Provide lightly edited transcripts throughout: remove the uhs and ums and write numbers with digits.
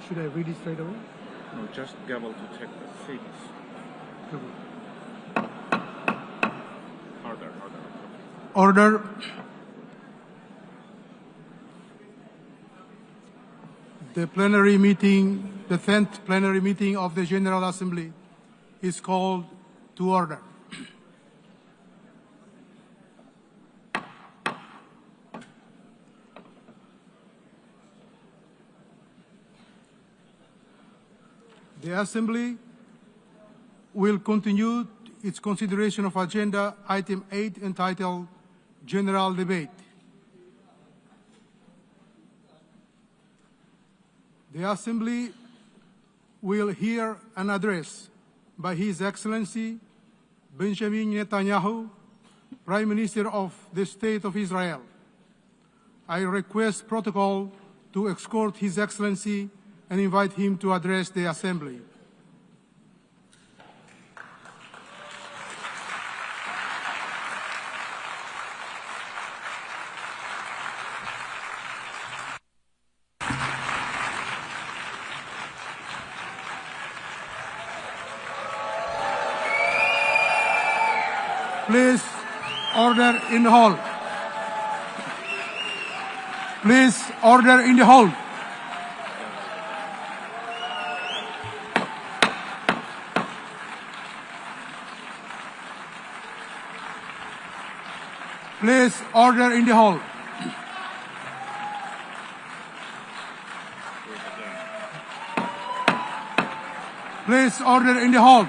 Should I read it straight away? No, just gavel to take the seats. Harder. Order. The plenary meeting, the 10th plenary meeting of the General Assembly is called to order. The Assembly will continue its consideration of Agenda Item 8 entitled General Debate. The Assembly will hear an address by His Excellency Benjamin Netanyahu, Prime Minister of the State of Israel. I request protocol to escort His Excellency and invite him to address the Assembly. Please, order in the hall. Please, order in the hall. Please, order in the hall. Please, order in the hall.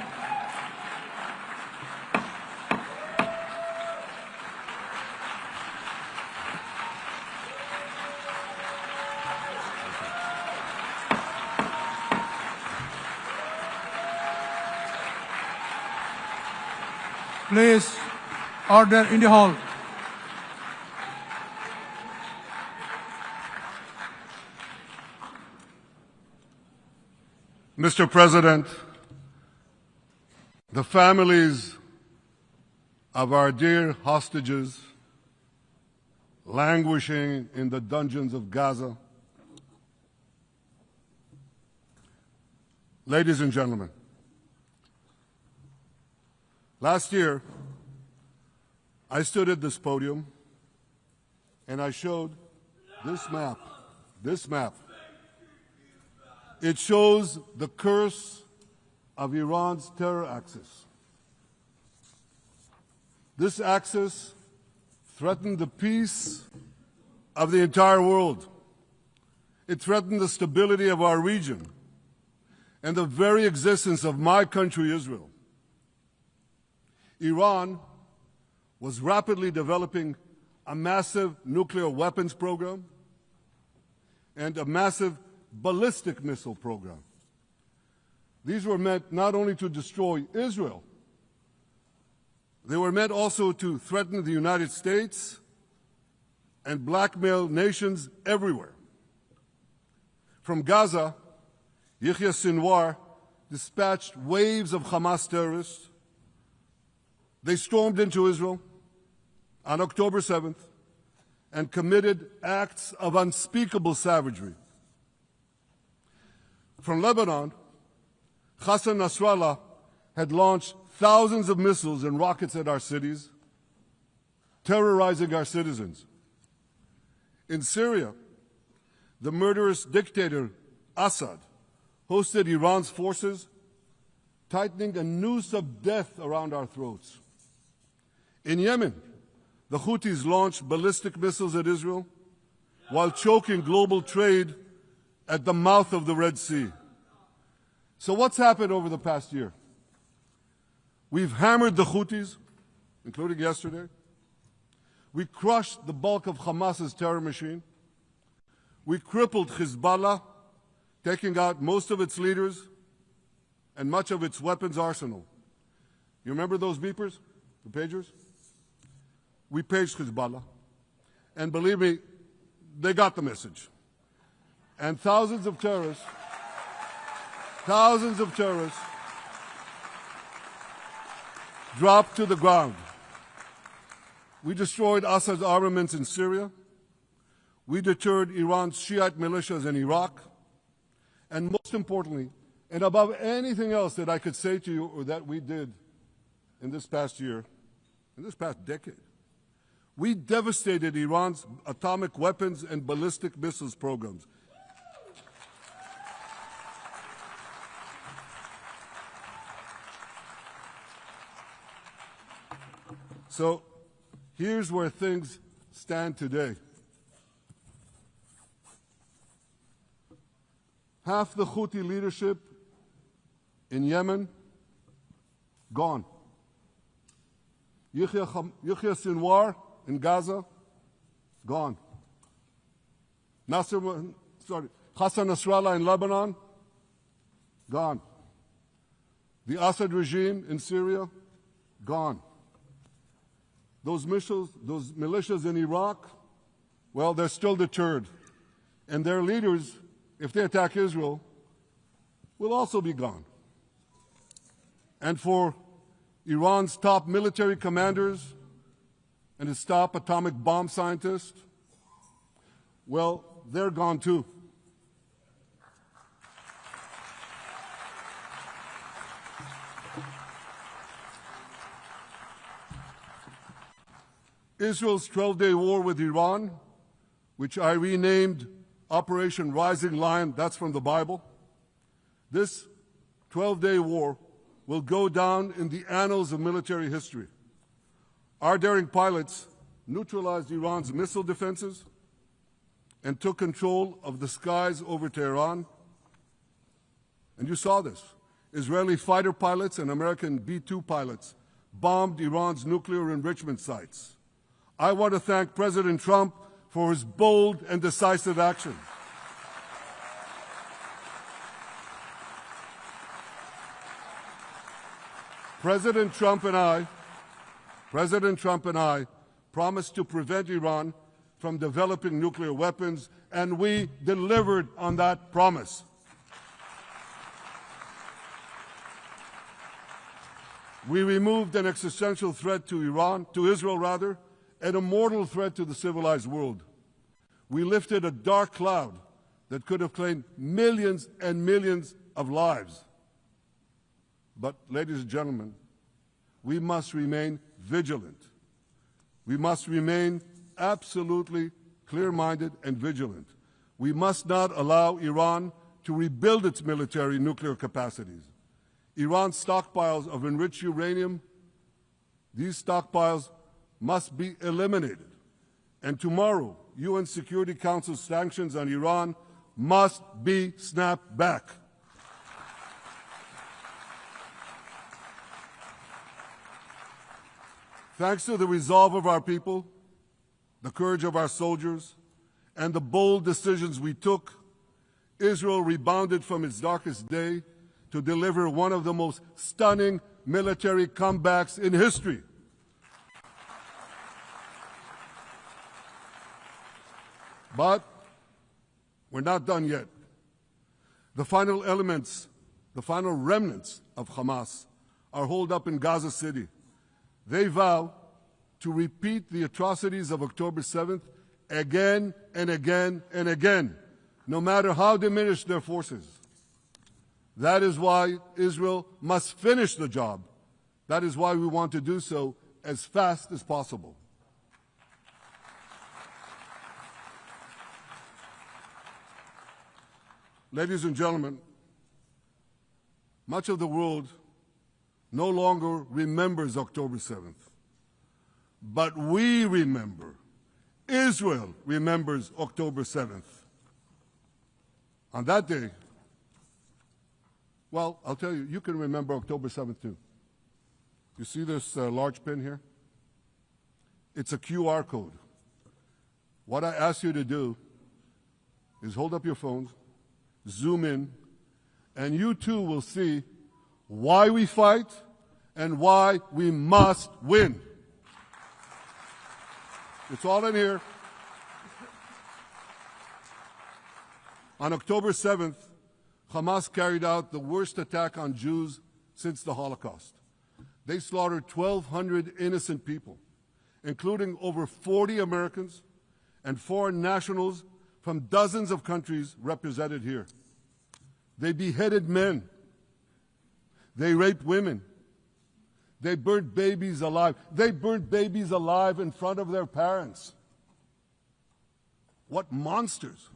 Please, order in the hall. Mr. President, the families of our dear hostages languishing in the dungeons of Gaza, ladies and gentlemen, last year I stood at this podium and I showed this map. It shows the curse of Iran's terror axis. This axis threatened the peace of the entire world. It threatened the stability of our region and the very existence of my country, Israel. Iran was rapidly developing a massive nuclear weapons program and a massive ballistic missile program. These were meant not only to destroy Israel, they were meant also to threaten the United States and blackmail nations everywhere. From Gaza, Yahya Sinwar dispatched waves of Hamas terrorists. They stormed into Israel on October 7th and committed acts of unspeakable savagery. From Lebanon, Hassan Nasrallah had launched thousands of missiles and rockets at our cities, terrorizing our citizens. In Syria, the murderous dictator Assad hosted Iran's forces, tightening a noose of death around our throats. In Yemen, the Houthis launched ballistic missiles at Israel while choking global trade at the mouth of the Red Sea. So what's happened over the past year? We've hammered the Houthis, including yesterday. We crushed the bulk of Hamas's terror machine. We crippled Hezbollah, taking out most of its leaders and much of its weapons arsenal. You remember those beepers, the pagers? We paged Hezbollah, and believe me, they got the message. And thousands of terrorists dropped to the ground. We destroyed Assad's armaments in Syria. We deterred Iran's Shiite militias in Iraq. And most importantly, and above anything else that I could say to you or that we did in this past year, in this past decade, we devastated Iran's atomic weapons and ballistic missiles programs. So here's where things stand today. Half the Houthi leadership in Yemen, gone. Yahya Sinwar in Gaza, gone. Hassan Nasrallah in Lebanon, gone. The Assad regime in Syria, gone. Those militias in Iraq, well, they're still deterred. And their leaders, if they attack Israel, will also be gone. And for Iran's top military commanders and its top atomic bomb scientists, well, they're gone too. Israel's 12-day war with Iran, which I renamed Operation Rising Lion, that's from the Bible. This 12-day war will go down in the annals of military history. Our daring pilots neutralized Iran's missile defenses and took control of the skies over Tehran. And you saw this. Israeli fighter pilots and American B-2 pilots bombed Iran's nuclear enrichment sites. I want to thank President Trump for his bold and decisive action. President Trump and I promised to prevent Iran from developing nuclear weapons, and we delivered on that promise. We removed an existential threat to Israel, and a mortal threat to the civilized world. We lifted a dark cloud that could have claimed millions and millions of lives. But, ladies and gentlemen, we must remain vigilant. We must remain absolutely clear-minded and vigilant. We must not allow Iran to rebuild its military nuclear capacities. Iran's stockpiles of enriched uranium, these stockpiles must be eliminated. And tomorrow, UN Security Council sanctions on Iran must be snapped back. Thanks to the resolve of our people, the courage of our soldiers, and the bold decisions we took, Israel rebounded from its darkest day to deliver one of the most stunning military comebacks in history. But we're not done yet. The final remnants of Hamas are holed up in Gaza City. They vow to repeat the atrocities of October 7th again and again and again, no matter how diminished their forces. That is why Israel must finish the job. That is why we want to do so as fast as possible. Ladies and gentlemen, much of the world no longer remembers October 7th. But we remember. Israel remembers October 7th. On that day, well, I'll tell you, you can remember October 7th too. You see this large pin here? It's a QR code. What I ask you to do is hold up your phones, zoom in, and you too will see why we fight and why we must win. It's all in here. On October 7th, Hamas carried out the worst attack on Jews since the Holocaust. They slaughtered 1,200 innocent people, including over 40 Americans and foreign nationals from dozens of countries represented here. They beheaded men. They raped women. They burnt babies alive. They burnt babies alive in front of their parents. What monsters.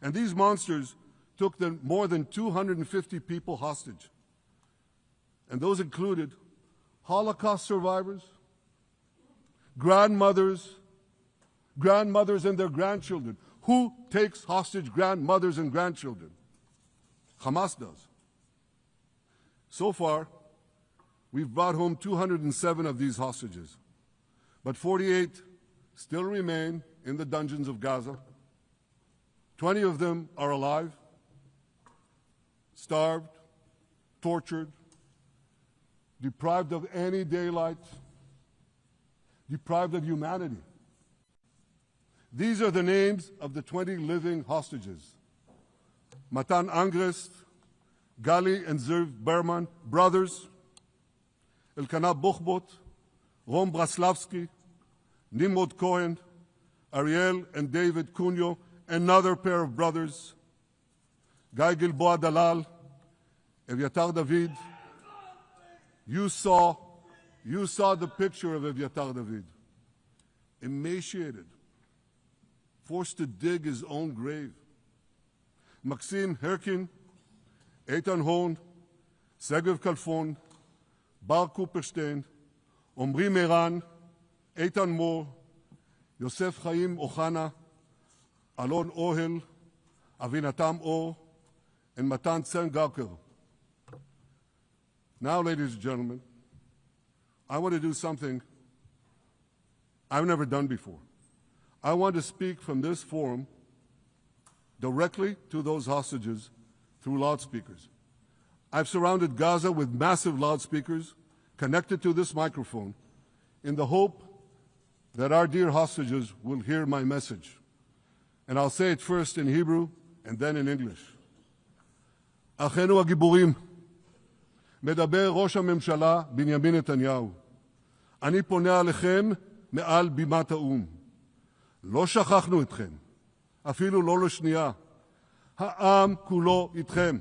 And these monsters took more than 250 people hostage. And those included Holocaust survivors, grandmothers and their grandchildren. Who takes hostage grandmothers and grandchildren? Hamas does. So far, we've brought home 207 of these hostages, but 48 still remain in the dungeons of Gaza. 20 of them are alive, starved, tortured, deprived of any daylight, deprived of humanity. These are the names of the 20 living hostages. Matan Angrest, Gali and Zerv Berman, brothers, Elkanah Buchbot, Rom Braslavsky, Nimrod Cohen, Ariel and David Cunyo, another pair of brothers, Guy Gilboa Dalal, Eviatar David. You saw the picture of Eviatar David, emaciated, forced to dig his own grave. Maxim Herkin, Eitan Horn, Segev Kalfon, Bar Kupperstein, Omri Meran, Eitan Moore, Yosef Chaim Ochana, Alon Ohel, Avinatam Or, and Matan Tsengarker. Now, ladies and gentlemen, I want to do something I've never done before. I want to speak from this forum directly to those hostages through loudspeakers. I've surrounded Gaza with massive loudspeakers connected to this microphone in the hope that our dear hostages will hear my message. And I'll say it first in Hebrew and then in English. אחינו הגיבורים, מדבר ראש הממשלה בנימין נתניהו. אני פונה עליכם מעל בימת האו"ם. לא שכחנו אתכם, אפילו לא לשנייה. העם כולו איתכם,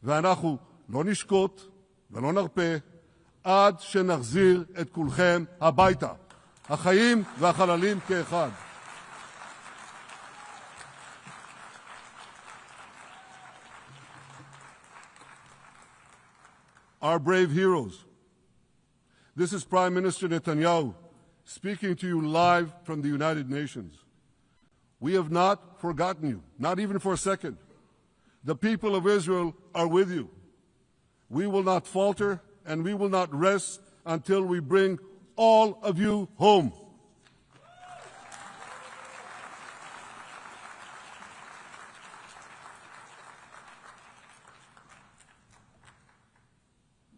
ואנחנו לא נשקוט ולא נרפה עד שנחזיר את כולכם הביתה, החיים והחללים כאחד. Our brave heroes. This is Prime Minister Netanyahu speaking to you live from the United Nations. We have not forgotten you, not even for a second. The people of Israel are with you. We will not falter and we will not rest until we bring all of you home.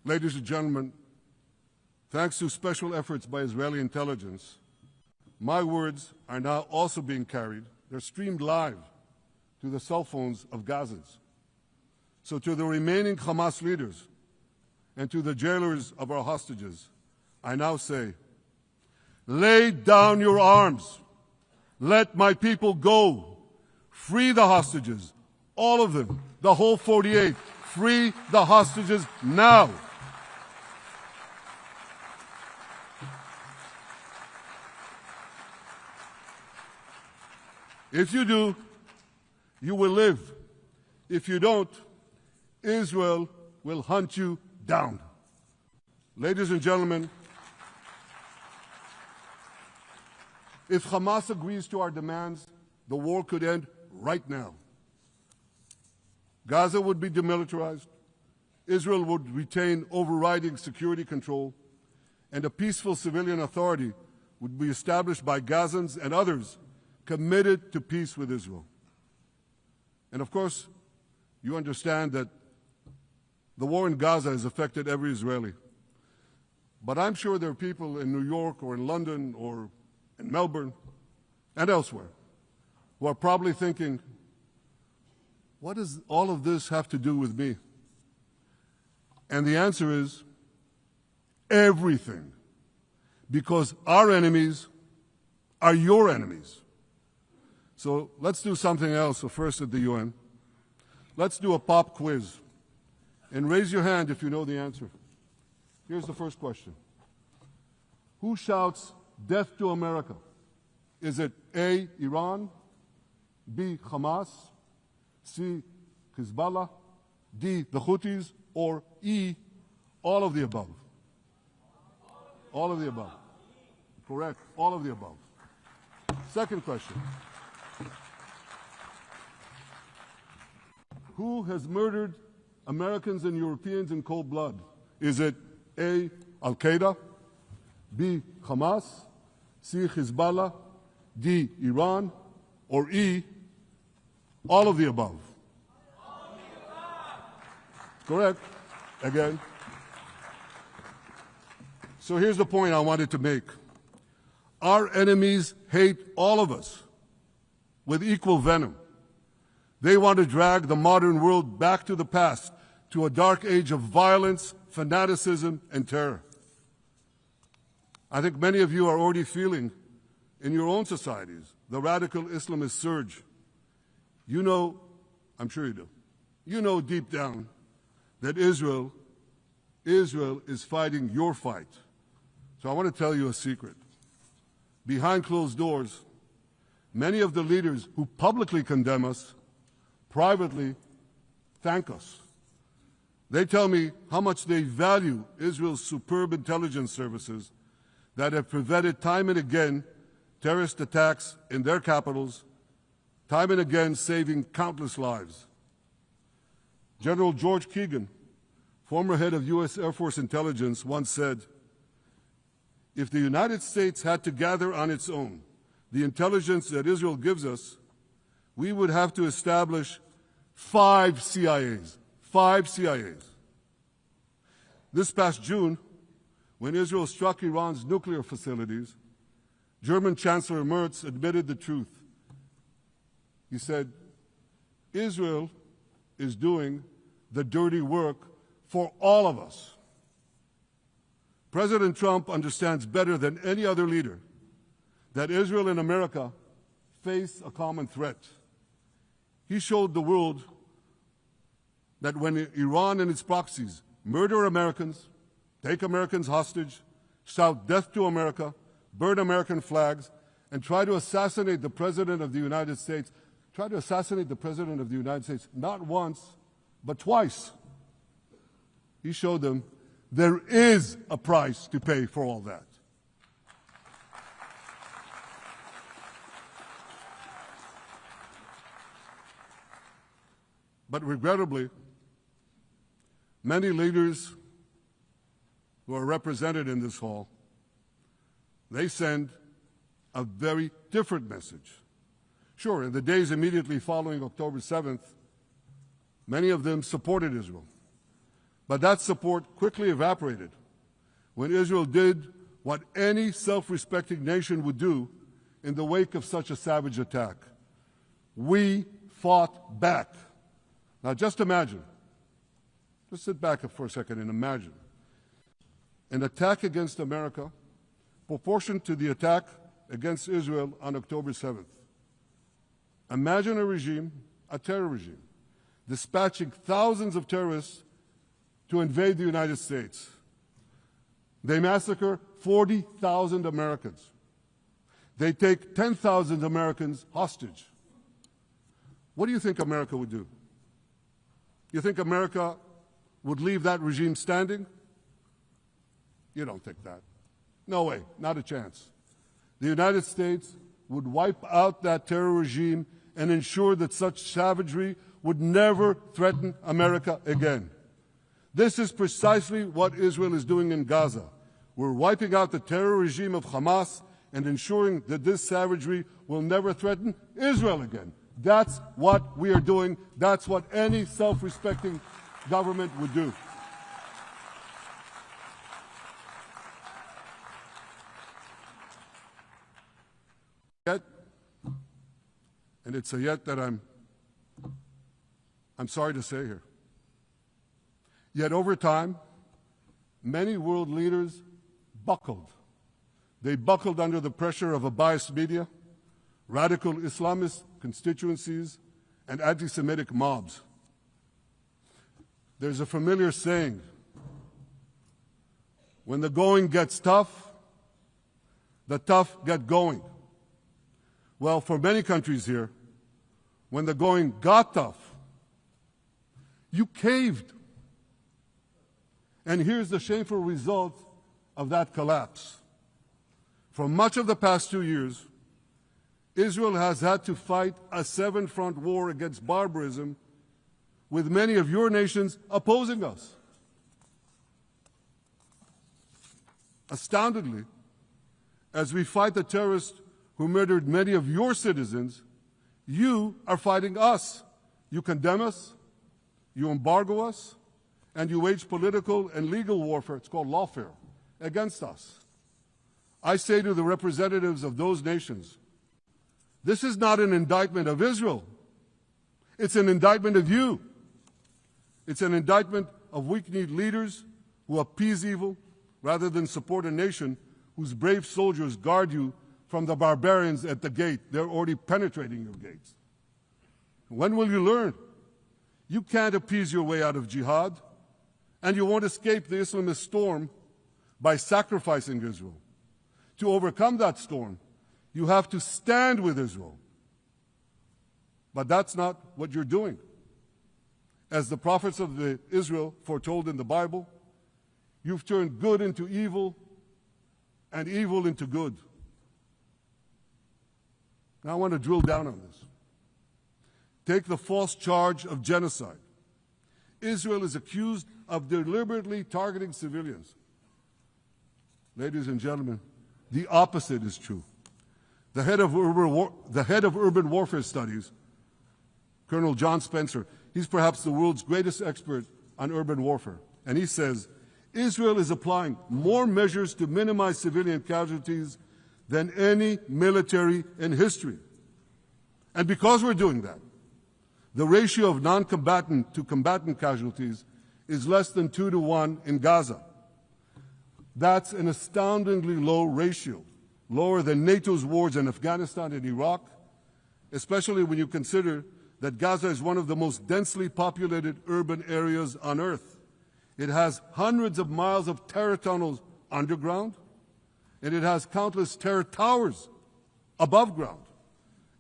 Ladies and gentlemen, thanks to special efforts by Israeli intelligence, my words are now also being carried. They're streamed live to the cell phones of Gazans. So to the remaining Hamas leaders and to the jailers of our hostages, I now say, lay down your arms. Let my people go. Free the hostages, all of them, the whole 48. Free the hostages now. If you do, you will live. If you don't, Israel will hunt you down. Ladies and gentlemen, if Hamas agrees to our demands, the war could end right now. Gaza would be demilitarized, Israel would retain overriding security control, and a peaceful civilian authority would be established by Gazans and others committed to peace with Israel. And of course, you understand that the war in Gaza has affected every Israeli. But I'm sure there are people in New York or in London or in Melbourne and elsewhere who are probably thinking, what does all of this have to do with me? And the answer is everything. Because our enemies are your enemies. So let's do something else, so first at the UN. Let's do a pop quiz. And raise your hand if you know the answer. Here's the first question. Who shouts death to America? Is it A, Iran, B, Hamas, C, Hezbollah, D, the Houthis, or E, all of the above? All of the above. Correct. All of the above. Second question. Who has murdered Americans and Europeans in cold blood? Is it A, Al-Qaeda, B, Hamas, C, Hezbollah, D, Iran, or E, all of the above? Correct. Again. So here's the point I wanted to make. Our enemies hate all of us with equal venom. They want to drag the modern world back to the past, to a dark age of violence, fanaticism, and terror. I think many of you are already feeling in your own societies the radical Islamist surge. You know, I'm sure you do, you know deep down that Israel is fighting your fight. So I want to tell you a secret. Behind closed doors, many of the leaders who publicly condemn us privately thank us. They tell me how much they value Israel's superb intelligence services that have prevented time and again terrorist attacks in their capitals, time and again saving countless lives. General George Keegan, former head of U.S. Air Force intelligence, once said, "If the United States had to gather on its own the intelligence that Israel gives us, we would have to establish 5 CIAs. 5 CIAs. This past June, when Israel struck Iran's nuclear facilities, German Chancellor Merz admitted the truth. He said, Israel is doing the dirty work for all of us. President Trump understands better than any other leader that Israel and America face a common threat. He showed the world that when Iran and its proxies murder Americans, take Americans hostage, shout death to America, burn American flags, and try to assassinate the President of the United States, not once, but twice. He showed them there is a price to pay for all that. But regrettably, many leaders who are represented in this hall, they send a very different message. Sure, in the days immediately following October 7th, many of them supported Israel. But that support quickly evaporated when Israel did what any self-respecting nation would do in the wake of such a savage attack. We fought back. Now just imagine, just sit back for a second and imagine an attack against America proportioned to the attack against Israel on October 7th. Imagine a regime, a terror regime, dispatching thousands of terrorists to invade the United States. They massacre 40,000 Americans. They take 10,000 Americans hostage. What do you think America would do? You think America would leave that regime standing? You don't think that. No way, not a chance. The United States would wipe out that terror regime and ensure that such savagery would never threaten America again. This is precisely what Israel is doing in Gaza. We're wiping out the terror regime of Hamas and ensuring that this savagery will never threaten Israel again. That's what we are doing. That's what any self-respecting government would do. Yet, and it's a yet that I'm sorry to say here. Yet over time, many world leaders buckled. They buckled under the pressure of a biased media, radical Islamist constituencies, and anti-Semitic mobs. There's a familiar saying, when the going gets tough, the tough get going. Well, for many countries here, when the going got tough, you caved. And here's the shameful result of that collapse. For much of the past 2 years, Israel has had to fight a seven-front war against barbarism, with many of your nations opposing us. Astoundingly, as we fight the terrorists who murdered many of your citizens, you are fighting us. You condemn us, you embargo us, and you wage political and legal warfare, it's called lawfare, against us. I say to the representatives of those nations, this is not an indictment of Israel. It's an indictment of you. It's an indictment of weak-kneed leaders who appease evil rather than support a nation whose brave soldiers guard you from the barbarians at the gate. They're already penetrating your gates. When will you learn? You can't appease your way out of jihad, and you won't escape the Islamist storm by sacrificing Israel. To overcome that storm, you have to stand with Israel. But that's not what you're doing. As the prophets of Israel foretold in the Bible, you've turned good into evil and evil into good. Now I want to drill down on this. Take the false charge of genocide. Israel is accused of deliberately targeting civilians. Ladies and gentlemen, the opposite is true. The head of urban warfare studies, Colonel John Spencer, he's perhaps the world's greatest expert on urban warfare. And he says, Israel is applying more measures to minimize civilian casualties than any military in history. And because we're doing that, the ratio of non-combatant to combatant casualties is less than 2 to 1 in Gaza. That's an astoundingly low ratio, lower than NATO's wars in Afghanistan and Iraq, especially when you consider that Gaza is one of the most densely populated urban areas on Earth. It has hundreds of miles of terror tunnels underground, and it has countless terror towers above ground,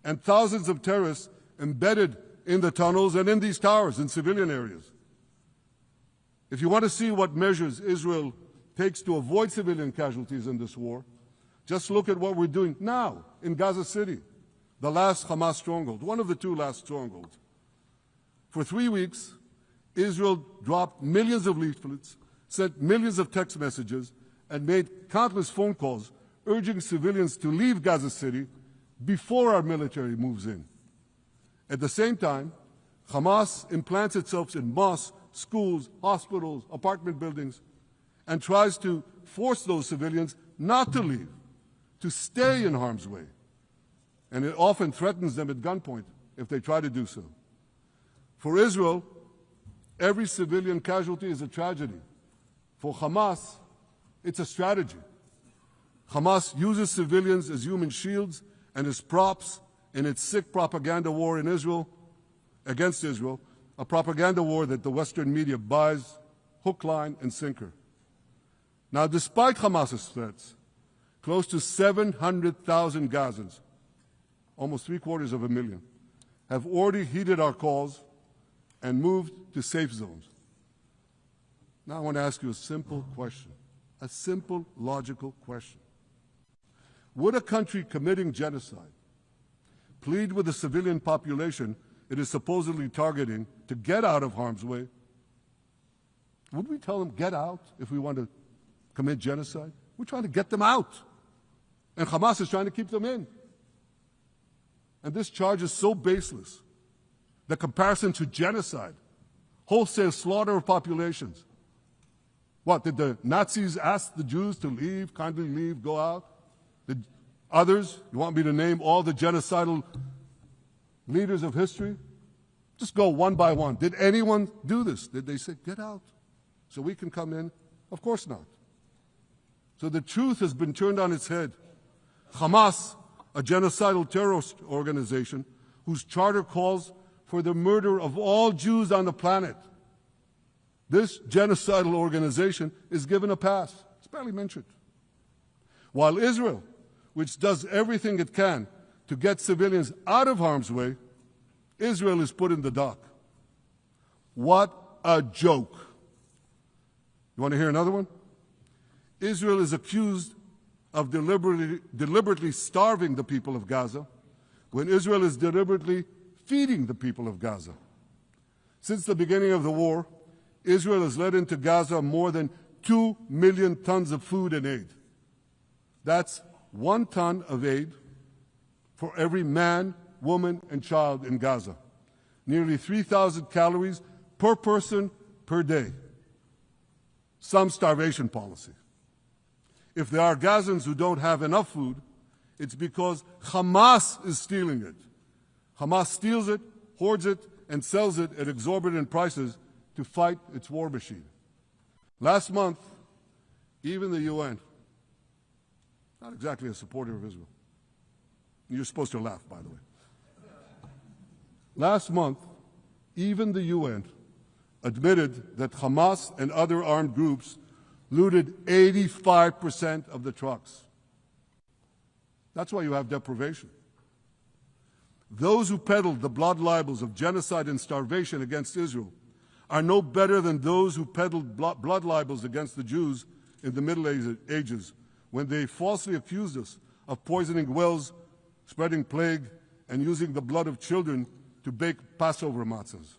and thousands of terrorists embedded in the tunnels and in these towers in civilian areas. If you want to see what measures Israel takes to avoid civilian casualties in this war, just look at what we're doing now in Gaza City, the last Hamas stronghold, one of the 2 last strongholds. For 3 weeks, Israel dropped millions of leaflets, sent millions of text messages, and made countless phone calls urging civilians to leave Gaza City before our military moves in. At the same time, Hamas implants itself in mosques, schools, hospitals, apartment buildings, and tries to force those civilians not to leave, to stay in harm's way. And it often threatens them at gunpoint if they try to do so. For Israel, every civilian casualty is a tragedy. For Hamas, it's a strategy. Hamas uses civilians as human shields and as props in its sick propaganda war in Israel, against Israel, a propaganda war that the Western media buys hook, line, and sinker. Now, despite Hamas's threats, close to 700,000 Gazans, almost 750,000, have already heeded our calls and moved to safe zones. Now I want to ask you a simple question, a simple, logical question. Would a country committing genocide plead with the civilian population it is supposedly targeting to get out of harm's way? Would we tell them, get out, if we want to commit genocide? We're trying to get them out. And Hamas is trying to keep them in. And this charge is so baseless. The comparison to genocide, wholesale slaughter of populations. What, did the Nazis ask the Jews to leave, kindly leave, go out? Did others, you want me to name all the genocidal leaders of history? Just go one by one. Did anyone do this? Did they say, get out so we can come in? Of course not. So the truth has been turned on its head. Hamas, a genocidal terrorist organization whose charter calls for the murder of all Jews on the planet, this genocidal organization is given a pass. It's barely mentioned. While Israel, which does everything it can to get civilians out of harm's way, Israel is put in the dock. What a joke. You want to hear another one? Israel is accused of deliberately starving the people of Gaza when Israel is deliberately feeding the people of Gaza. Since the beginning of the war, Israel has let into Gaza more than 2 million tons of food and aid. That's 1 ton of aid for every man, woman, and child in Gaza. Nearly 3,000 calories per person per day. Some starvation policy. If there are Gazans who don't have enough food, it's because Hamas is stealing it. Hamas steals it, hoards it, and sells it at exorbitant prices to fight its war machine. Last month, even the UN, not exactly a supporter of Israel. You're supposed to laugh, by the way. Last month, even the UN admitted that Hamas and other armed groups looted 85% of the trucks. That's why you have deprivation. Those who peddled the blood libels of genocide and starvation against Israel are no better than those who peddled blood libels against the Jews in the Middle Ages when they falsely accused us of poisoning wells, spreading plague, and using the blood of children to bake Passover matzahs.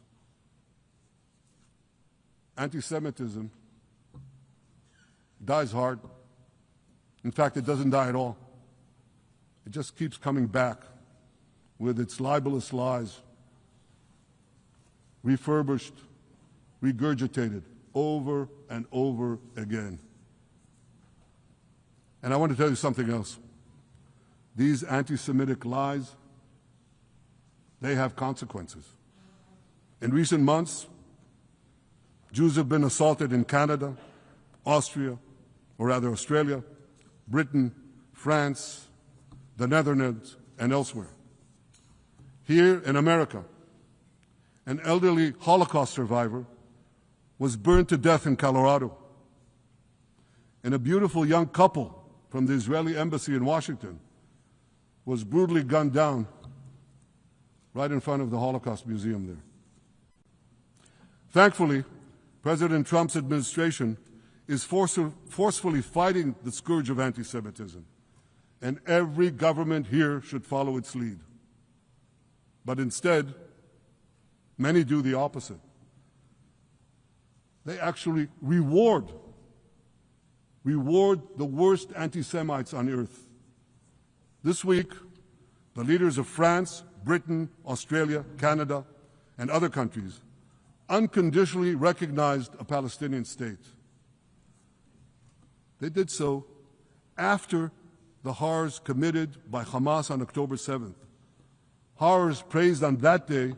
Anti-Semitism dies hard. In fact, it doesn't die at all. It just keeps coming back with its libelous lies, refurbished, regurgitated over and over again. And I want to tell you something else. These anti-Semitic lies, they have consequences. In recent months, Jews have been assaulted in Canada, Australia, Britain, France, the Netherlands, and elsewhere. Here in America, an elderly Holocaust survivor was burned to death in Colorado. And a beautiful young couple from the Israeli embassy in Washington was brutally gunned down right in front of the Holocaust Museum there. Thankfully, President Trump's administration is forcefully fighting the scourge of anti-Semitism, and every government here should follow its lead. But instead, many do the opposite. They actually reward the worst anti-Semites on earth. This week, the leaders of France, Britain, Australia, Canada, and other countries unconditionally recognized a Palestinian state. They did so after the horrors committed by Hamas on October 7th. Horrors praised on that day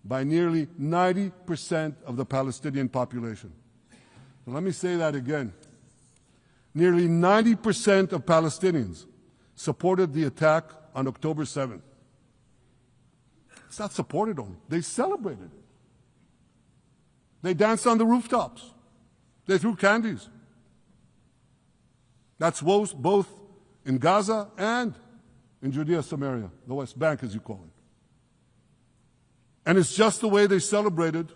by nearly 90% of the Palestinian population. So let me say that again. Nearly 90% of Palestinians supported the attack on October 7th. It's not supported only, they celebrated it. They danced on the rooftops. They threw candies. That's both in Gaza and in Judea, Samaria, the West Bank, as you call it. And it's just the way they celebrated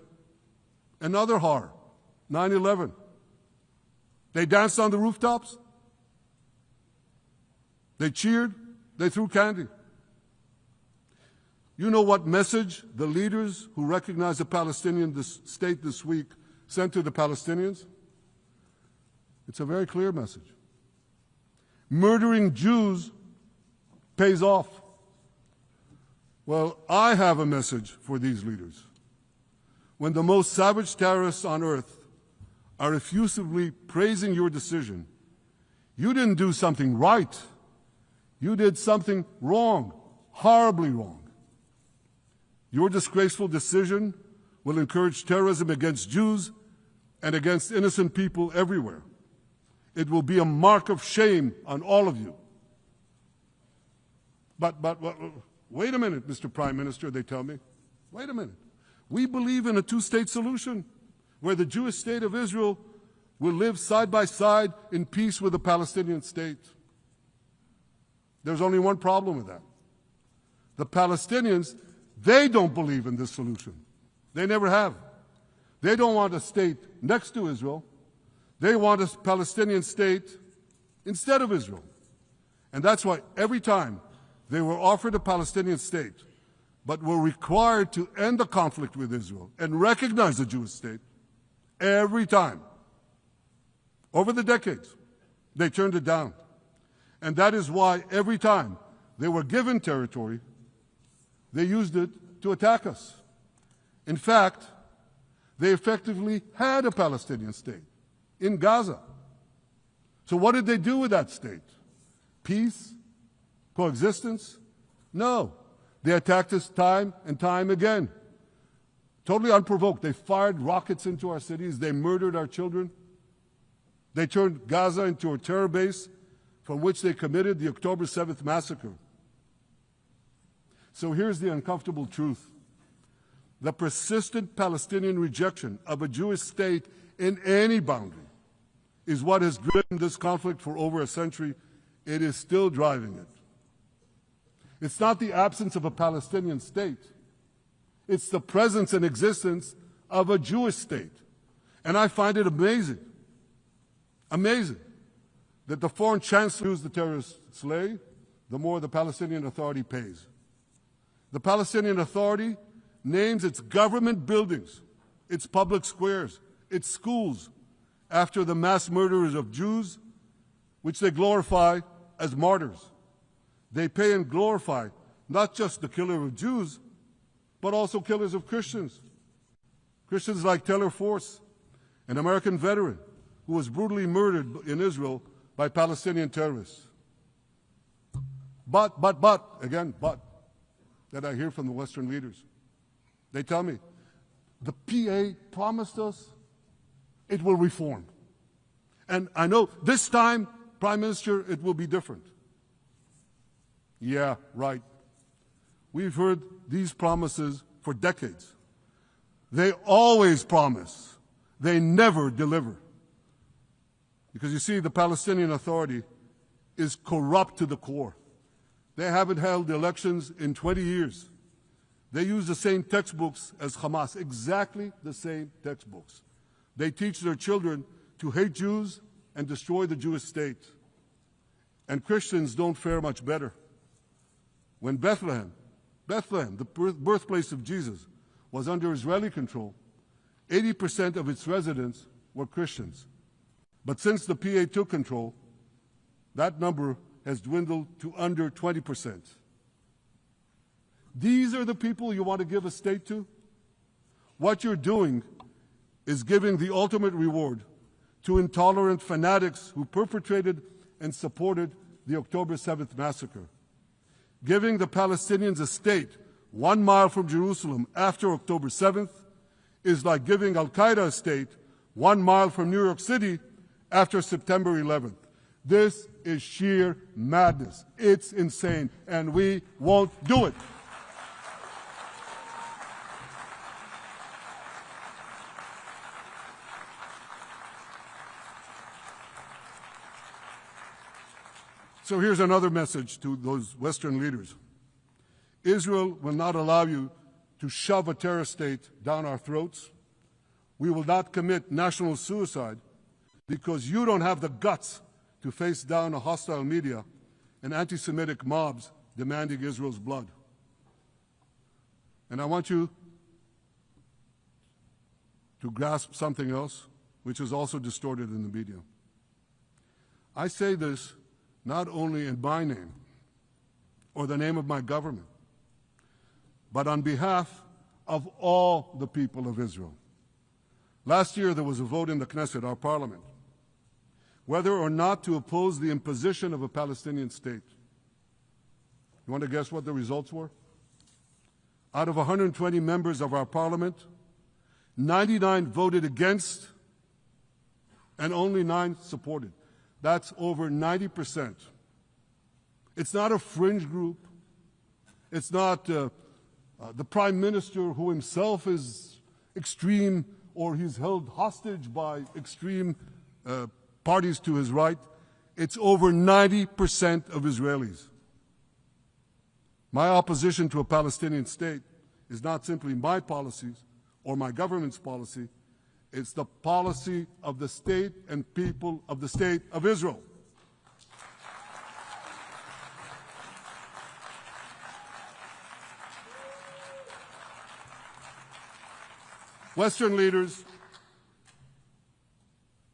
another horror, 9/11. They danced on the rooftops. They cheered. They threw candy. You know what message the leaders who recognize the Palestinian state this week sent to the Palestinians? It's a very clear message. Murdering Jews pays off. Well, I have a message for these leaders. When the most savage terrorists on earth are effusively praising your decision, you didn't do something right. You did something wrong, horribly wrong. Your disgraceful decision will encourage terrorism against Jews and against innocent people everywhere. It will be a mark of shame on all of you. But wait a minute, Mr. Prime Minister, they tell me. Wait a minute. We believe in a two-state solution. where the Jewish state of Israel will live side by side in peace with the Palestinian state. There's only one problem with that. The Palestinians, they don't believe in this solution. They never have. They don't want a state next to Israel. They want a Palestinian state instead of Israel. And that's why every time they were offered a Palestinian state, but were required to end the conflict with Israel and recognize the Jewish state, every time, over the decades, they turned it down. And that is why every time they were given territory, they used it to attack us. In fact, they effectively had a Palestinian state in Gaza. So what did they do with that state? Peace? Coexistence? No. They attacked us time and time again. Totally unprovoked. They fired rockets into our cities. They murdered our children. They turned Gaza into a terror base from which they committed the October 7th massacre. So here's the uncomfortable truth. The persistent Palestinian rejection of a Jewish state in any boundary is what has driven this conflict for over a century. It is still driving it. It's not the absence of a Palestinian state. It's the presence and existence of a Jewish state. And I find it amazing that the foreign chancellor who's the terrorist slay, the more the Palestinian Authority pays. The Palestinian Authority names its government buildings, its public squares, its schools, after the mass murderers of Jews, which they glorify as martyrs. They pay and glorify not just the killer of Jews, but also killers of Christians. Christians like Taylor Force, an American veteran who was brutally murdered in Israel by Palestinian terrorists. But, that I hear from the Western leaders. They tell me, the PA promised us it will reform. And I know this time, Prime Minister, it will be different. Yeah, right. We've heard these promises for decades. They always promise. They never deliver. Because you see, the Palestinian Authority is corrupt to the core. They haven't held elections in 20 years. They use the same textbooks as Hamas, exactly the same textbooks. They teach their children to hate Jews and destroy the Jewish state. And Christians don't fare much better. When Bethlehem, the birthplace of Jesus, was under Israeli control, 80% of its residents were Christians. But since the PA took control, that number has dwindled to under 20%. These are the people you want to give a state to? What you're doing is giving the ultimate reward to intolerant fanatics who perpetrated and supported the October 7th massacre. Giving the Palestinians a state 1 mile from Jerusalem after October 7th is like giving Al-Qaeda a state 1 mile from New York City after September 11th. This is sheer madness. It's insane, and we won't do it. So here's another message to those Western leaders. Israel will not allow you to shove a terror state down our throats. We will not commit national suicide because you don't have the guts to face down a hostile media and anti-Semitic mobs demanding Israel's blood. And I want you to grasp something else, which is also distorted in the media. I say this not only in my name or the name of my government, but on behalf of all the people of Israel. Last year, there was a vote in the Knesset, our parliament, whether or not to oppose the imposition of a Palestinian state. You want to guess what the results were? Out of 120 members of our parliament, 99 voted against and only 9 supported. That's over 90%. It's not a fringe group. It's not the prime minister who himself is extreme or he's held hostage by extreme parties to his right. It's over 90% of Israelis. My opposition to a Palestinian state is not simply my policies or my government's policy. It's the policy of the state and people of the state of Israel. Western leaders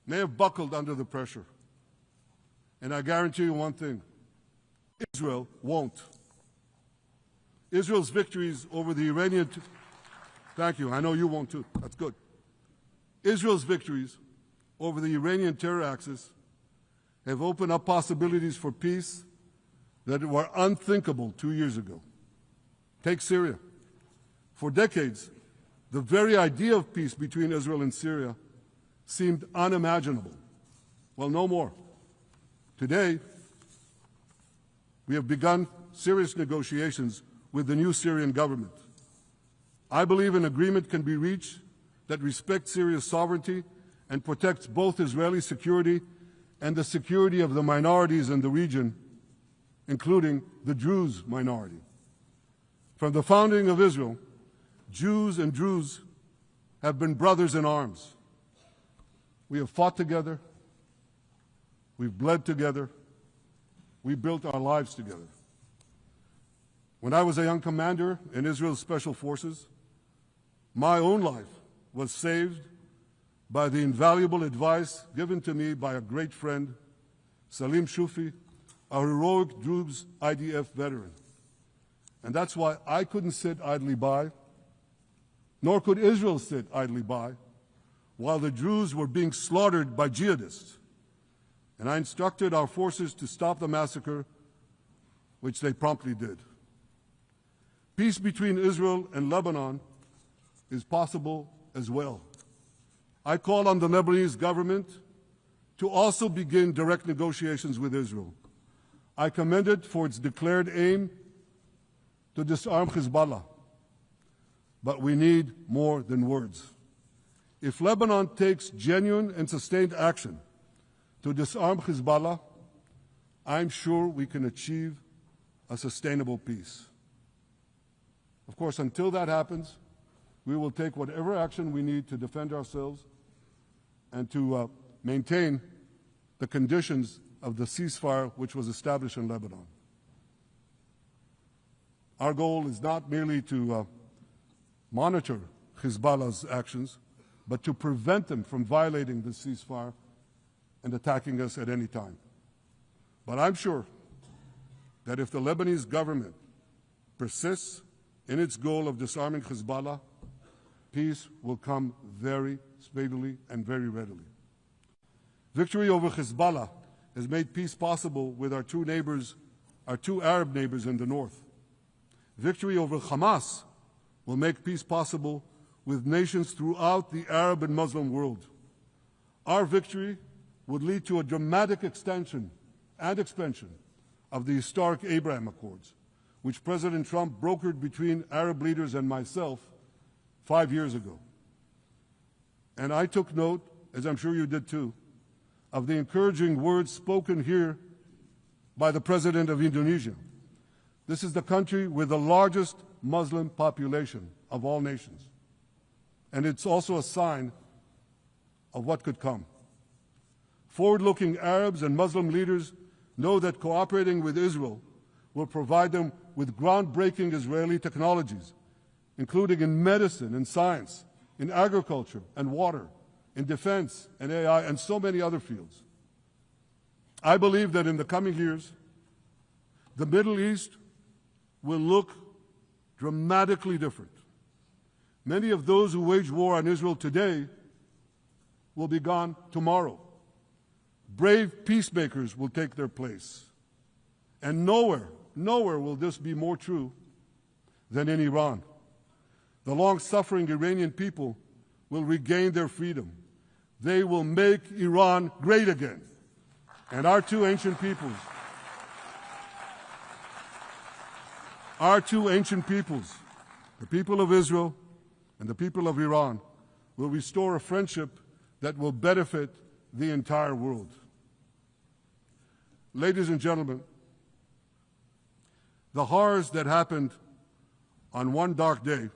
may have buckled under the pressure. And I guarantee you one thing, Israel won't. Israel's victories over the Iranian... Thank you, I know you won't too, that's good. Israel's victories over the Iranian terror axis have opened up possibilities for peace that were unthinkable 2 years ago. Take Syria. For decades, the very idea of peace between Israel and Syria seemed unimaginable. Well, no more. Today, we have begun serious negotiations with the new Syrian government. I believe an agreement can be reached that respects Syria's sovereignty and protects both Israeli security and the security of the minorities in the region, including the Druze minority. From the founding of Israel, Jews and Druze have been brothers in arms. We have fought together, we've bled together, we built our lives together. When I was a young commander in Israel's Special Forces, my own life was saved by the invaluable advice given to me by a great friend, Salim Shufi, a heroic Druze IDF veteran. And that's why I couldn't sit idly by, nor could Israel sit idly by, while the Druze were being slaughtered by jihadists. And I instructed our forces to stop the massacre, which they promptly did. Peace between Israel and Lebanon is possible as well. I call on the Lebanese government to also begin direct negotiations with Israel. I commend it for its declared aim to disarm Hezbollah. But we need more than words. If Lebanon takes genuine and sustained action to disarm Hezbollah, I'm sure we can achieve a sustainable peace. Of course, until that happens, we will take whatever action we need to defend ourselves and to maintain the conditions of the ceasefire which was established in Lebanon. Our goal is not merely to monitor Hezbollah's actions, but to prevent them from violating the ceasefire and attacking us at any time. But I'm sure that if the Lebanese government persists in its goal of disarming Hezbollah, peace will come very speedily and very readily. Victory over Hezbollah has made peace possible with our two Arab neighbors in the north. Victory over Hamas will make peace possible with nations throughout the Arab and Muslim world. Our victory would lead to a dramatic extension and expansion of the historic Abraham Accords, which President Trump brokered between Arab leaders and myself 5 years ago. And I took note, as I'm sure you did too, of the encouraging words spoken here by the President of Indonesia. This is the country with the largest Muslim population of all nations. And it's also a sign of what could come. Forward-looking Arabs and Muslim leaders know that cooperating with Israel will provide them with groundbreaking Israeli technologies, including in medicine and science, in agriculture and water, in defense and AI, and so many other fields. I believe that in the coming years, the Middle East will look dramatically different. Many of those who wage war on Israel today will be gone tomorrow. Brave peacemakers will take their place. And nowhere will this be more true than in Iran. The long-suffering Iranian people will regain their freedom. They will make Iran great again. And our two ancient peoples, the people of Israel and the people of Iran, will restore a friendship that will benefit the entire world. Ladies and gentlemen, the horrors that happened on one dark day,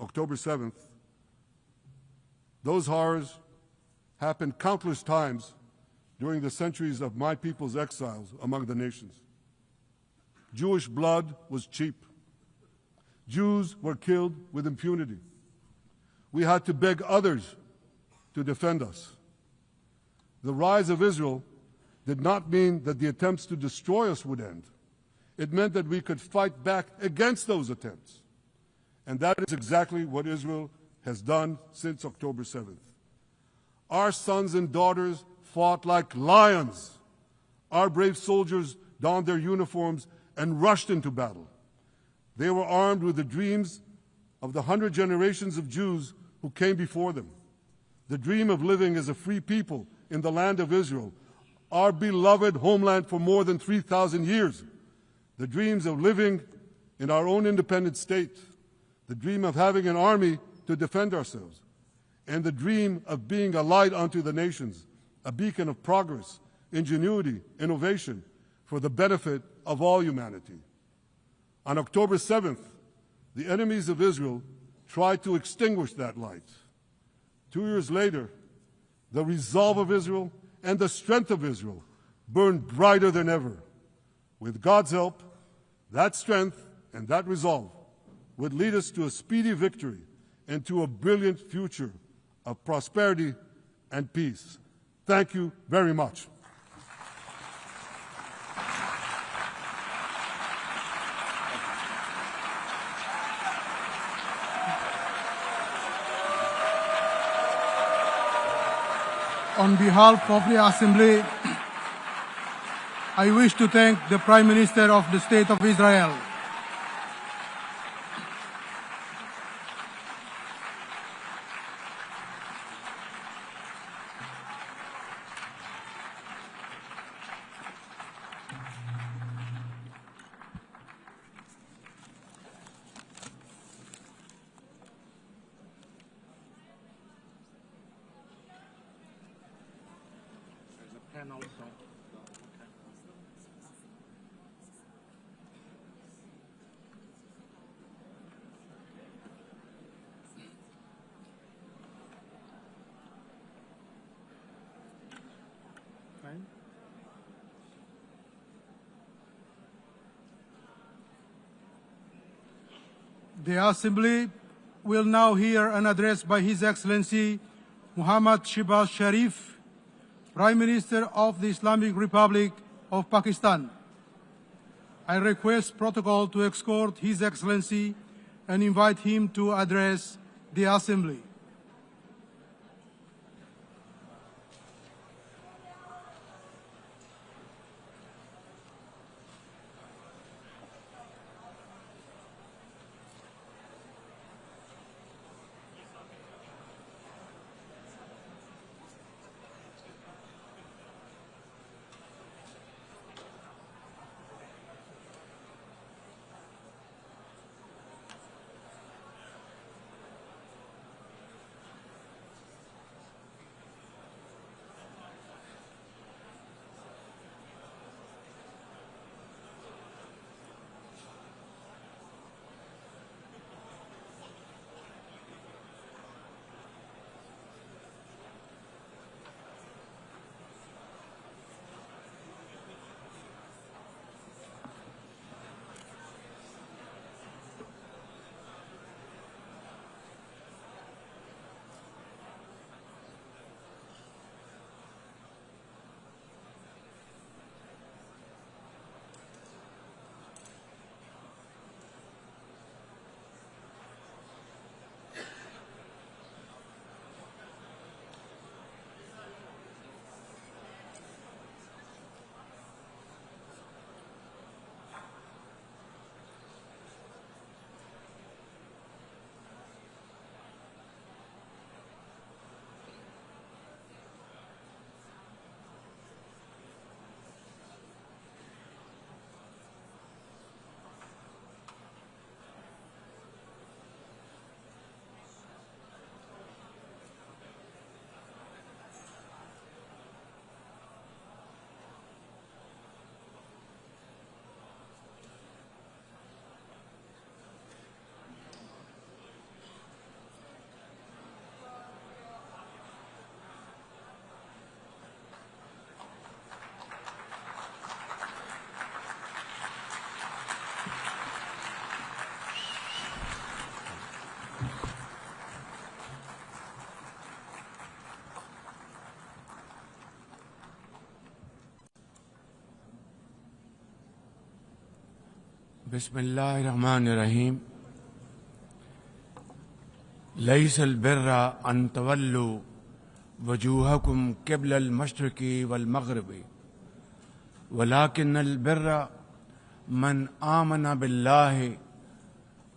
October 7th, those horrors happened countless times during the centuries of my people's exiles among the nations. Jewish blood was cheap. Jews were killed with impunity. We had to beg others to defend us. The rise of Israel did not mean that the attempts to destroy us would end. It meant that we could fight back against those attempts. And that is exactly what Israel has done since October 7th. Our sons and daughters fought like lions. Our brave soldiers donned their uniforms and rushed into battle. They were armed with the dreams of the 100 generations of Jews who came before them. The dream of living as a free people in the land of Israel, our beloved homeland for more than 3,000 years. The dreams of living in our own independent state. The dream of having an army to defend ourselves. And the dream of being a light unto the nations, a beacon of progress, ingenuity, innovation for the benefit of all humanity. On October 7th, the enemies of Israel tried to extinguish that light. 2 years later, the resolve of Israel and the strength of Israel burned brighter than ever. With God's help, that strength and that resolve would lead us to a speedy victory and to a brilliant future of prosperity and peace. Thank you very much. On behalf of the Assembly, I wish to thank the Prime Minister of the State of Israel, And also, okay. The Assembly will now hear an address by His Excellency Muhammad Shehbaz Sharif, Prime Minister of the Islamic Republic of Pakistan. I request protocol to escort His Excellency and invite him to address the Assembly. बिस्मिल्लाहिर्रहमानिर्रहीम लैसल बिर्रा अन तवल्लु वजूहकुम क़िबलल मशरिक़ी वल मग़रिबी वलाकिन्नल बिर्रा मन आमना बिल्लाहि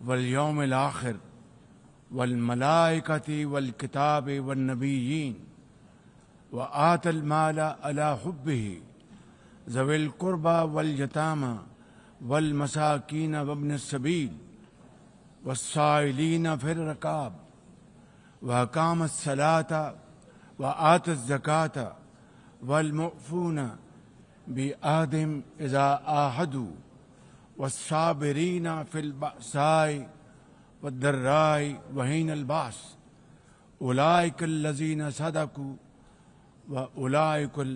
वल यौमिल आखिर वल मलाइकति वल किताबि one नबिय्यीन व आतल माला अला हुब्बिही ज़विल क़ुर्बा वल यतामा वल मसाकीन वब्न सबील वस्साइलीन फिर रकाब व अकामस सलाता व आतस ज़काता वल मुफ़ून बि आहदिम इज़ा आहदू वस्साबिरीन फिल बअसाई वद्दर्राई व हीनल बास उलाइकल लज़ीना सदकू व उलाइकल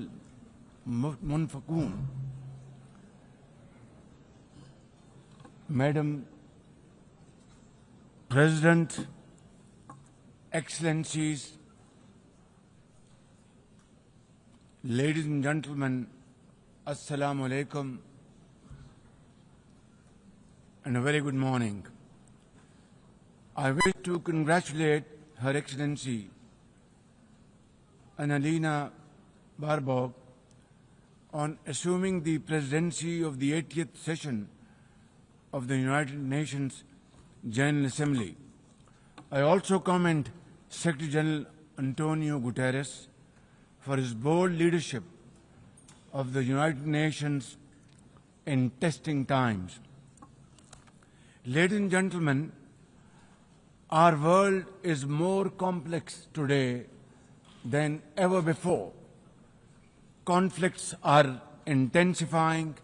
मुनफ़िकून. Madam President, Excellencies, ladies and gentlemen, Assalamu alaikum and a very good morning. I wish to congratulate Her Excellency Annalena Baerbock on assuming the presidency of the 80th session of the United Nations General Assembly. I also commend Secretary General Antonio Guterres for his bold leadership of the United Nations in testing times. Ladies and gentlemen, our world is more complex today than ever before. Conflicts are intensifying,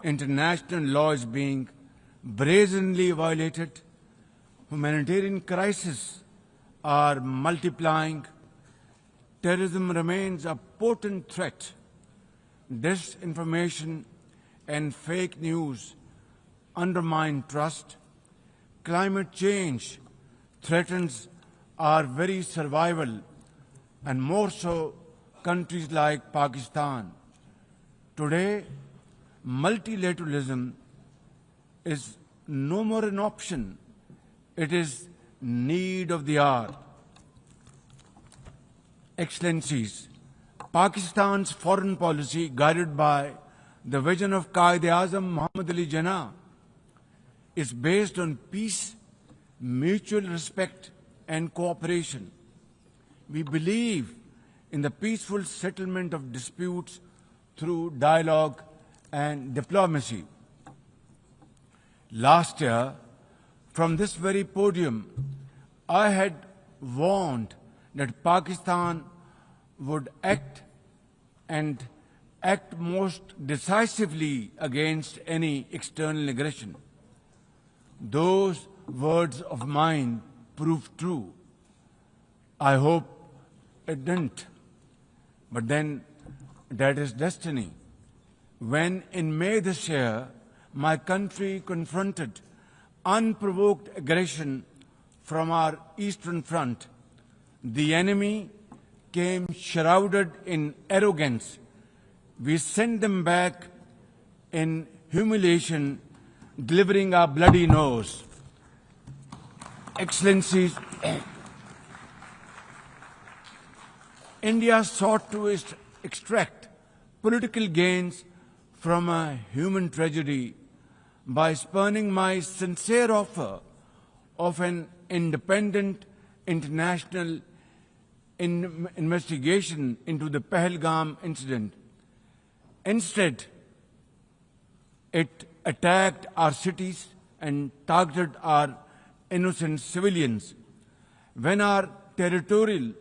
international law is being brazenly violated, humanitarian crises are multiplying, terrorism remains a potent threat, disinformation and fake news undermine trust, climate change threatens our very survival, and more so countries like Pakistan. Today, multilateralism is no more an option, it is need of the hour. Excellencies, Pakistan's foreign policy, guided by the vision of Quaid-e-Azam Muhammad Ali Jinnah, is based on peace, mutual respect and cooperation. We believe in the peaceful settlement of disputes through dialogue and diplomacy. Last year, from this very podium, I had warned that Pakistan would act most decisively against any external aggression. Those words of mine proved true. I hope it didn't. But then that is destiny. When in May this year, my country confronted unprovoked aggression from our eastern front, the enemy came shrouded in arrogance. We sent them back in humiliation, delivering our bloody nose. Excellencies, India sought to extract political gains from a human tragedy by spurning my sincere offer of an independent international investigation into the Pahalgam incident. Instead, it attacked our cities and targeted our innocent civilians. When our territorial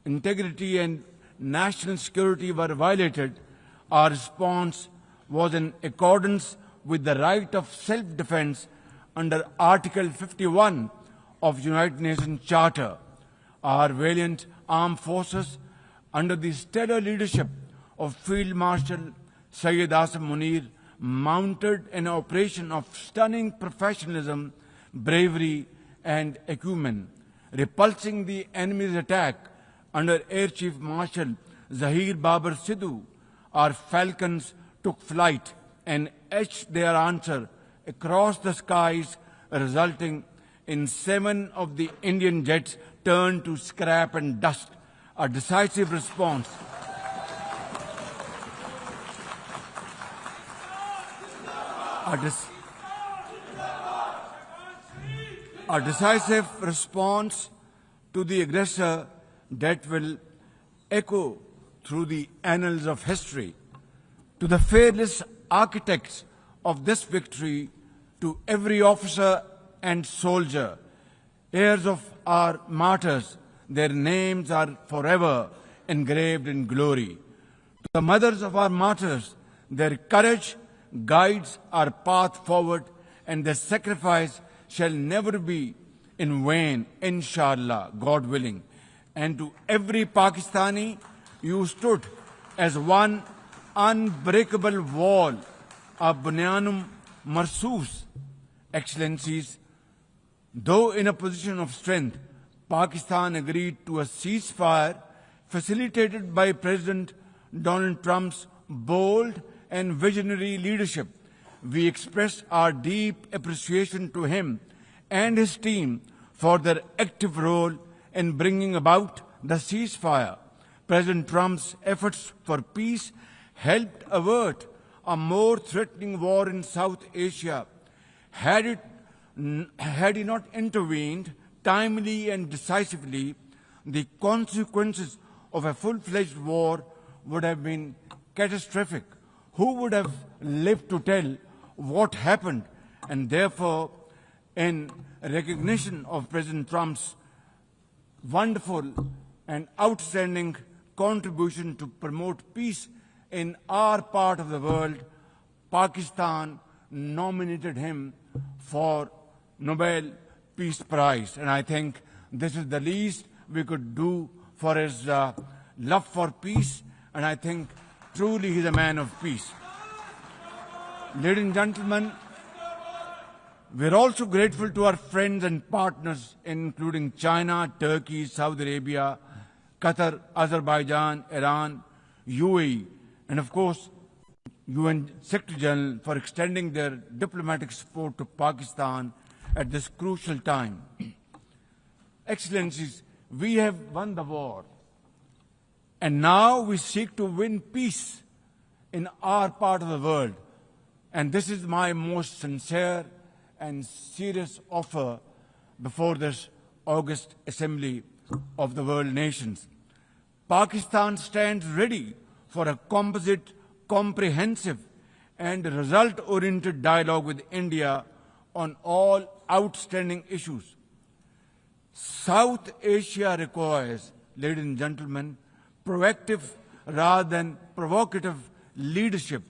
integrity and national security were violated, our response was in accordance with the right of self-defense under Article 51 of United Nations Charter. Our valiant armed forces, under the stellar leadership of Field Marshal Syed Asim Munir, mounted an operation of stunning professionalism, bravery and acumen, repulsing the enemy's attack under Air Chief Marshal Zahir Babar Sidhu. Our falcons took flight and etched their answer across the skies, resulting in 7 of the Indian jets turned to scrap and dust. A decisive response a decisive response to the aggressor that will echo through the annals of history. To the fearless architects of this victory, to every officer and soldier, heirs of our martyrs, their names are forever engraved in glory. To the mothers of our martyrs, their courage guides our path forward, and their sacrifice shall never be in vain, inshallah, God willing. And to every Pakistani, you stood as one unbreakable wall, a bunyanum marsus. Excellencies, though in a position of strength, Pakistan agreed to a ceasefire facilitated by President Donald Trump's bold and visionary leadership. We express our deep appreciation to him and his team for their active role in bringing about the ceasefire. President Trump's efforts for peace helped avert a more threatening war in South Asia. Had he not intervened timely and decisively, the consequences of a full-fledged war would have been catastrophic. Who would have lived to tell what happened? And therefore, in recognition of President Trump's wonderful and outstanding contribution to promote peace in our part of the world, Pakistan nominated him for Nobel Peace Prize. And I think this is the least we could do for his love for peace, and I think truly he's a man of peace. Ladies and gentlemen, we're also grateful to our friends and partners, including China, Turkey, Saudi Arabia, Qatar, Azerbaijan, Iran, UAE, and of course, UN Secretary General for extending their diplomatic support to Pakistan at this crucial time. Excellencies, we have won the war, and now we seek to win peace in our part of the world. And this is my most sincere and serious offer before this august assembly of the world nations. Pakistan stands ready for a composite, comprehensive and result-oriented dialogue with India on all outstanding issues. South Asia requires, ladies and gentlemen, proactive rather than provocative leadership.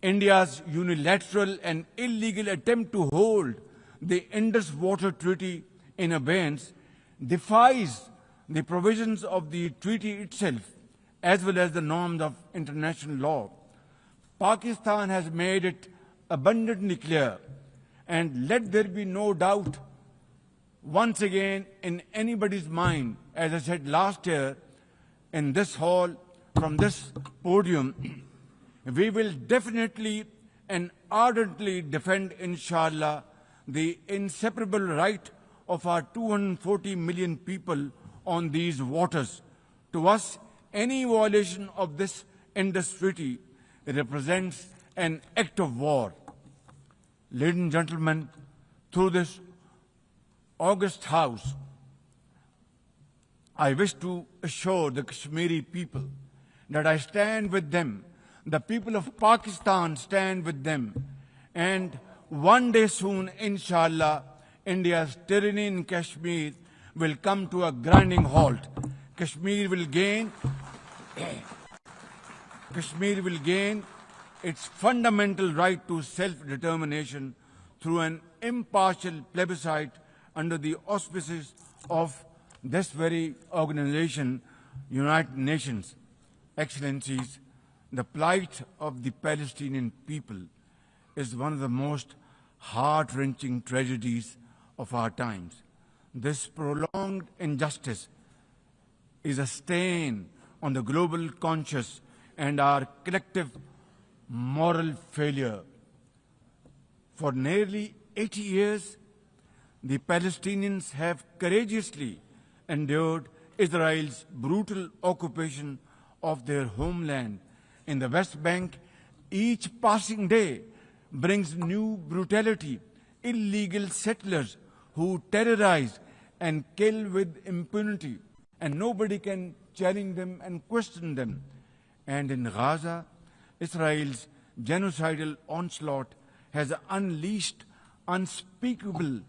India's unilateral and illegal attempt to hold the Indus Water Treaty in abeyance defies the provisions of the treaty itself as well as the norms of international law. Pakistan has made it abundantly clear, and let there be no doubt once again in anybody's mind, as I said last year in this hall, from this podium, we will definitely and ardently defend, inshallah, the inseparable right of our 240 million people on these waters. To us, any violation of this Indus Treaty represents an act of war. Ladies and gentlemen, through this august House, I wish to assure the Kashmiri people that I stand with them. The people of Pakistan stand with them. And one day soon, inshallah, India's tyranny in Kashmir will come to a grinding halt. Kashmir will gain its fundamental right to self-determination through an impartial plebiscite under the auspices of this very organization, United Nations. Excellencies, the plight of the Palestinian people is one of the most heart-wrenching tragedies of our times. This prolonged injustice is a stain on the global conscience and our collective moral failure. For nearly 80 years, the Palestinians have courageously endured Israel's brutal occupation of their homeland. In the West Bank, each passing day brings new brutality, illegal settlers who terrorize and kill with impunity, and nobody can challenge them and question them. And in Gaza, Israel's genocidal onslaught has unleashed unspeakable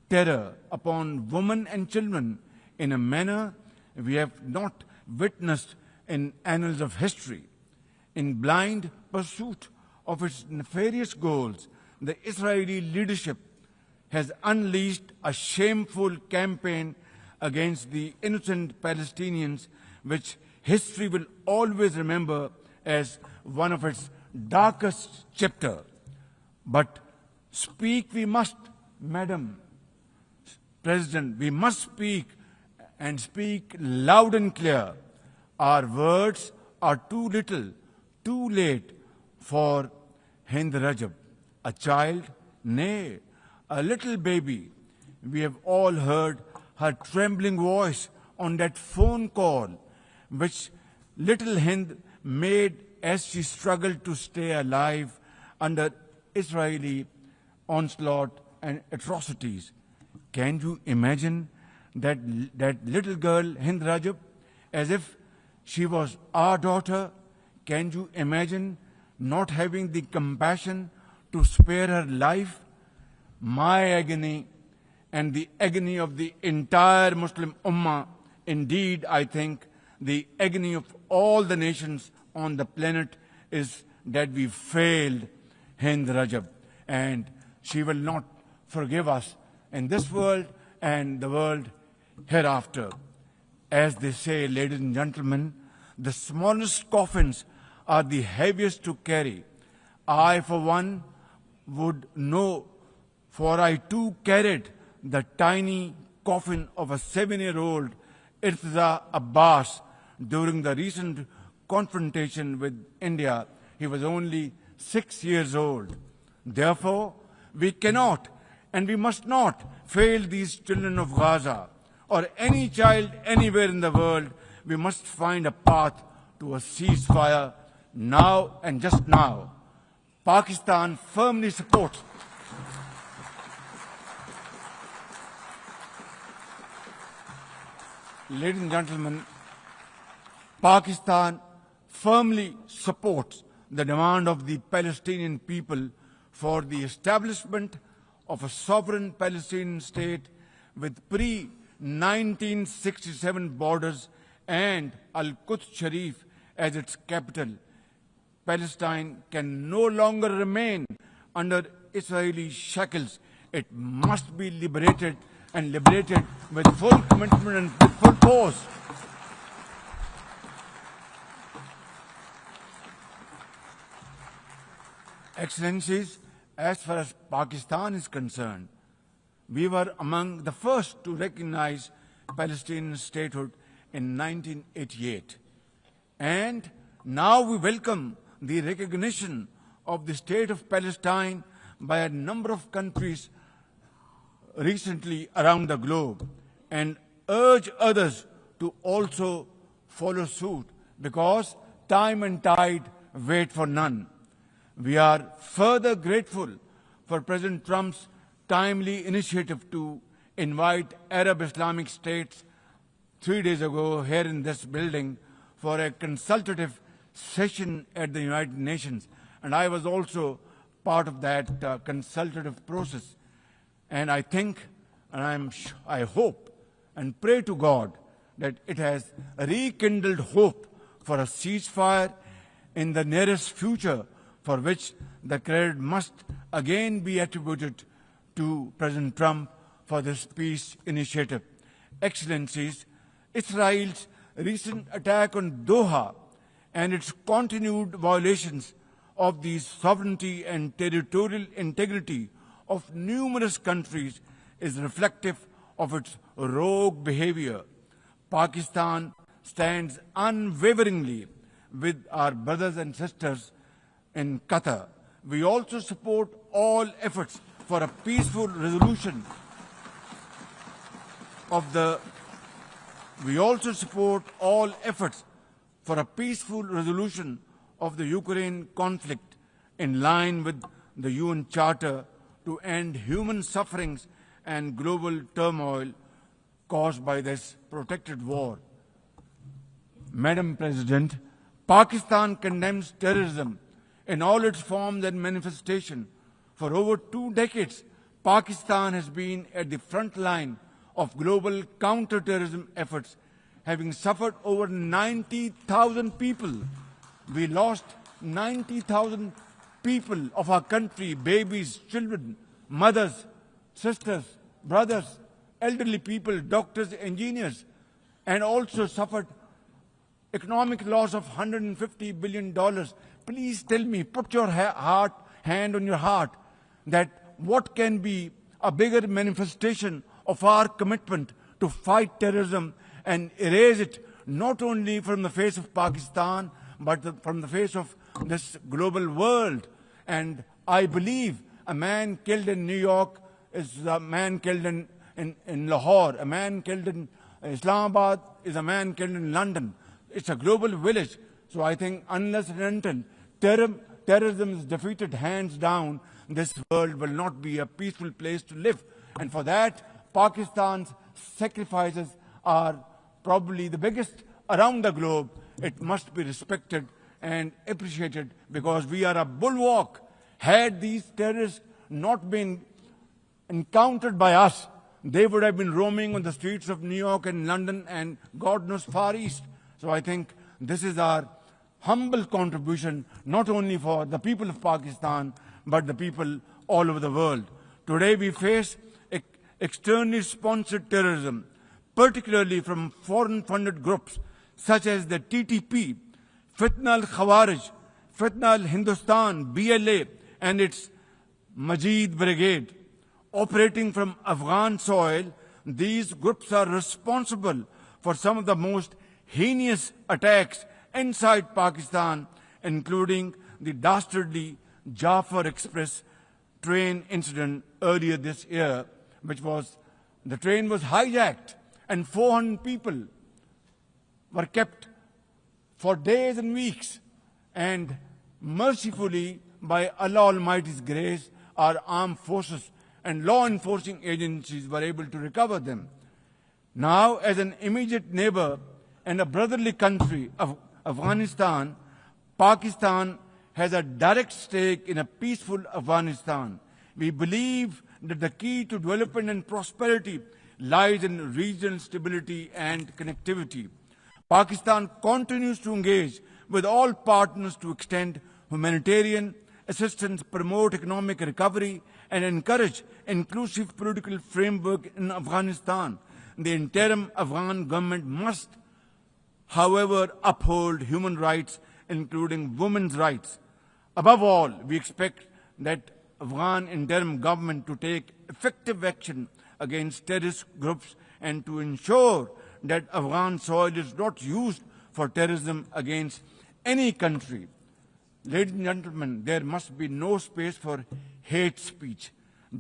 terror upon women and children in a manner we have not witnessed in annals of history. In blind pursuit of its nefarious goals, the Israeli leadership has unleashed a shameful campaign against the innocent Palestinians, which history will always remember as one of its darkest chapters. But speak we must, Madam President, we must speak, and speak loud and clear. Our words are too little, too late for Hind Rajab, a child, nay, a little baby. We have all heard her trembling voice on that phone call, which little Hind made as she struggled to stay alive under Israeli onslaught and atrocities. Can you imagine that little girl, Hind Rajab, as if she was our daughter? Can you imagine not having the compassion to spare her life? My agony and the agony of the entire Muslim Ummah, indeed, I think, the agony of all the nations on the planet is that we failed Hind Rajab, and she will not forgive us in this world and the world hereafter. As they say, ladies and gentlemen, the smallest coffins are the heaviest to carry. I, for one, would know, for I too carried the tiny coffin of a 7-year-old Irtiza Abbas during the recent confrontation with India. He was only 6 years old. Therefore, we cannot and we must not fail these children of Gaza or any child anywhere in the world. We must find a path to a ceasefire now and just now. Pakistan firmly supports Ladies and gentlemen, Pakistan firmly supports the demand of the Palestinian people for the establishment of a sovereign Palestinian state with pre-1967 borders and Al-Quds Sharif as its capital. Palestine can no longer remain under Israeli shackles. It must be liberated, and liberated with full commitment and with full force. Excellencies, as far as Pakistan is concerned, we were among the first to recognize Palestinian statehood in 1988. And now we welcome the recognition of the state of Palestine by a number of countries recently around the globe, and urge others to also follow suit, because time and tide wait for none. We are further grateful for President Trump's timely initiative to invite Arab Islamic states 3 days ago here in this building for a consultative session at the United Nations. And I was also part of that consultative process. And I think, and I hope and pray to God that it has rekindled hope for a ceasefire in the nearest future, for which the credit must again be attributed to President Trump for this peace initiative. Excellencies, Israel's recent attack on Doha and its continued violations of the sovereignty and territorial integrity of numerous countries is reflective of its rogue behavior. Pakistan stands unwaveringly with our brothers and sisters in Qatar, we also support all efforts for a peaceful resolution of the Ukraine conflict in line with the UN Charter to end human sufferings and global turmoil caused by this protracted war. Madam President, Pakistan condemns terrorism in all its forms and manifestation. For over 2 decades, Pakistan has been at the front line of global counter-terrorism efforts, having suffered over 90,000 people. We lost 90,000 people of our country, babies, children, mothers, sisters, brothers, elderly people, doctors, engineers, and also suffered economic loss of $150 billion. Please tell me, put your hand on your heart, that what can be a bigger manifestation of our commitment to fight terrorism and erase it not only from the face of Pakistan, but from the face of this global world. And I believe a man killed in New York is a man killed in Lahore. A man killed in Islamabad is a man killed in London. It's a global village. So I think unless and until terrorism is defeated hands down, this world will not be a peaceful place to live. And for that, Pakistan's sacrifices are probably the biggest around the globe. It must be respected and appreciated, because we are a bulwark. Had these terrorists not been encountered by us, they would have been roaming on the streets of New York and London and God knows Far East. So I think this is our humble contribution, not only for the people of Pakistan, but the people all over the world. Today we face externally sponsored terrorism, particularly from foreign-funded groups such as the TTP, Fitna al-Khawarij, Fitna al-Hindustan, BLA, and its Majid Brigade. Operating from Afghan soil, these groups are responsible for some of the most heinous attacks inside Pakistan, including the dastardly Jafar Express train incident earlier this year, the train was hijacked and 400 people were kept for days and weeks. And mercifully, by Allah Almighty's grace, our armed forces and law enforcing agencies were able to recover them. Now, as an immediate neighbor and a brotherly country of Afghanistan, Pakistan has a direct stake in a peaceful Afghanistan. We believe that the key to development and prosperity lies in regional stability and connectivity. Pakistan continues to engage with all partners to extend humanitarian assistance, promote economic recovery, and encourage inclusive political framework in Afghanistan. The interim Afghan government must, however, uphold human rights, including women's rights. Above all, we expect that Afghan interim government to take effective action against terrorist groups and to ensure that Afghan soil is not used for terrorism against any country. Ladies and gentlemen, there must be no space for hate speech,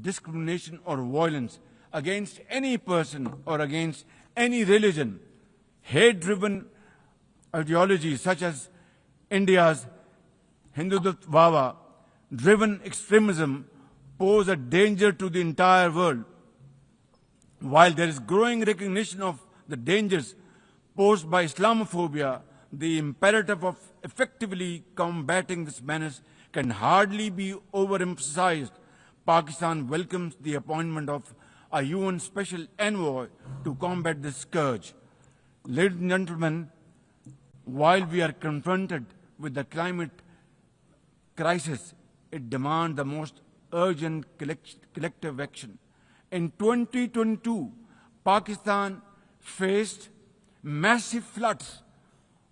discrimination or violence against any person or against any religion. Hate-driven ideologies such as India's Hindutva-driven extremism pose a danger to the entire world. While there is growing recognition of the dangers posed by Islamophobia, the imperative of effectively combating this menace can hardly be overemphasized. Pakistan welcomes the appointment of a UN Special Envoy to combat this scourge. Ladies and gentlemen, while we are confronted with the climate crisis, it demands the most urgent collective action. In 2022, Pakistan faced massive floods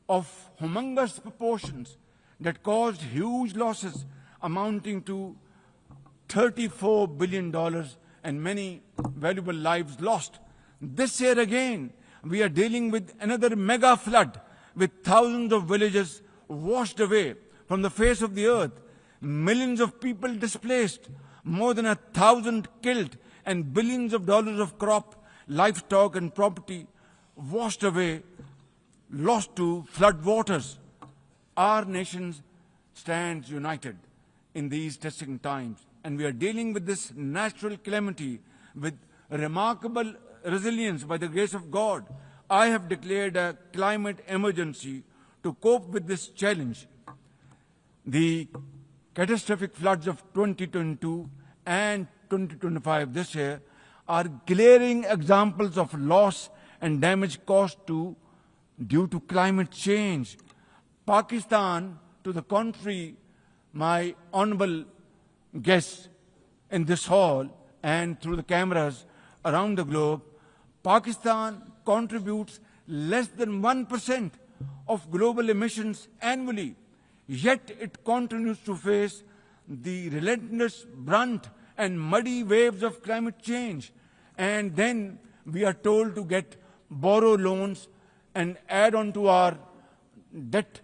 of humongous proportions that caused huge losses amounting to $34 billion and many valuable lives lost. This year again, we are dealing with another mega flood with thousands of villages washed away from the face of the earth. millions of people displaced, more than 1,000 killed, and billions of dollars of crop, livestock, and property washed away, lost to flood waters. Our nation stands united in these testing times, and we are dealing with this natural calamity with remarkable resilience by the grace of God. I have declared a climate emergency to cope with this challenge. The catastrophic floods of 2022 and 2025 this year are glaring examples of loss and damage caused due to climate change. Pakistan, to the contrary, my honorable guests in this hall and through the cameras around the globe, Pakistan contributes less than 1% of global emissions annually, yet it continues to face the relentless brunt and muddy waves of climate change. And then we are told to borrow loans and add on to our debt,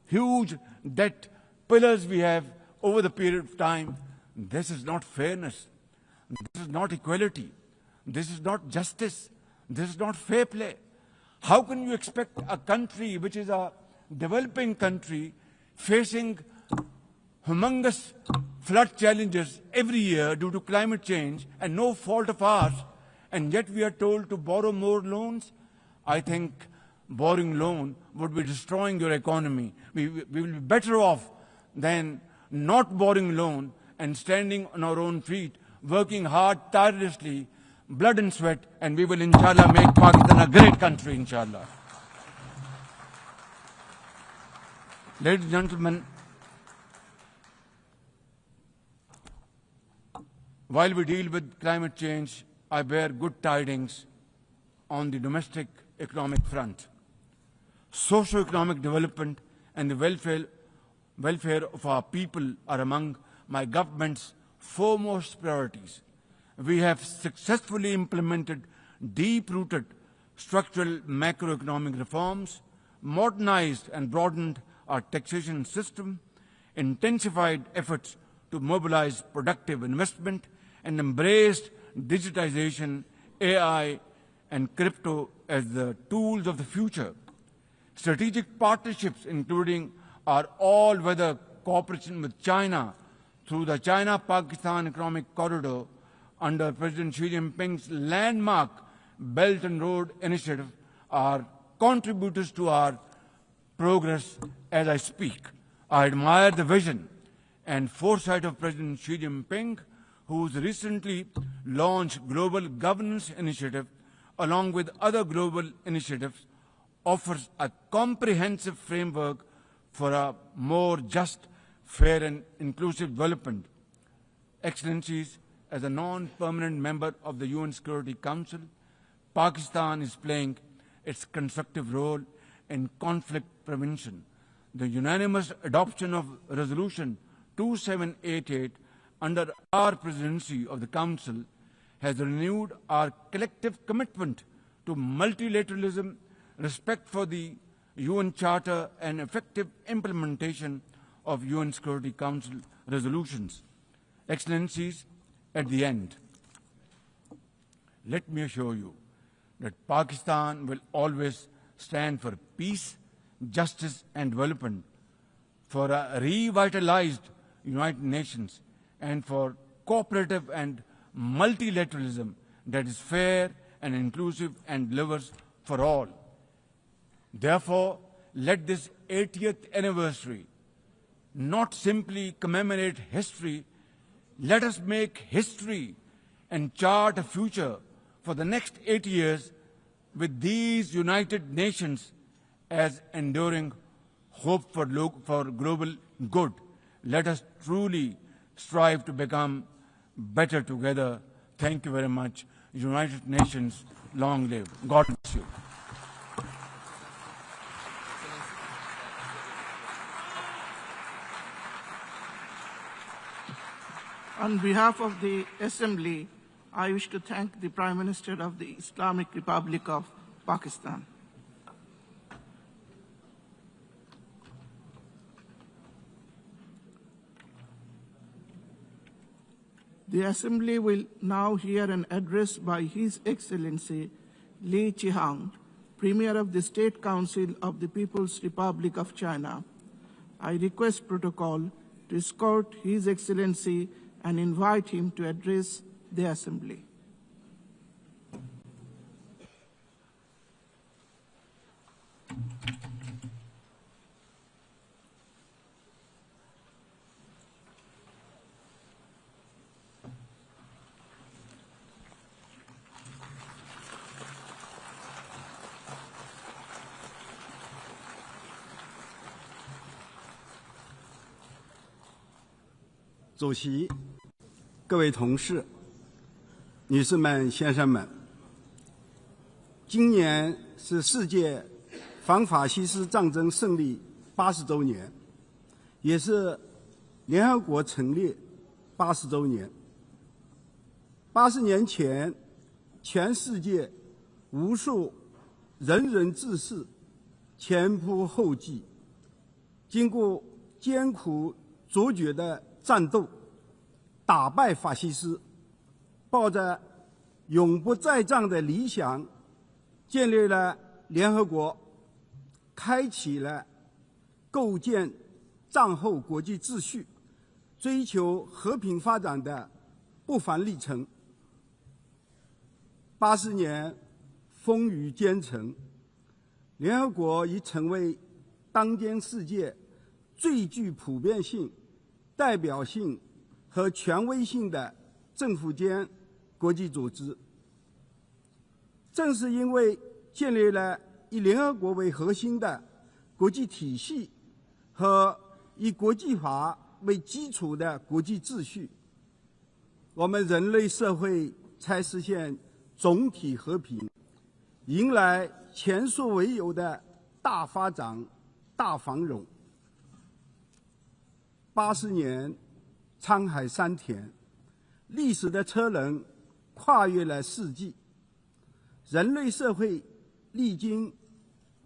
huge debt pillars we have over the period of time. This is not fairness. This is not equality. This is not justice. This is not fair play. How can you expect a country which is a developing country facing humongous flood challenges every year due to climate change and no fault of ours, and yet we are told to borrow more loans? I think borrowing loan would be destroying your economy. We will be better off than not borrowing loan and standing on our own feet, working hard, tirelessly, blood and sweat, and we will, inshallah, make Pakistan a great country, inshallah. Ladies and gentlemen, while we deal with climate change, I bear good tidings on the domestic economic front. Socio-economic development and the welfare of our people are among my government's foremost priorities. We have successfully implemented deep-rooted structural macroeconomic reforms, modernized and broadened our taxation system, intensified efforts to mobilize productive investment, and embraced digitization, AI, and crypto as the tools of the future. Strategic partnerships, including our all-weather cooperation with China through the China-Pakistan Economic Corridor under President Xi Jinping's landmark Belt and Road Initiative, are contributors to our progress as I speak. I admire the vision and foresight of President Xi Jinping, whose recently launched Global Governance Initiative, along with other global initiatives, offers a comprehensive framework for a more just, fair, and inclusive development. Excellencies, as a non-permanent member of the UN Security Council, Pakistan is playing its constructive role in conflict prevention. The unanimous adoption of Resolution 2788 under our presidency of the Council has renewed our collective commitment to multilateralism, respect for the UN Charter, and effective implementation of UN Security Council resolutions. Excellencies, at the end, let me assure you that Pakistan will always stand for peace, justice, and development, for a revitalized United Nations, and for cooperative and multilateralism that is fair and inclusive and delivers for all. Therefore, let this 80th anniversary not simply commemorate history. Let us make history and chart a future for the next 80 years with these United Nations as enduring hope for global good. Let us truly strive to become better together. Thank you very much. United Nations, long live. God bless you. On behalf of the Assembly, I wish to thank the Prime Minister of the Islamic Republic of Pakistan. The Assembly will now hear an address by His Excellency Li Qiang, Premier of the State Council of the People's Republic of China. I request protocol to escort His Excellency and invite him to address the Assembly.主席、各位同事、女士们、先生们，今年是世界反法西斯战争胜利80周年，也是联合国成立80周年。80年前，全世界无数仁人志士前仆后继，经过艰苦卓绝的战斗，打败法西斯，抱着永不再战的理想，建立了联合国，开启了构建战后国际秩序、追求和平发展的不凡历程。80年风雨兼程，联合国已成为当今世界最具普遍性、代表性和权威性的政府间国际组织。正是因为建立了以联合国为核心的国际体系和以国际法为基础的国际秩序，我们人类社会才实现总体和平，迎来前所未有的大发展、大繁荣。80年沧海桑田，历史的车轮跨越了世纪，人类社会历经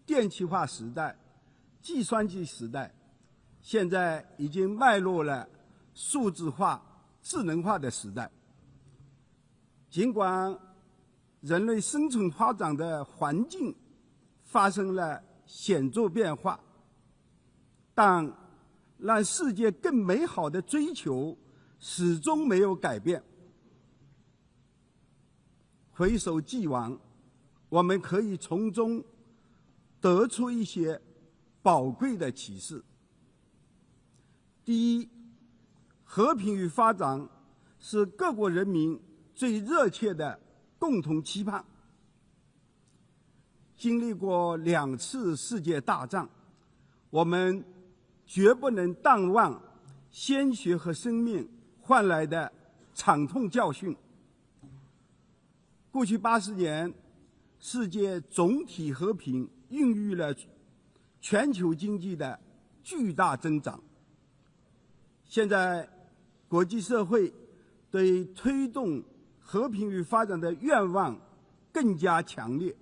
电气化时代、计算机时代，现在已经迈入了数字化、智能化的时代。尽管人类生存发展的环境发生了显著变化，但让世界更美好的追求始终没有改变。回首既往，我们可以从中得出一些宝贵的启示。第一，和平与发展是各国人民最热切的共同期盼。经历过2次世界大战，我们绝不能淡忘鲜血和生命换来的惨痛教训。过去80年，世界总体和平孕育了全球经济的巨大增长。现在，国际社会对推动和平与发展的愿望更加强烈，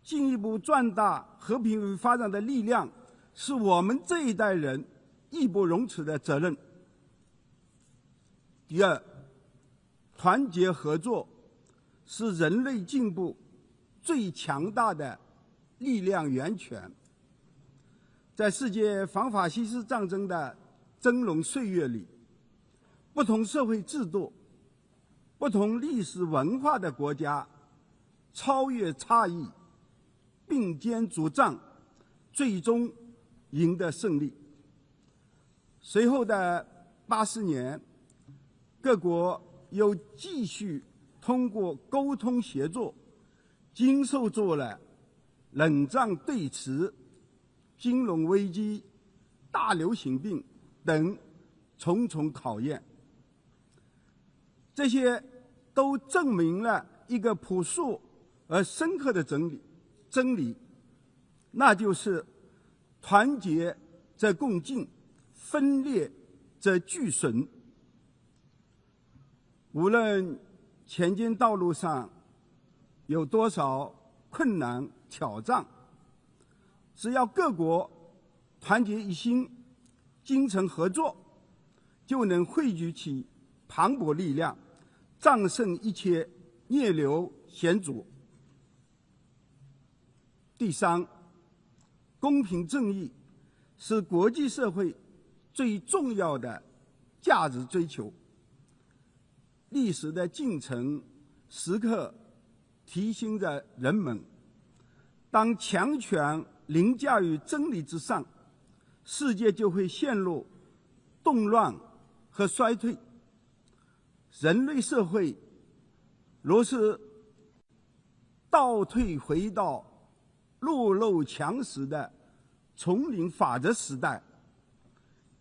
进一步壮大和平与发展的力量是我们这一代人义不容辞的责任。第二，团结合作是人类进步最强大的力量源泉。在世界反法西斯战争的峥嵘岁月里，不同社会制度、不同历史文化的国家超越差异，并肩作战，最终赢得胜利。随后的80年，各国又继续通过沟通协作，经受住了冷战对峙、金融危机、大流行病等重重考验。这些都证明了一个朴素而深刻的真理，那就是团结则共进，分裂则俱损。无论前进道路上有多少困难挑战，只要各国团结一心，精诚合作，就能汇聚起磅礴力量，战胜一切逆流险阻。第三，公平正义是国际社会最重要的价值追求。历史的进程时刻提醒着人们，当强权凌驾于真理之上，世界就会陷入动乱和衰退。人类社会若是倒退回到弱肉强食的丛林法则时代，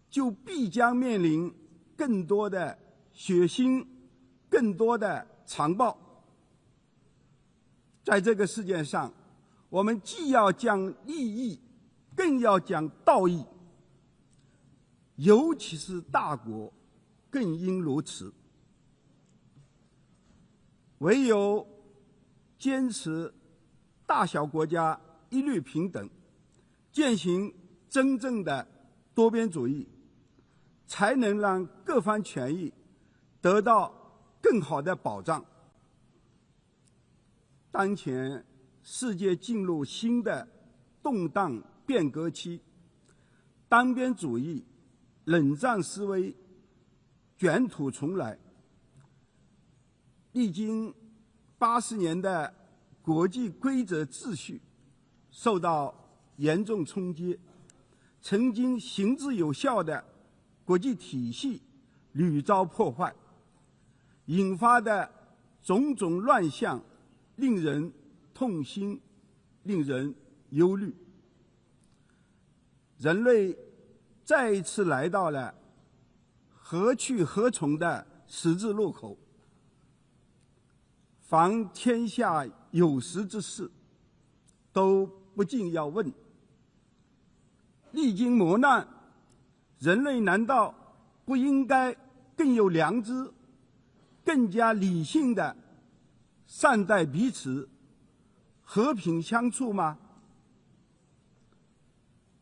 就必将面临更多的血腥，更多的残暴。在这个事件上，我们既要讲利益，更要讲道义，尤其是大国更应如此。唯有坚持大小国家一律平等，践行真正的多边主义，才能让各方权益得到更好的保障。当前世界进入新的动荡变革期，单边主义、冷战思维卷土重来。历经80年的国际规则秩序受到严重冲击，曾经行之有效的国际体系屡遭破坏，引发的种种乱象令人痛心，令人忧虑。人类再一次来到了何去何从的十字路口。凡天下有识之士，都不禁要问：历经磨难，人类难道不应该更有良知，更加理性地善待彼此，和平相处吗？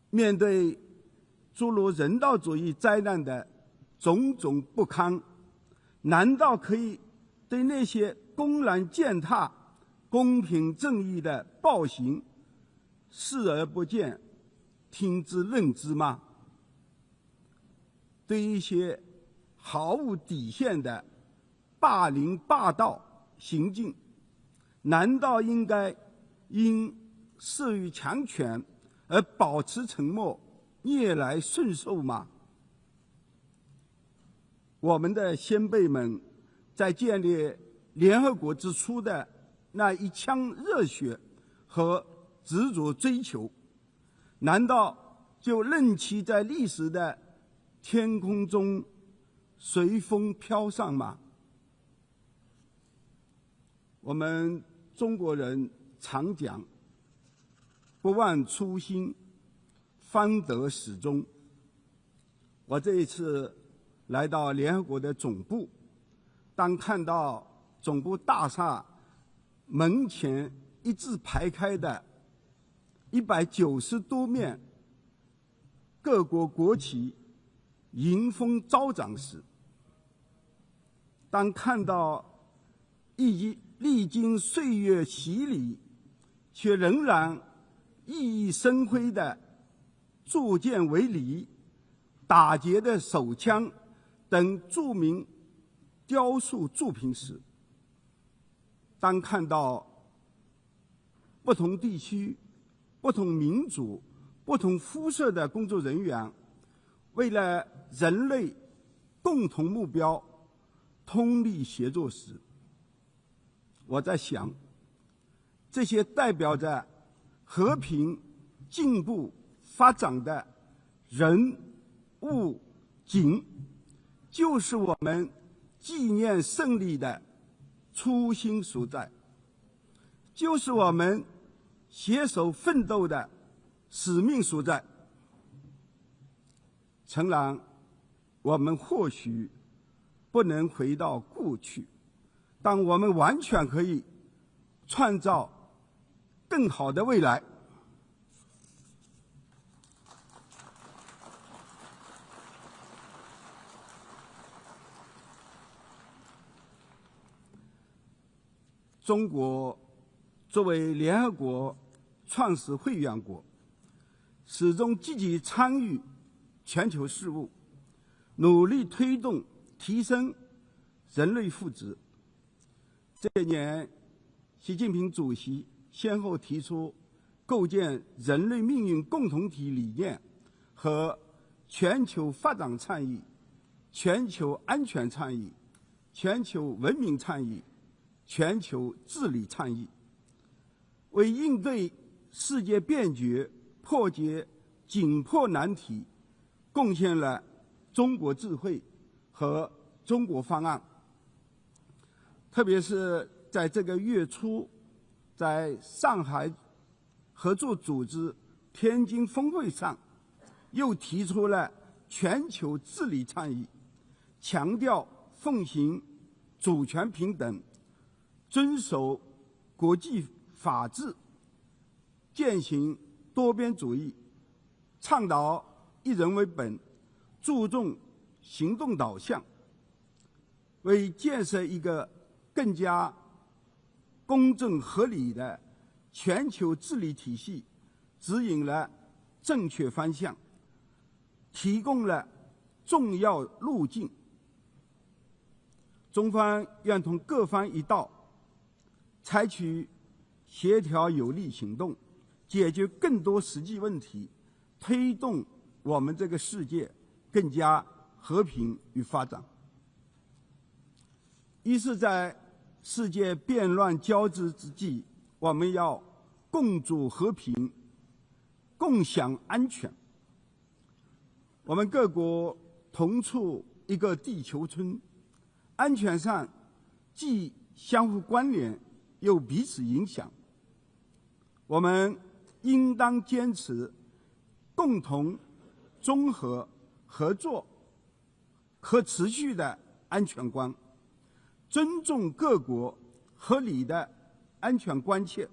面对诸如人道主义灾难的种种不堪，难道可以对那些公然践踏公平正义的暴行视而不见，听之任之吗？对一些毫无底线的霸凌霸道行径，难道应该因慑于强权而保持沉默，逆来顺受吗？我们的先辈们在建立联合国之初的那一腔热血和执着追求，难道就任其在历史的天空中随风飘上吗？我们中国人常讲不忘初心，方得始终。我这一次来到联合国的总部，当看到总部大厦门前一字排开的190多面各国国旗迎风招展时，当看到历经岁月洗礼却仍然熠熠生辉的铸剑为犁、打结的手枪等著名雕塑作品时，当看到不同地区、不同民族、不同肤色的工作人员为了人类共同目标通力协作时，我在想，这些代表着和平、进步、发展的人、物、景，就是我们纪念胜利的初心所在，就是我们携手奋斗的使命所在。诚然，我们或许不能回到过去，但我们完全可以创造更好的未来。中国作为联合国创始会员国，始终积极参与全球事务，努力推动提升人类福祉。这些年，习近平主席先后提出构建人类命运共同体理念和全球发展倡议、全球安全倡议、全球文明倡议、全球治理倡议，为应对世界变局、破解紧迫难题，贡献了中国智慧和中国方案。特别是在这个月初，在上海合作组织天津峰会上，又提出了全球治理倡议，强调奉行主权平等，遵守国际法治，践行多边主义，倡导以人为本，注重行动导向，为建设一个更加公正合理的全球治理体系指引了正确方向，提供了重要路径。中方愿同各方一道，采取协调有力行动，解决更多实际问题，推动我们这个世界更加和平与发展。一是在世界变乱交织之际，我们要共筑和平，共享安全。我们各国同处一个地球村，安全上既相互关联，又彼此影响。我们应当坚持共同、综合、合作、可持续的安全观，尊重各国合理的安全关切，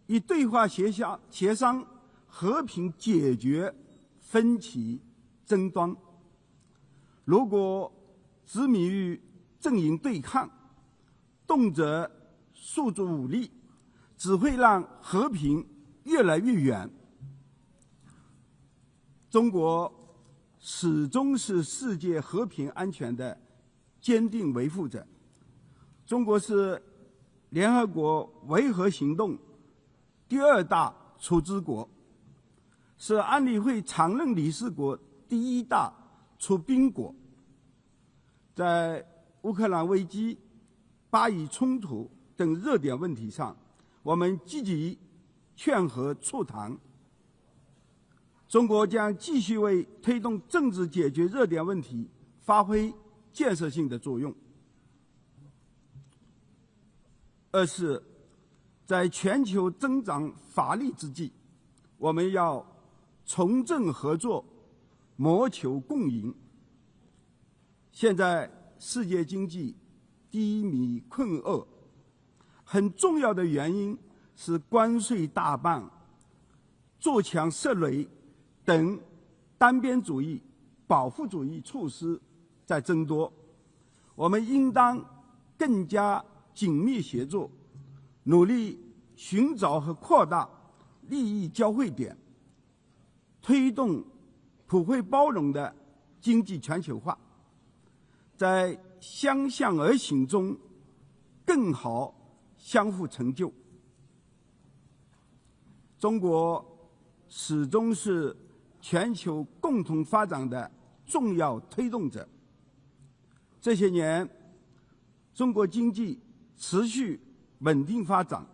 以对话协商和平解决分歧争端。如果执迷于阵营对抗，动辄诉诸武力，只会让和平越来越远。中国始终是世界和平安全的坚定维护者。中国是联合国维和行动第2大出资国，是安理会常任理事国第1大出兵国。在乌克兰危机、巴以冲突等热点问题上，我们积极劝和促谈。中国将继续为推动政治解决热点问题发挥建设性的作用。二是，在全球增长乏力之际，我们要重振合作，谋求共赢。现在世界经济低迷困厄，很重要的原因是关税大棒、做强涉雷等单边主义、保护主义措施在增多。我们应当更加紧密协作，努力寻找和扩大利益交汇点，推动普惠包容的经济全球化，在相向而行中更好相互成就。中国始终是全球共同发展的重要推动者。这些年，中国经济持续稳定发展，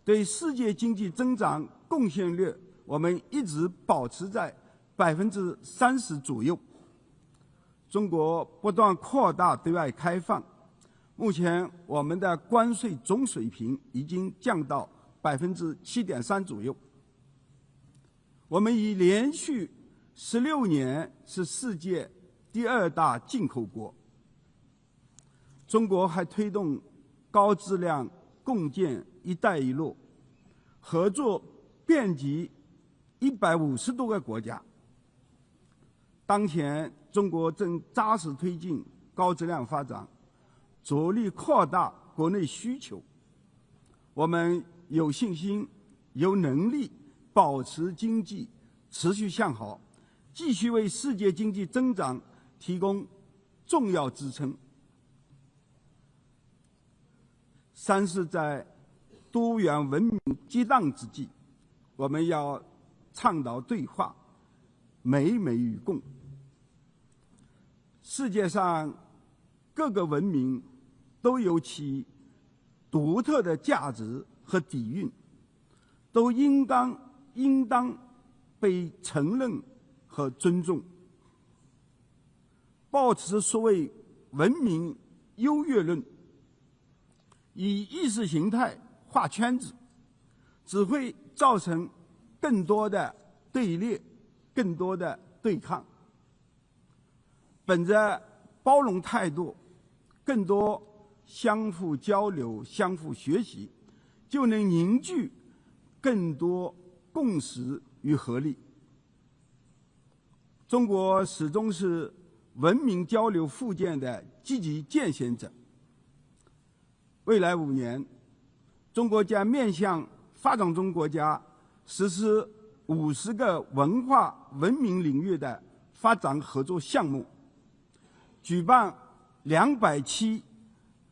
对世界经济增长贡献率我们一直保持在30%左右。中国不断扩大对外开放，目前我们的关税总水平已经降到7.3%左右。我们已连续16年是世界第2大进口国。中国还推动高质量共建“一带一路”，合作遍及150多个国家。当前，中国正扎实推进高质量发展，着力扩大国内需求，我们有信心、有能力保持经济持续向好，继续为世界经济增长提供重要支撑。三是在多元文明激荡之际，我们要倡导对话，美美与共。世界上各个文明都有其独特的价值和底蕴，都应当被承认和尊重。抱持所谓文明优越论，以意识形态画圈子，只会造成更多的对立，更多的对抗。本着包容态度，更多相互交流、相互学习，就能凝聚更多共识与合力。中国始终是文明交流互鉴的积极践行者。未来5年，中国将面向发展中国家实施50个文化文明领域的发展合作项目，举办200期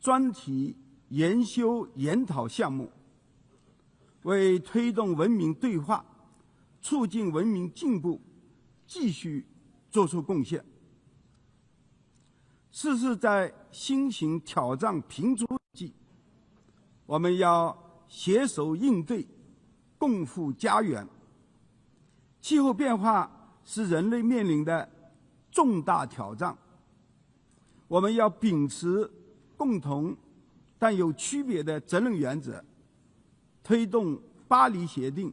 专题研修研讨项目，为推动文明对话、促进文明进步继续做出贡献。四是在新型挑战频出之际，我们要携手应对，共赴家园。气候变化是人类面临的重大挑战，我们要秉持共同但有区别的责任原则，推动巴黎协定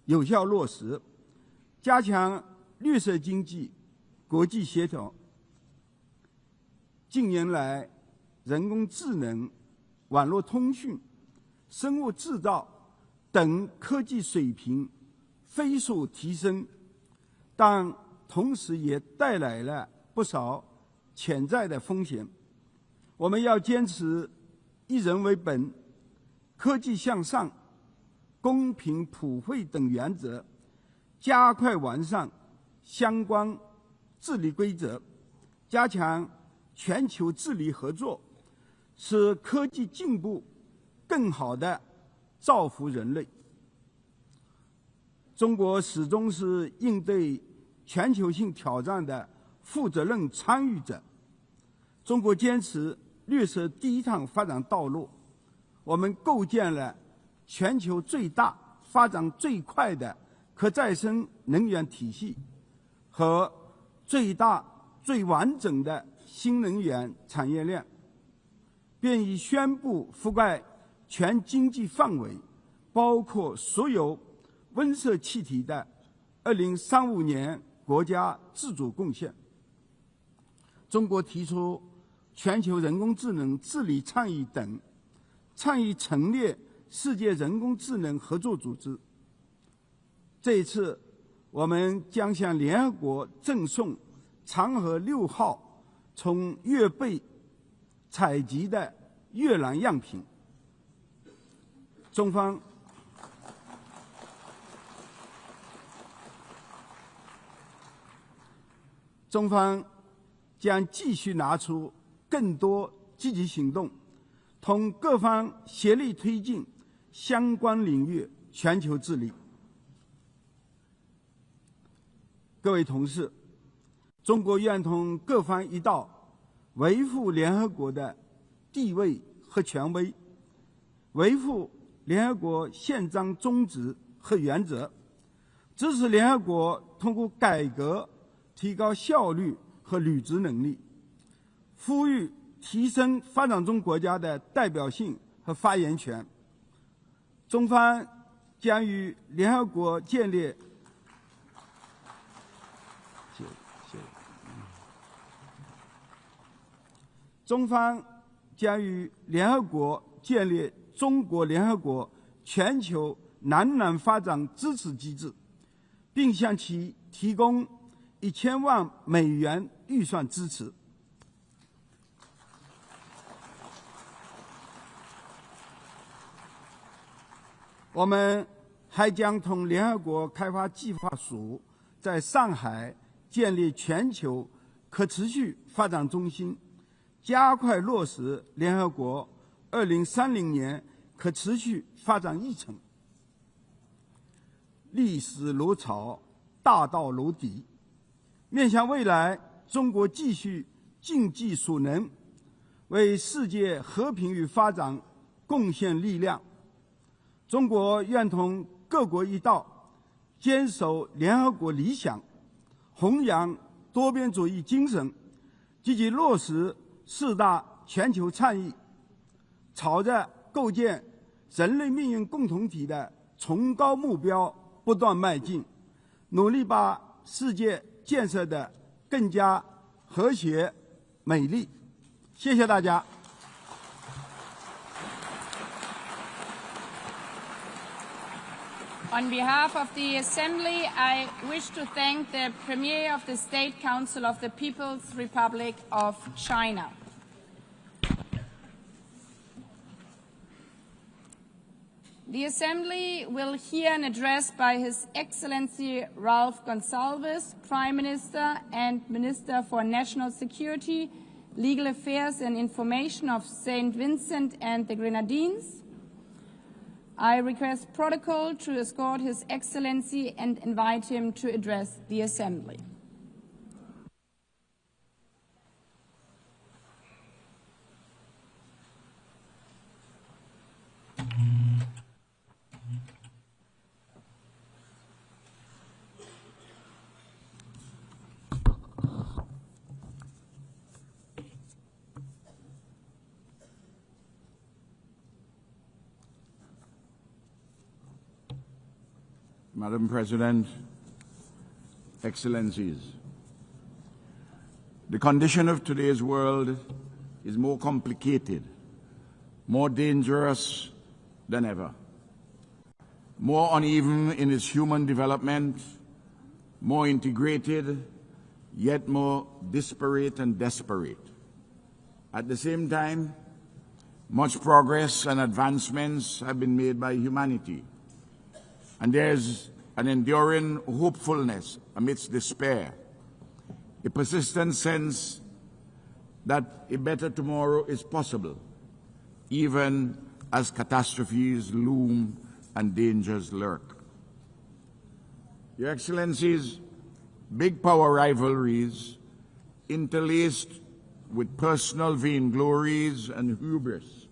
有效落实，加强绿色经济国际协调。近年来，人工智能、网络通讯、生物制造等科技水平飞速提升，但同时也带来了不少潜在的风险。我们要坚持以人为本、科技向上、公平普惠等原则，加快完善相关治理规则，加强全球治理合作，使科技进步更好地造福人类。中国始终是应对全球性挑战的负责任参与者。中国坚持绿色低碳发展道路，我们构建了全球最大、发展最快的可再生能源体系和最大、最完整的新能源产业链，便已宣布覆盖全经济范围，包括所有温室气体的2035年国家自主贡献。中国提出全球人工智能治理倡议等，倡议成立世界人工智能合作组织。这一次，我们将向联合国赠送长河6号从月背采集的月壤样品。中方将继续拿出更多积极行动，同各方协力推进相关领域全球治理。各位同事，中国愿同各方一道，维护联合国的地位和权威，维护联合国宪章宗旨和原则，支持联合国通过改革提高效率和履职能力，呼吁提升发展中国家的代表性和发言权。中方将与联合国建立中国联合国全球南南发展支持机制，并向其提供1000万美元预算支持。我们还将同联合国开发计划署在上海建立全球可持续发展中心，加快落实联合国2030年可持续发展议程。历史如潮，大道如砥，面向未来，中国继续尽己所能，为世界和平与发展贡献力量。中国愿同各国一道，坚守联合国理想，弘扬多边主义精神，积极落实4大全球倡议，朝着构建人类命运共同体的崇高目标不断迈进，努力把世界建设得更加和谐美丽。谢谢大家。On behalf of the Assembly, I wish to thank the Premier of the State Council of the People's Republic of China. The Assembly will hear an address by His Excellency Ralph Gonsalves, Prime Minister and Minister for National Security, Legal Affairs and Information of St. Vincent and the Grenadines. I request protocol to escort His Excellency and invite him to address the Assembly. Madam President, Excellencies, the condition of today's world is more complicated, more dangerous than ever, more uneven in its human development, more integrated, yet more disparate and desperate. At the same time, much progress and advancements have been made by humanity, and there's an enduring hopefulness amidst despair, a persistent sense that a better tomorrow is possible, even as catastrophes loom and dangers lurk. Your Excellencies, big power rivalries interlaced with personal vainglories and hubris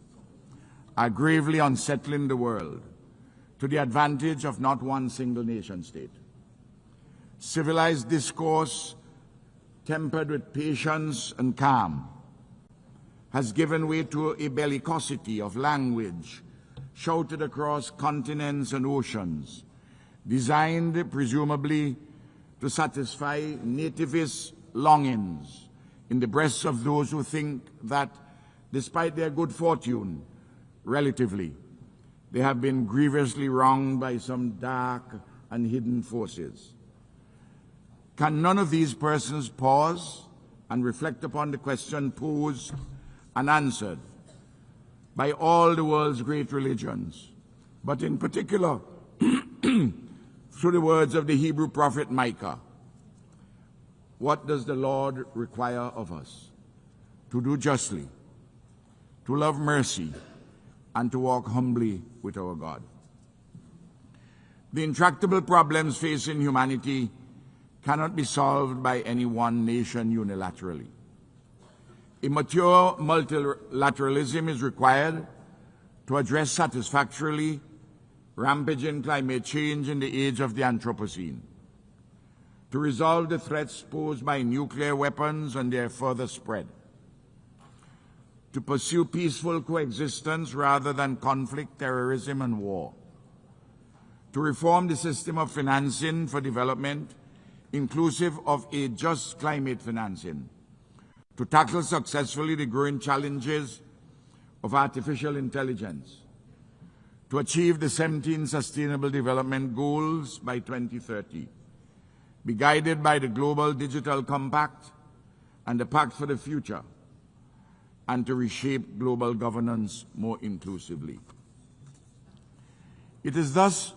are gravely unsettling the world, to the advantage of not one single nation state. Civilized discourse, tempered with patience and calm, has given way to a bellicosity of language shouted across continents and oceans, designed presumably to satisfy nativist longings in the breasts of those who think that, despite their good fortune, relatively, they have been grievously wronged by some dark and hidden forces. Can none of these persons pause and reflect upon the question posed and answered by all the world's great religions, but in particular through the words of the Hebrew prophet Micah? What does the Lord require of us? To do justly, to love mercy, and to walk humbly with our God. The intractable problems facing humanity cannot be solved by any one nation unilaterally. A mature multilateralism is required to address satisfactorily rampaging climate change in the age of the Anthropocene, to resolve the threats posed by nuclear weapons and their further spread, to pursue peaceful coexistence rather than conflict, terrorism, and war, to reform the system of financing for development, inclusive of a just climate financing, to tackle successfully the growing challenges of artificial intelligence, to achieve the 17 Sustainable Development Goals by 2030, be guided by the Global Digital Compact and the Pact for the Future, and to reshape global governance more inclusively. It is thus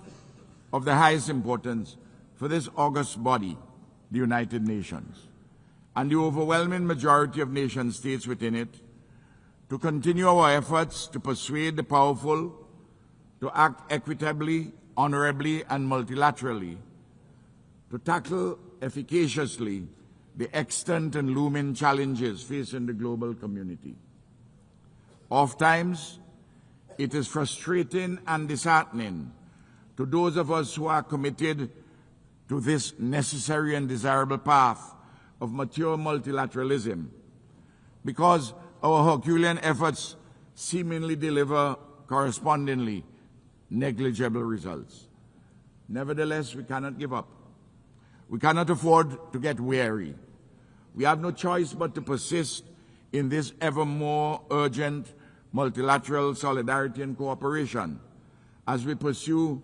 of the highest importance for this august body, the United Nations, and the overwhelming majority of nation states within it, to continue our efforts to persuade the powerful to act equitably, honorably, and multilaterally, to tackle efficaciously the extant and looming challenges facing the global community. Oftentimes, it is frustrating and disheartening to those of us who are committed to this necessary and desirable path of mature multilateralism, because our Herculean efforts seemingly deliver correspondingly negligible results. Nevertheless, we cannot give up. We cannot afford to get weary. We have no choice but to persist in this ever more urgent multilateral solidarity and cooperation as we pursue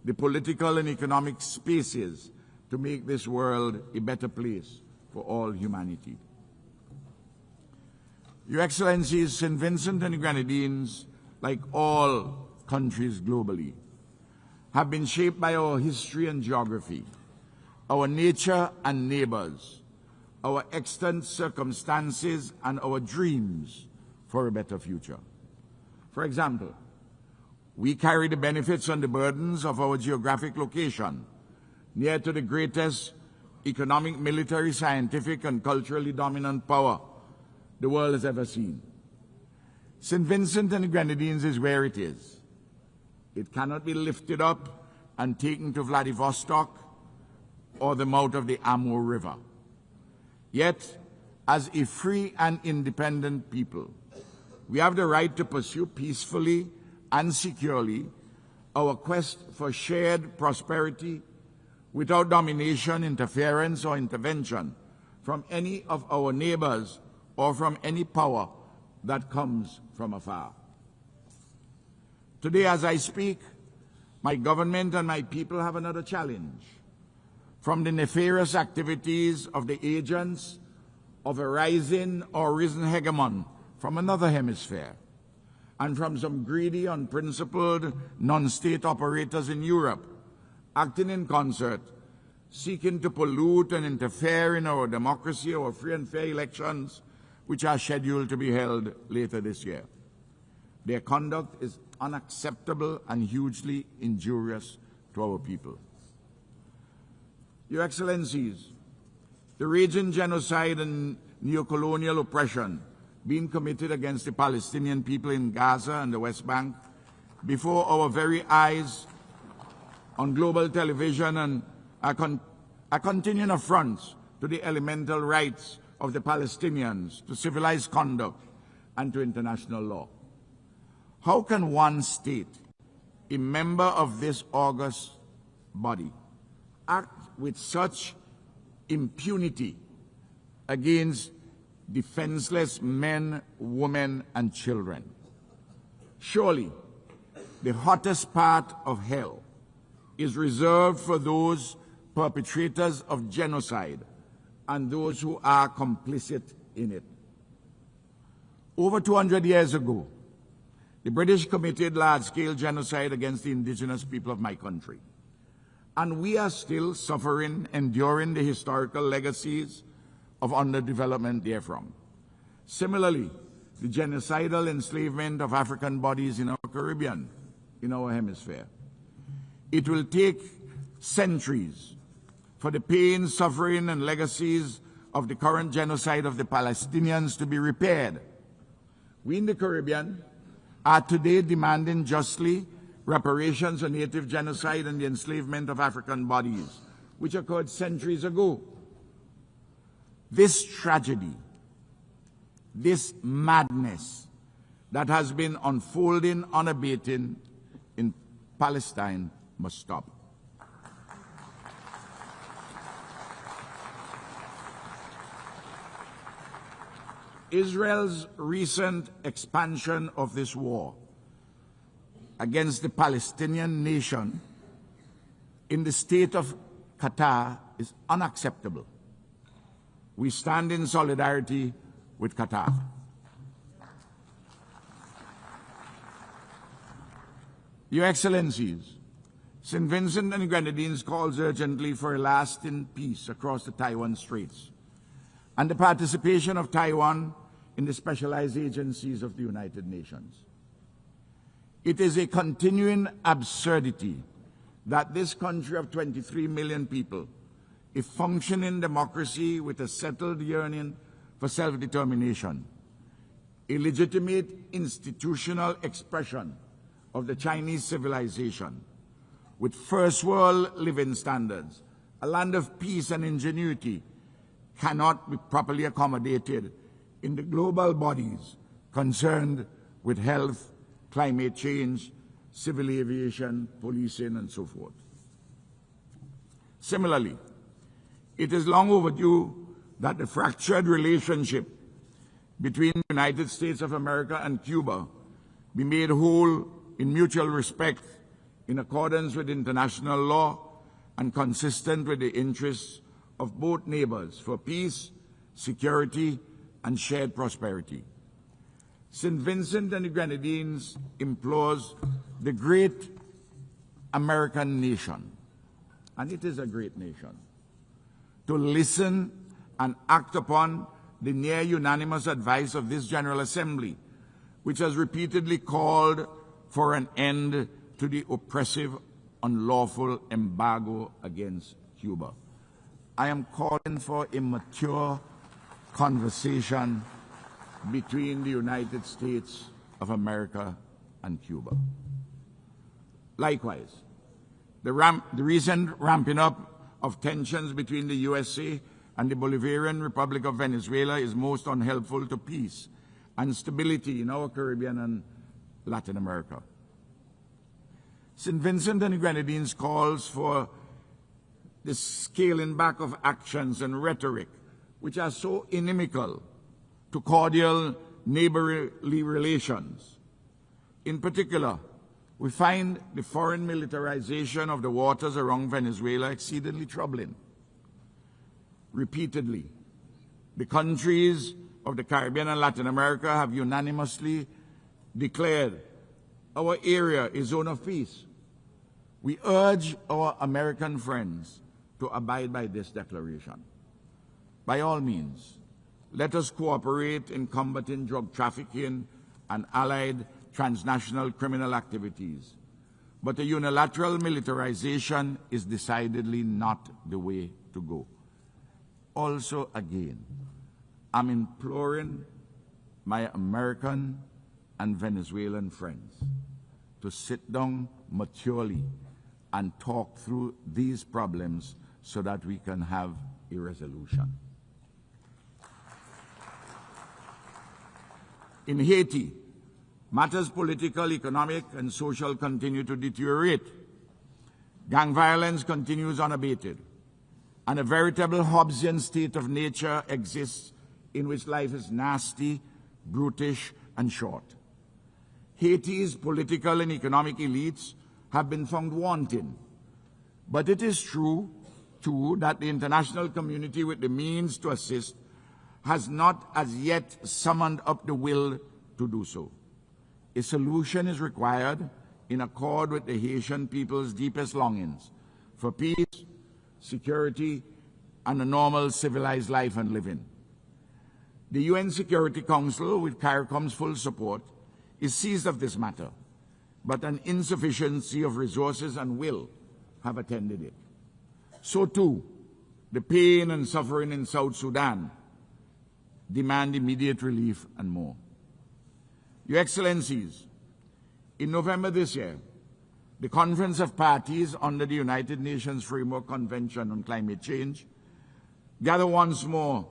the political and economic spaces to make this world a better place for all humanity. Your Excellencies, St. Vincent and the Grenadines, like all countries globally, have been shaped by our history and geography, our nature and neighbors, our extant circumstances, and our dreams for a better future. For example, we carry the benefits and the burdens of our geographic location, near to the greatest economic, military, scientific, and culturally dominant power the world has ever seen. St. Vincent and the Grenadines is where it is. It cannot be lifted up and taken to Vladivostok or the mouth of the Amur River. Yet, as a free and independent people, we have the right to pursue peacefully and securely our quest for shared prosperity without domination, interference, or intervention from any of our neighbors or from any power that comes from afar. Today, as I speak, my government and my people have another challenge from the nefarious activities of the agents of a rising or risen hegemon from another hemisphere, and from some greedy, unprincipled, non-state operators in Europe, acting in concert, seeking to pollute and interfere in our democracy, our free and fair elections, which are scheduled to be held later this year. Their conduct is unacceptable and hugely injurious to our people. Your Excellencies, the raging genocide and neocolonial oppression being committed against the Palestinian people in Gaza and the West Bank before our very eyes on global television and are continuing affronts to the elemental rights of the Palestinians, to civilized conduct, and to international law. How can one state, a member of this august body, act with such impunity against defenseless men, women, and children? Surely, the hottest part of hell is reserved for those perpetrators of genocide and those who are complicit in it. Over 200 years ago, the British committed large-scale genocide against the indigenous people of my country. And we are still suffering, enduring the historical legacies of underdevelopment therefrom. Similarly, the genocidal enslavement of African bodies in our Caribbean, in our hemisphere. It will take centuries for the pain, suffering, and legacies of the current genocide of the Palestinians to be repaired. We in the Caribbean are today demanding justly reparations on native genocide and the enslavement of African bodies, which occurred centuries ago. This tragedy, this madness that has been unfolding unabated in Palestine must stop. Israel's recent expansion of this war against the Palestinian nation in the state of Qatar is unacceptable. We stand in solidarity with Qatar. Your Excellencies, St. Vincent and the Grenadines calls urgently for a lasting peace across the Taiwan Straits and the participation of Taiwan in the specialized agencies of the United Nations. It is a continuing absurdity that this country of 23 million people, a functioning democracy with a settled yearning for self-determination, a legitimate institutional expression of the Chinese civilization, with first world living standards, a land of peace and ingenuity, cannot be properly accommodated in the global bodies concerned with health, climate change, civil aviation, policing, and so forth. Similarly, it is long overdue that the fractured relationship between the United States of America and Cuba be made whole in mutual respect, in accordance with international law and consistent with the interests of both neighbors for peace, security, and shared prosperity. St. Vincent and the Grenadines implores the great American nation, and it is a great nation, to listen and act upon the near unanimous advice of this General Assembly, which has repeatedly called for an end to the oppressive, unlawful embargo against Cuba. I am calling for a mature conversation between the United States of America and Cuba. Likewise, the recent ramping up of tensions between the USA and the Bolivarian Republic of Venezuela is most unhelpful to peace and stability in our Caribbean and Latin America. St. Vincent and the Grenadines calls for the scaling back of actions and rhetoric which are so inimical to cordial neighborly relations. In particular, we find the foreign militarization of the waters around Venezuela exceedingly troubling. Repeatedly, the countries of the Caribbean and Latin America have unanimously declared our area a zone of peace. We urge our American friends to abide by this declaration. By all means, let us cooperate in combating drug trafficking and allied transnational criminal activities. But a unilateral militarization is decidedly not the way to go. Also, again, I'm imploring my American and Venezuelan friends to sit down maturely and talk through these problems so that we can have a resolution. In Haiti, matters political, economic, and social continue to deteriorate. Gang violence continues unabated, and a veritable Hobbesian state of nature exists in which life is nasty, brutish, and short. Haiti's political and economic elites have been found wanting, but it is true, too, that the international community with the means to assist has not as yet summoned up the will to do so. A solution is required in accord with the Haitian people's deepest longings for peace, security, and a normal civilized life and living. The UN Security Council, with CARICOM's full support, is seized of this matter, but an insufficiency of resources and will have attended it. So too, the pain and suffering in South Sudan demand immediate relief and more. Your Excellencies, in November this year, the Conference of Parties under the United Nations Framework Convention on Climate Change gathered once more,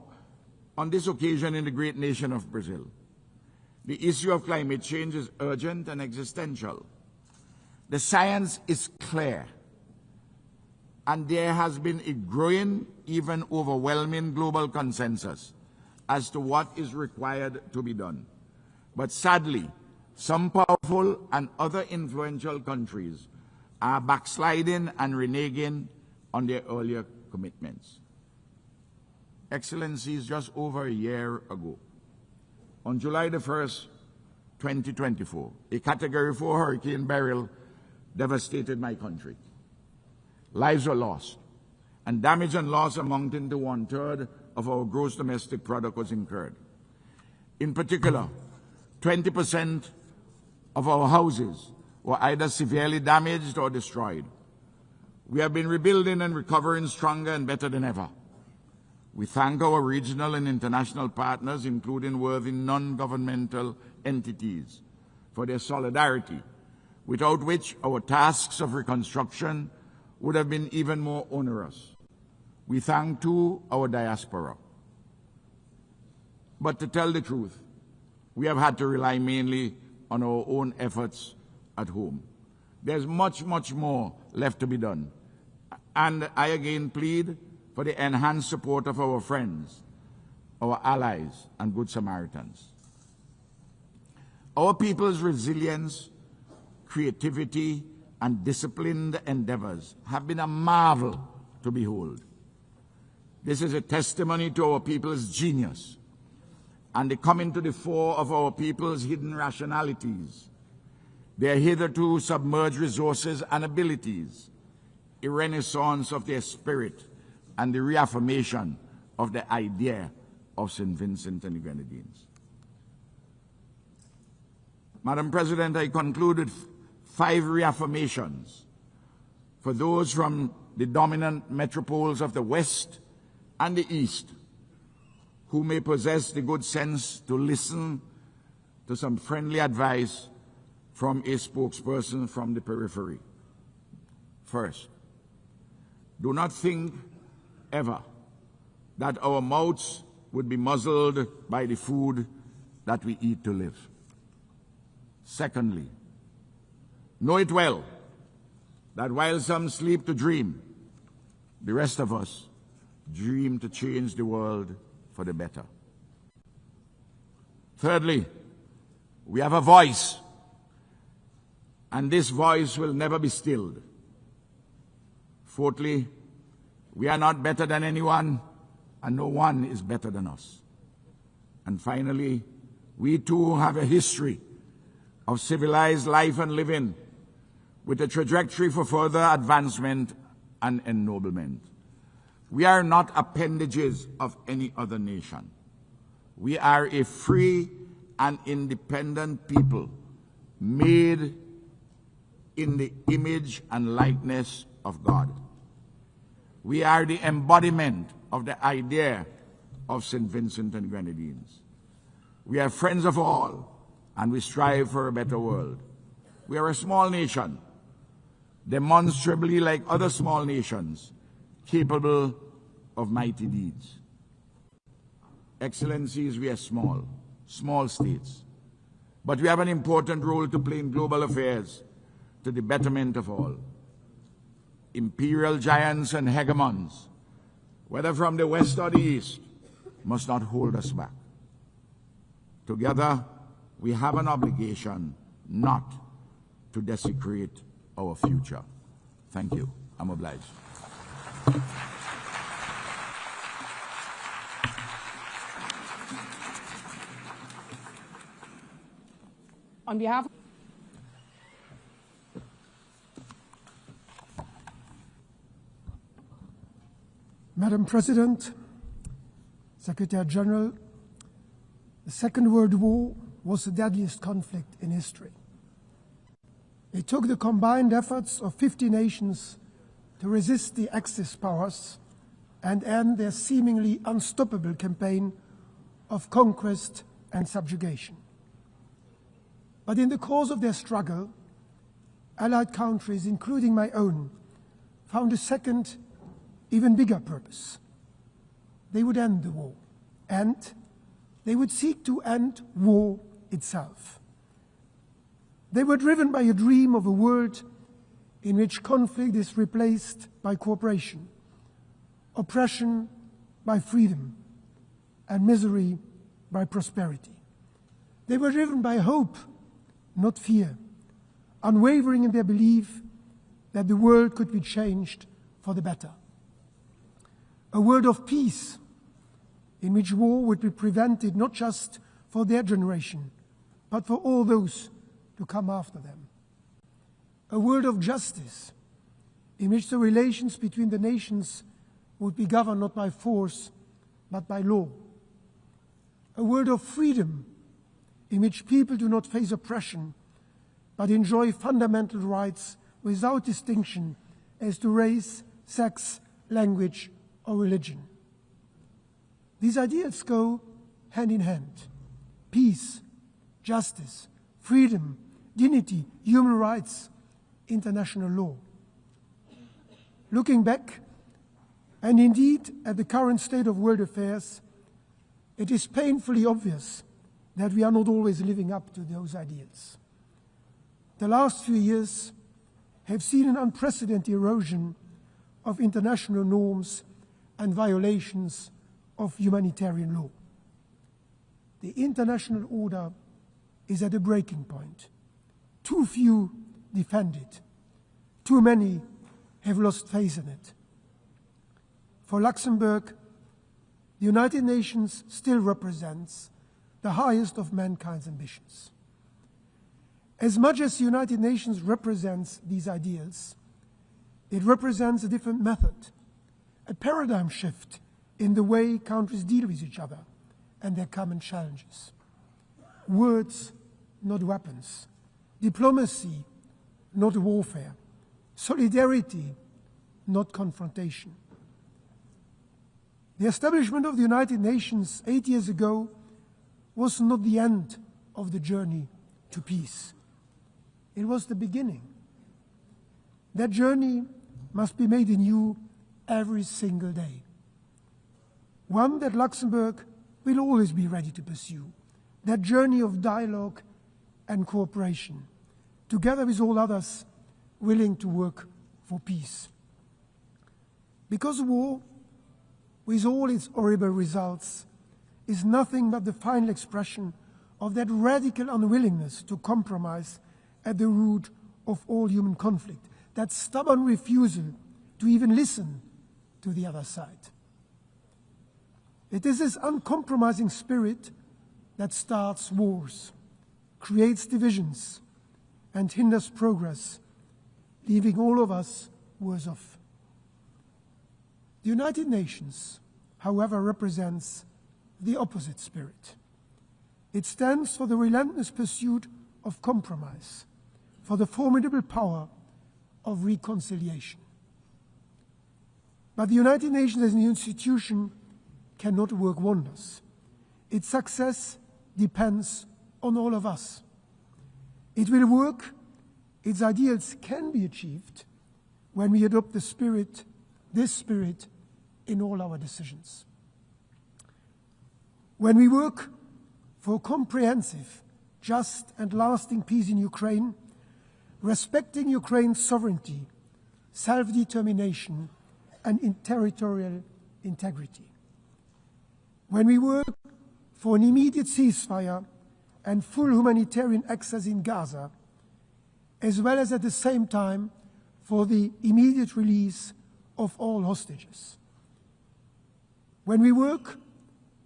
on this occasion in the great nation of Brazil. The issue of climate change is urgent and existential. The science is clear, and there has been a growing, even overwhelming global consensus as to what is required to be done. But sadly, some powerful and other influential countries are backsliding and reneging on their earlier commitments. Excellencies, just over a year ago, on July the 1st, 2024, a Category 4 Hurricane Beryl devastated my country. lives were lost, and damage and loss amounting to 1/3 of our gross domestic product was incurred. In particular, 20% of our houses were either severely damaged or destroyed. We have been rebuilding and recovering stronger and better than ever. We thank our regional and international partners, including worthy non-governmental entities, for their solidarity, without which our tasks of reconstruction would have been even more onerous. We thank, too, our diaspora. But to tell the truth, we have had to rely mainly on our own efforts at home. There's much, much more left to be done. And I again plead for the enhanced support of our friends, our allies, and Good Samaritans. Our people's resilience, creativity, and disciplined endeavors have been a marvel to behold. This is a testimony to our people's genius and the coming to the fore of our people's hidden rationalities, their hitherto submerged resources and abilities, a renaissance of their spirit, and the reaffirmation of the idea of St. Vincent and the Grenadines. Madam President, I concluded 5 reaffirmations for those from the dominant metropoles of the West and the East who may possess the good sense to listen to some friendly advice from a spokesperson from the periphery. First, do not think ever that our mouths would be muzzled by the food that we eat to live. Secondly, know it well that while some sleep to dream, the rest of us dream to change the world for the better. Thirdly, we have a voice, and this voice will never be stilled. Fourthly, we are not better than anyone, and no one is better than us. And finally, we too have a history of civilized life and living with a trajectory for further advancement and ennoblement. We are not appendages of any other nation. We are a free and independent people made in the image and likeness of God. We are the embodiment of the idea of St. Vincent and Grenadines. We are friends of all, and we strive for a better world. We are a small nation, demonstrably like other small nations, capable of mighty deeds. Excellencies, we are small states, but we have an important role to play in global affairs to the betterment of all. Imperial giants and hegemons, whether from the West or the East, must not hold us back. Together, we have an obligation not to desecrate our future. Thank you. I'm obliged. On behalf of Madam President, Secretary General, the Second World War was the deadliest conflict in history. It took the combined efforts of 50 nations to resist the Axis powers and end their seemingly unstoppable campaign of conquest and subjugation. But in the course of their struggle, Allied countries, including my own, found a second, even bigger purpose. They would end the war, and they would seek to end war itself. They were driven by a dream of a world in which conflict is replaced by cooperation, oppression by freedom, and misery by prosperity. They were driven by hope, not fear, unwavering in their belief that the world could be changed for the better. A world of peace in which war would be prevented not just for their generation, but for all those to come after them. A world of justice in which the relations between the nations would be governed not by force, but by law. A world of freedom in which people do not face oppression, but enjoy fundamental rights without distinction as to race, sex, language, or religion. These ideals go hand in hand. Peace, justice, freedom, dignity, human rights, international law. Looking back, and indeed at the current state of world affairs, it is painfully obvious that we are not always living up to those ideals. The last few years have seen an unprecedented erosion of international norms and violations of humanitarian law. The international order is at a breaking point. Too few defend it. Too many have lost faith in it. For Luxembourg, the United Nations still represents the highest of mankind's ambitions. As much as the United Nations represents these ideals, it represents a different method, a paradigm shift in the way countries deal with each other and their common challenges. Words, not weapons. Diplomacy, not warfare. Solidarity, not confrontation. The establishment of the United Nations 8 years ago was not the end of the journey to peace. It was the beginning. That journey must be made anew every single day. One that Luxembourg will always be ready to pursue. That journey of dialogue and cooperation, together with all others willing to work for peace. Because war, with all its horrible results, is nothing but the final expression of that radical unwillingness to compromise at the root of all human conflict, that stubborn refusal to even listen to the other side. It is this uncompromising spirit that starts wars, creates divisions, and hinders progress, leaving all of us worse off. The United Nations, however, represents the opposite spirit. It stands for the relentless pursuit of compromise, for the formidable power of reconciliation. But the United Nations as an institution cannot work wonders. Its success depends on all of us. It will work, its ideals can be achieved when we adopt this spirit, in all our decisions. When we work for comprehensive, just and lasting peace in Ukraine, respecting Ukraine's sovereignty, self-determination, and territorial integrity. When we work for an immediate ceasefire and full humanitarian access in Gaza, as well as at the same time for the immediate release of all hostages. When we work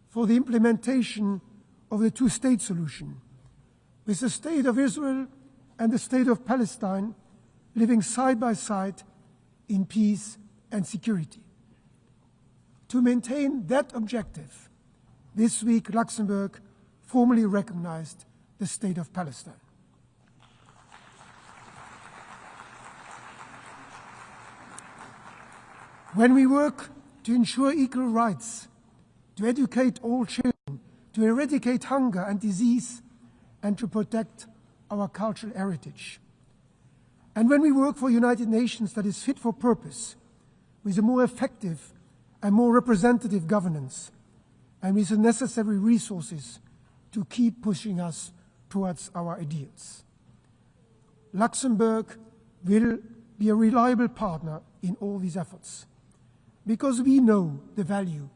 for the implementation of the two-state solution, with the State of Israel and the State of Palestine living side by side in peace and security. To maintain that objective, this week Luxembourg formally recognized the State of Palestine. When we work to ensure equal rights, to educate all children, to eradicate hunger and disease, and to protect our cultural heritage. And when we work for a United Nations that is fit for purpose, with a more effective and more representative governance, and with the necessary resources to keep pushing us towards our ideals. Luxembourg will be a reliable partner in all these efforts, because we know the value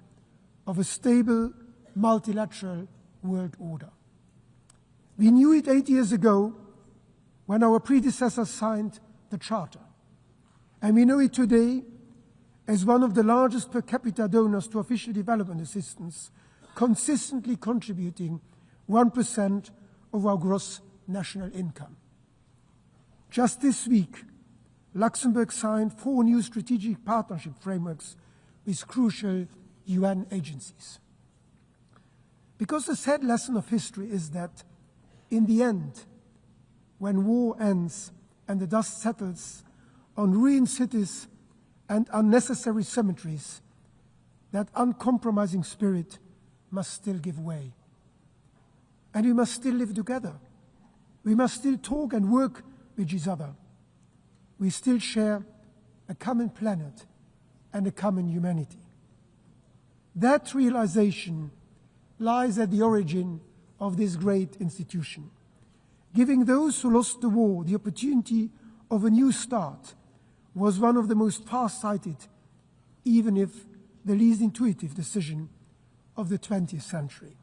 of a stable, multilateral world order. We knew it 8 years ago when our predecessors signed the Charter, and we know it today as one of the largest per capita donors to official development assistance, consistently contributing 1% of our gross national income. Just this week, Luxembourg signed 4 new strategic partnership frameworks with crucial UN agencies. Because the sad lesson of history is that, in the end, when war ends and the dust settles on ruined cities and unnecessary cemeteries, that uncompromising spirit must still give way. And we must still live together. We must still talk and work with each other. We still share a common planet and a common humanity. That realization lies at the origin of this great institution, giving those who lost the war the opportunity of a new start was one of the most far-sighted, even if the least intuitive decision of the 20th century.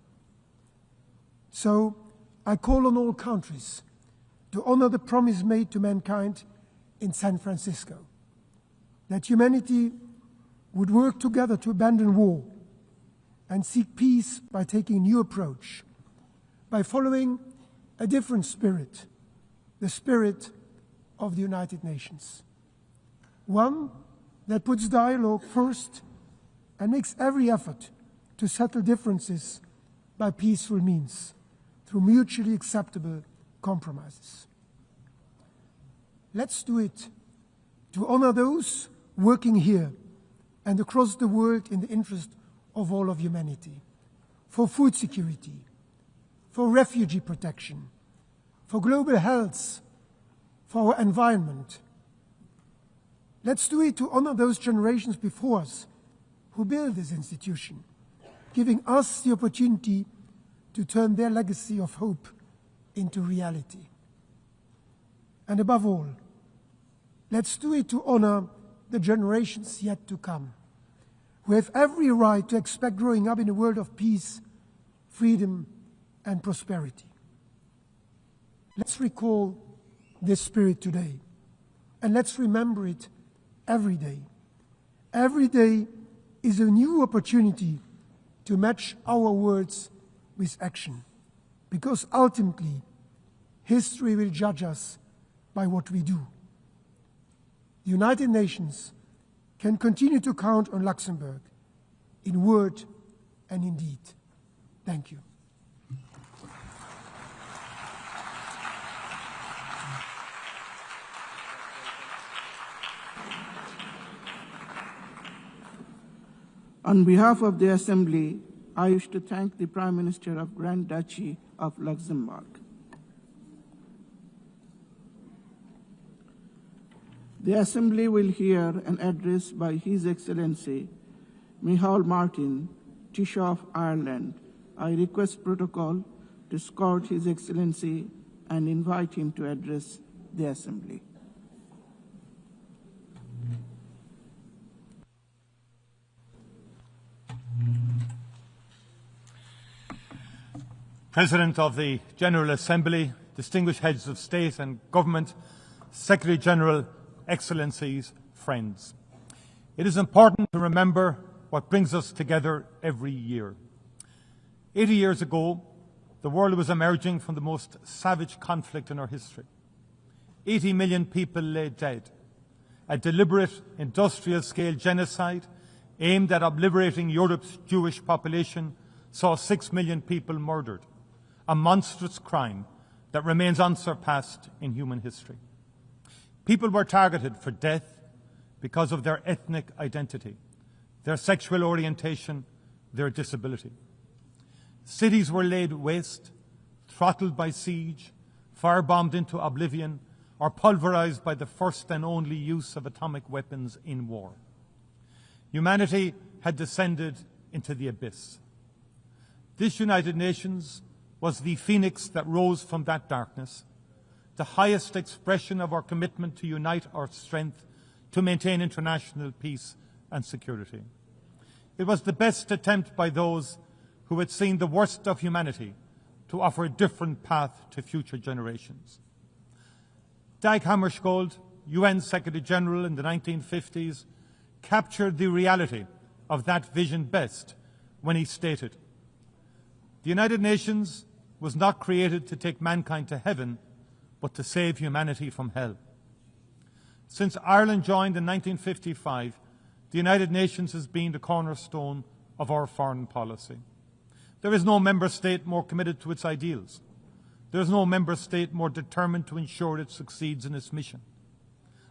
So I call on all countries to honor the promise made to mankind in San Francisco, that humanity would work together to abandon war and seek peace by taking a new approach, by following a different spirit, the spirit of the United Nations. One that puts dialogue first and makes every effort to settle differences by peaceful means, through mutually acceptable compromises. Let's do it to honor those working here and across the world in the interest of all of humanity, for food security, for refugee protection, for global health, for our environment. Let's do it to honor those generations before us who built this institution, giving us the opportunity to turn their legacy of hope into reality. And above all, let's do it to honor the generations yet to come, who have every right to expect growing up in a world of peace, freedom, and prosperity. Let's recall this spirit today, and let's remember it every day. Every day is a new opportunity to match our words with action, because ultimately, history will judge us by what we do. The United Nations can continue to count on Luxembourg in word and in deed. Thank you. On behalf of the Assembly, I wish to thank the Prime Minister of Grand Duchy of Luxembourg. The Assembly will hear an address by His Excellency Micheál Martin, Taoiseach of Ireland. I request protocol to escort His Excellency and invite him to address the Assembly. President of the General Assembly, distinguished heads of state and government, Secretary General, Excellencies, friends. It is important to remember what brings us together every year. 80 years ago, the world was emerging from the most savage conflict in our history. 80 million people lay dead. A deliberate industrial-scale genocide aimed at obliterating Europe's Jewish population saw 6 million people murdered, a monstrous crime that remains unsurpassed in human history. People were targeted for death because of their ethnic identity, their sexual orientation, their disability. Cities were laid waste, throttled by siege, firebombed into oblivion, or pulverized by the first and only use of atomic weapons in war. Humanity had descended into the abyss. This United Nations was the phoenix that rose from that darkness, the highest expression of our commitment to unite our strength to maintain international peace and security. It was the best attempt by those who had seen the worst of humanity to offer a different path to future generations. Dag Hammarskjöld, UN Secretary General in the 1950s, captured the reality of that vision best when he stated, "The United Nations was not created to take mankind to heaven, but to save humanity from hell." Since Ireland joined in 1955, the United Nations has been the cornerstone of our foreign policy. There is no member state more committed to its ideals. There is no member state more determined to ensure it succeeds in its mission.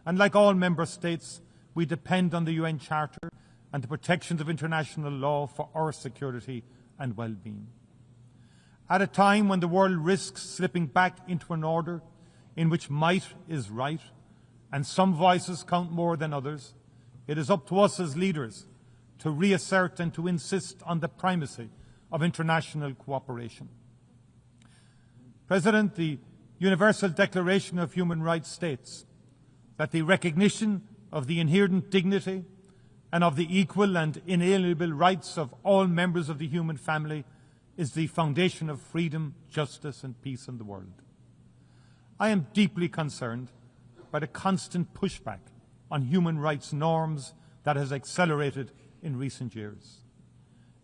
And like all member states, we depend on the UN Charter and the protections of international law for our security and well-being. At a time when the world risks slipping back into an order in which might is right and some voices count more than others, it is up to us as leaders to reassert and to insist on the primacy of international cooperation. President, the Universal Declaration of Human Rights states that the recognition of the inherent dignity and of the equal and inalienable rights of all members of the human family is the foundation of freedom, justice and peace in the world. I am deeply concerned by the constant pushback on human rights norms that has accelerated in recent years.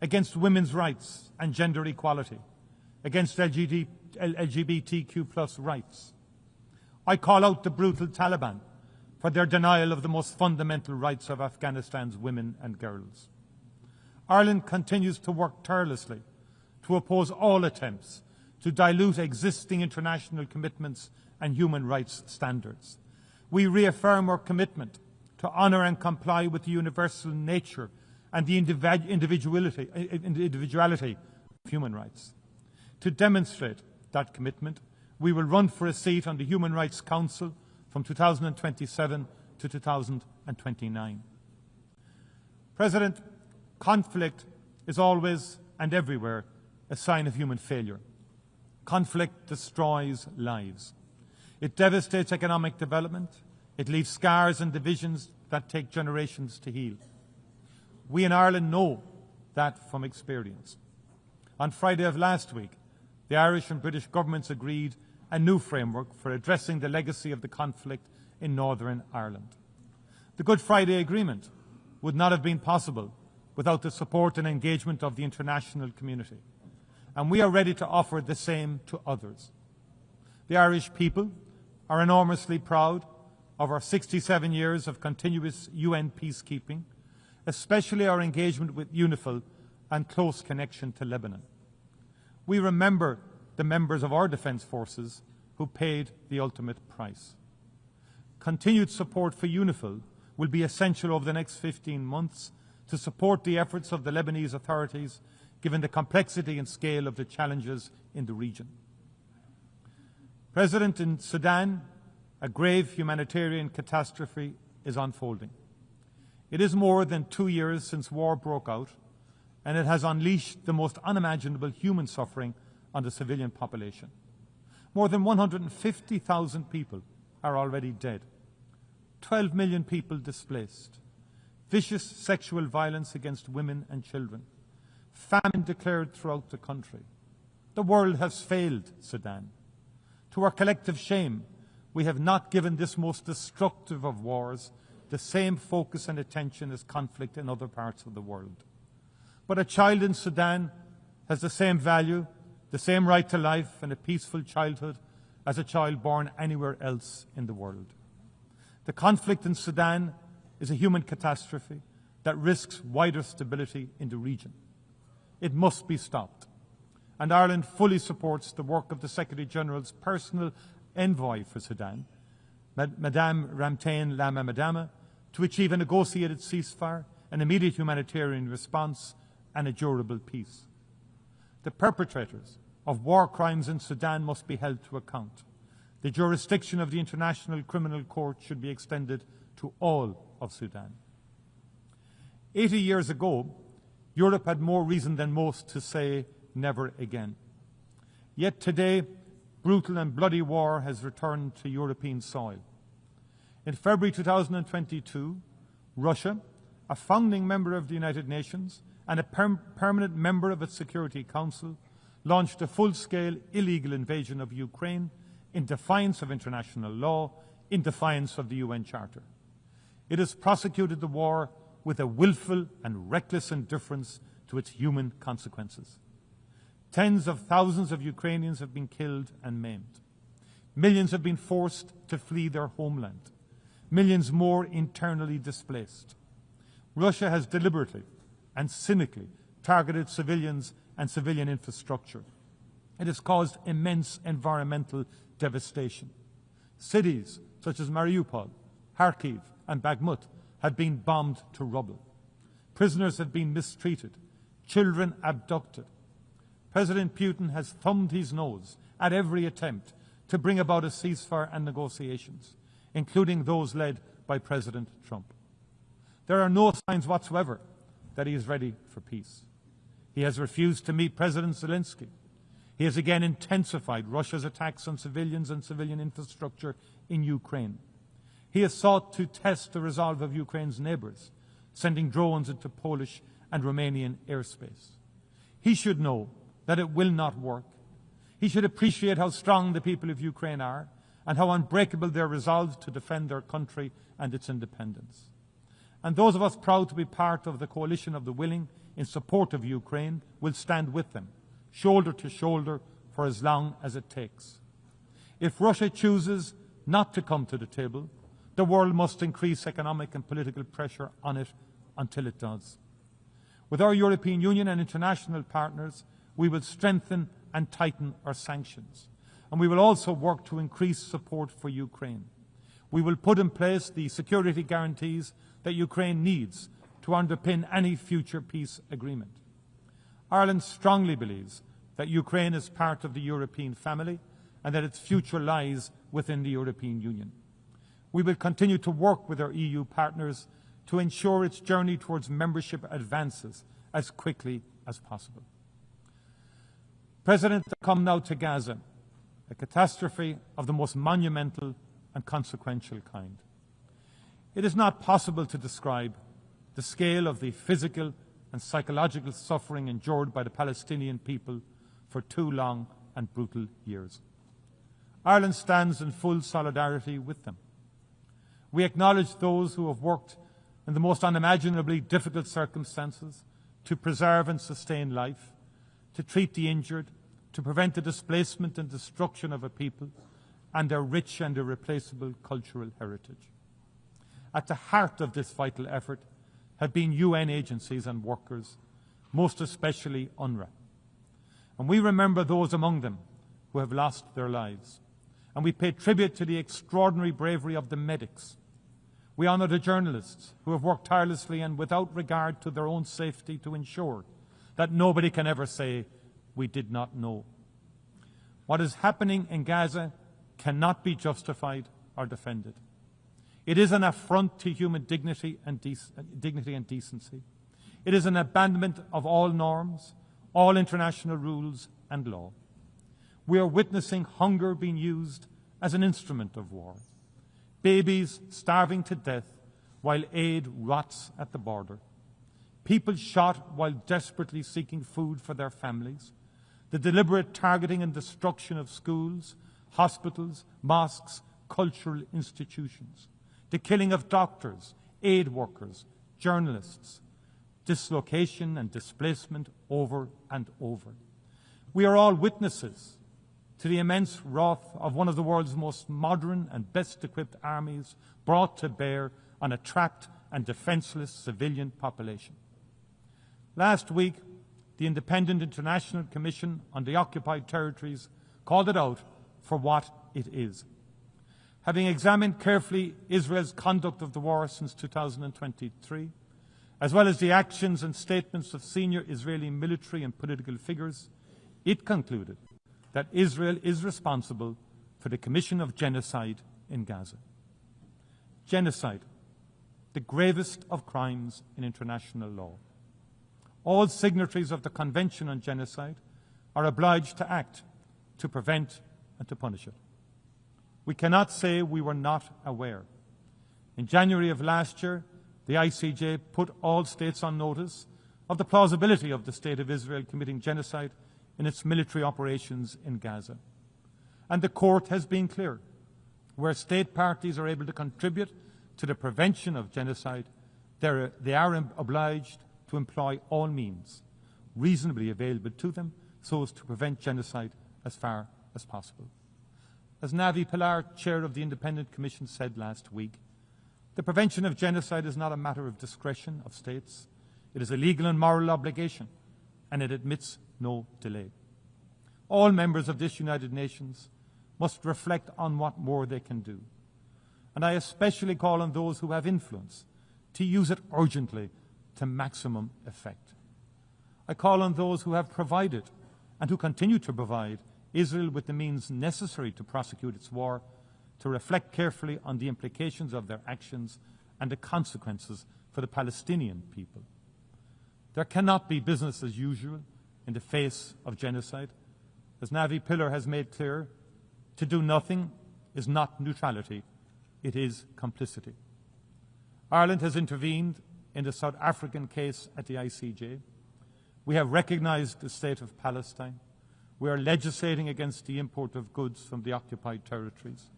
Against women's rights and gender equality, against LGBTQ+ rights. I call out the brutal Taliban for their denial of the most fundamental rights of Afghanistan's women and girls. Ireland continues to work tirelessly to oppose all attempts to dilute existing international commitments and human rights standards. We reaffirm our commitment to honour and comply with the universal nature and the individuality of human rights. To demonstrate that commitment, we will run for a seat on the Human Rights Council from 2027 to 2029. President, conflict is always and everywhere a sign of human failure. Conflict destroys lives. It devastates economic development. It leaves scars and divisions that take generations to heal. We in Ireland know that from experience. On Friday of last week, the Irish and British governments agreed a new framework for addressing the legacy of the conflict in Northern Ireland. The Good Friday Agreement would not have been possible without the support and engagement of the international community, and we are ready to offer the same to others. The Irish people are enormously proud of our 67 years of continuous UN peacekeeping, especially our engagement with UNIFIL and close connection to Lebanon. We remember the members of our defence forces who paid the ultimate price. Continued support for UNIFIL will be essential over the next 15 months to support the efforts of the Lebanese authorities, given the complexity and scale of the challenges in the region. President, in Sudan, a grave humanitarian catastrophe is unfolding. It is more than 2 years since war broke out, and it has unleashed the most unimaginable human suffering on the civilian population. More than 150,000 people are already dead. 12 million people displaced. Vicious sexual violence against women and children. Famine declared throughout the country. The world has failed Sudan. To our collective shame, we have not given this most destructive of wars the same focus and attention as conflict in other parts of the world. But a child in Sudan has the same value, the same right to life and a peaceful childhood as a child born anywhere else in the world. The conflict in Sudan is a human catastrophe that risks wider stability in the region. It must be stopped. And Ireland fully supports the work of the Secretary-General's personal envoy for Sudan, Madame Ramtane Lama Madama, to achieve a negotiated ceasefire, an immediate humanitarian response and a durable peace. The perpetrators of war crimes in Sudan must be held to account. The jurisdiction of the International Criminal Court should be extended to all of Sudan. 80 years ago, Europe had more reason than most to say never again. Yet today, brutal and bloody war has returned to European soil. In February 2022, Russia, a founding member of the United Nations and a permanent member of its Security Council, launched a full-scale illegal invasion of Ukraine in defiance of international law, in defiance of the UN Charter. It has prosecuted the war with a willful and reckless indifference to its human consequences. Tens of thousands of Ukrainians have been killed and maimed. Millions have been forced to flee their homeland. millions more internally displaced. Russia has deliberately and cynically targeted civilians and civilian infrastructure. It has caused immense environmental devastation. Cities such as Mariupol, Kharkiv and Bakhmut have been bombed to rubble. Prisoners have been mistreated, children abducted. President Putin has thumbed his nose at every attempt to bring about a ceasefire and negotiations, including those led by President Trump. There are no signs whatsoever that he is ready for peace. He has refused to meet President Zelensky. He has again intensified Russia's attacks on civilians and civilian infrastructure in Ukraine. He has sought to test the resolve of Ukraine's neighbours, sending drones into Polish and Romanian airspace. He should know that it will not work. He should appreciate how strong the people of Ukraine are and how unbreakable their resolve to defend their country and its independence. And those of us proud to be part of the coalition of the willing in support of Ukraine will stand with them, shoulder to shoulder, for as long as it takes. If Russia chooses not to come to the table, the world must increase economic and political pressure on it until it does. With our European Union and international partners, we will strengthen and tighten our sanctions. And we will also work to increase support for Ukraine. We will put in place the security guarantees that Ukraine needs to underpin any future peace agreement. Ireland strongly believes that Ukraine is part of the European family and that its future lies within the European Union. We will continue to work with our EU partners to ensure its journey towards membership advances as quickly as possible. President, I come now to Gaza, a catastrophe of the most monumental and consequential kind. It is not possible to describe the scale of the physical and psychological suffering endured by the Palestinian people for 2 long and brutal years. Ireland stands in full solidarity with them. We acknowledge those who have worked in the most unimaginably difficult circumstances to preserve and sustain life, to treat the injured, to prevent the displacement and destruction of a people and their rich and irreplaceable cultural heritage. At the heart of this vital effort have been UN agencies and workers, most especially UNRWA. And we remember those among them who have lost their lives. And we pay tribute to the extraordinary bravery of the medics. We honour the journalists who have worked tirelessly and without regard to their own safety to ensure that nobody can ever say, "We did not know." What is happening in Gaza cannot be justified or defended. It is an affront to human dignity and decency. It is an abandonment of all norms, all international rules and law. We are witnessing hunger being used as an instrument of war. Babies starving to death while aid rots at the border. People shot while desperately seeking food for their families. The deliberate targeting and destruction of schools, hospitals, mosques, cultural institutions. The killing of doctors, aid workers, journalists. Dislocation and displacement over and over. We are all witnesses to the immense wrath of one of the world's most modern and best-equipped armies brought to bear on a trapped and defenceless civilian population. Last week, the Independent International Commission on the Occupied Territories called it out for what it is. Having examined carefully Israel's conduct of the war since 2023, as well as the actions and statements of senior Israeli military and political figures, it concluded that Israel is responsible for the commission of genocide in Gaza. Genocide, the gravest of crimes in international law. All signatories of the Convention on Genocide are obliged to act to prevent and to punish it. We cannot say we were not aware. In January of last year, the ICJ put all states on notice of the plausibility of the State of Israel committing genocide in its military operations in Gaza. And the court has been clear. Where state parties are able to contribute to the prevention of genocide, they are obliged to employ all means reasonably available to them so as to prevent genocide as far as possible. As Navi Pilar, chair of the Independent Commission, said last week, The prevention of genocide is not a matter of discretion of states. It is a legal and moral obligation, and it admits no delay. All members of this United Nations must reflect on what more they can do. And I especially call on those who have influence to use it urgently to maximum effect. I call on those who have provided and who continue to provide Israel with the means necessary to prosecute its war to reflect carefully on the implications of their actions and the consequences for the Palestinian people. There cannot be business as usual in the face of genocide. As Navi Pillay has made clear, to do nothing is not neutrality, it is complicity. Ireland has intervened in the South African case at the ICJ. We have recognized the state of Palestine. We are legislating against the import of goods from the occupied territories.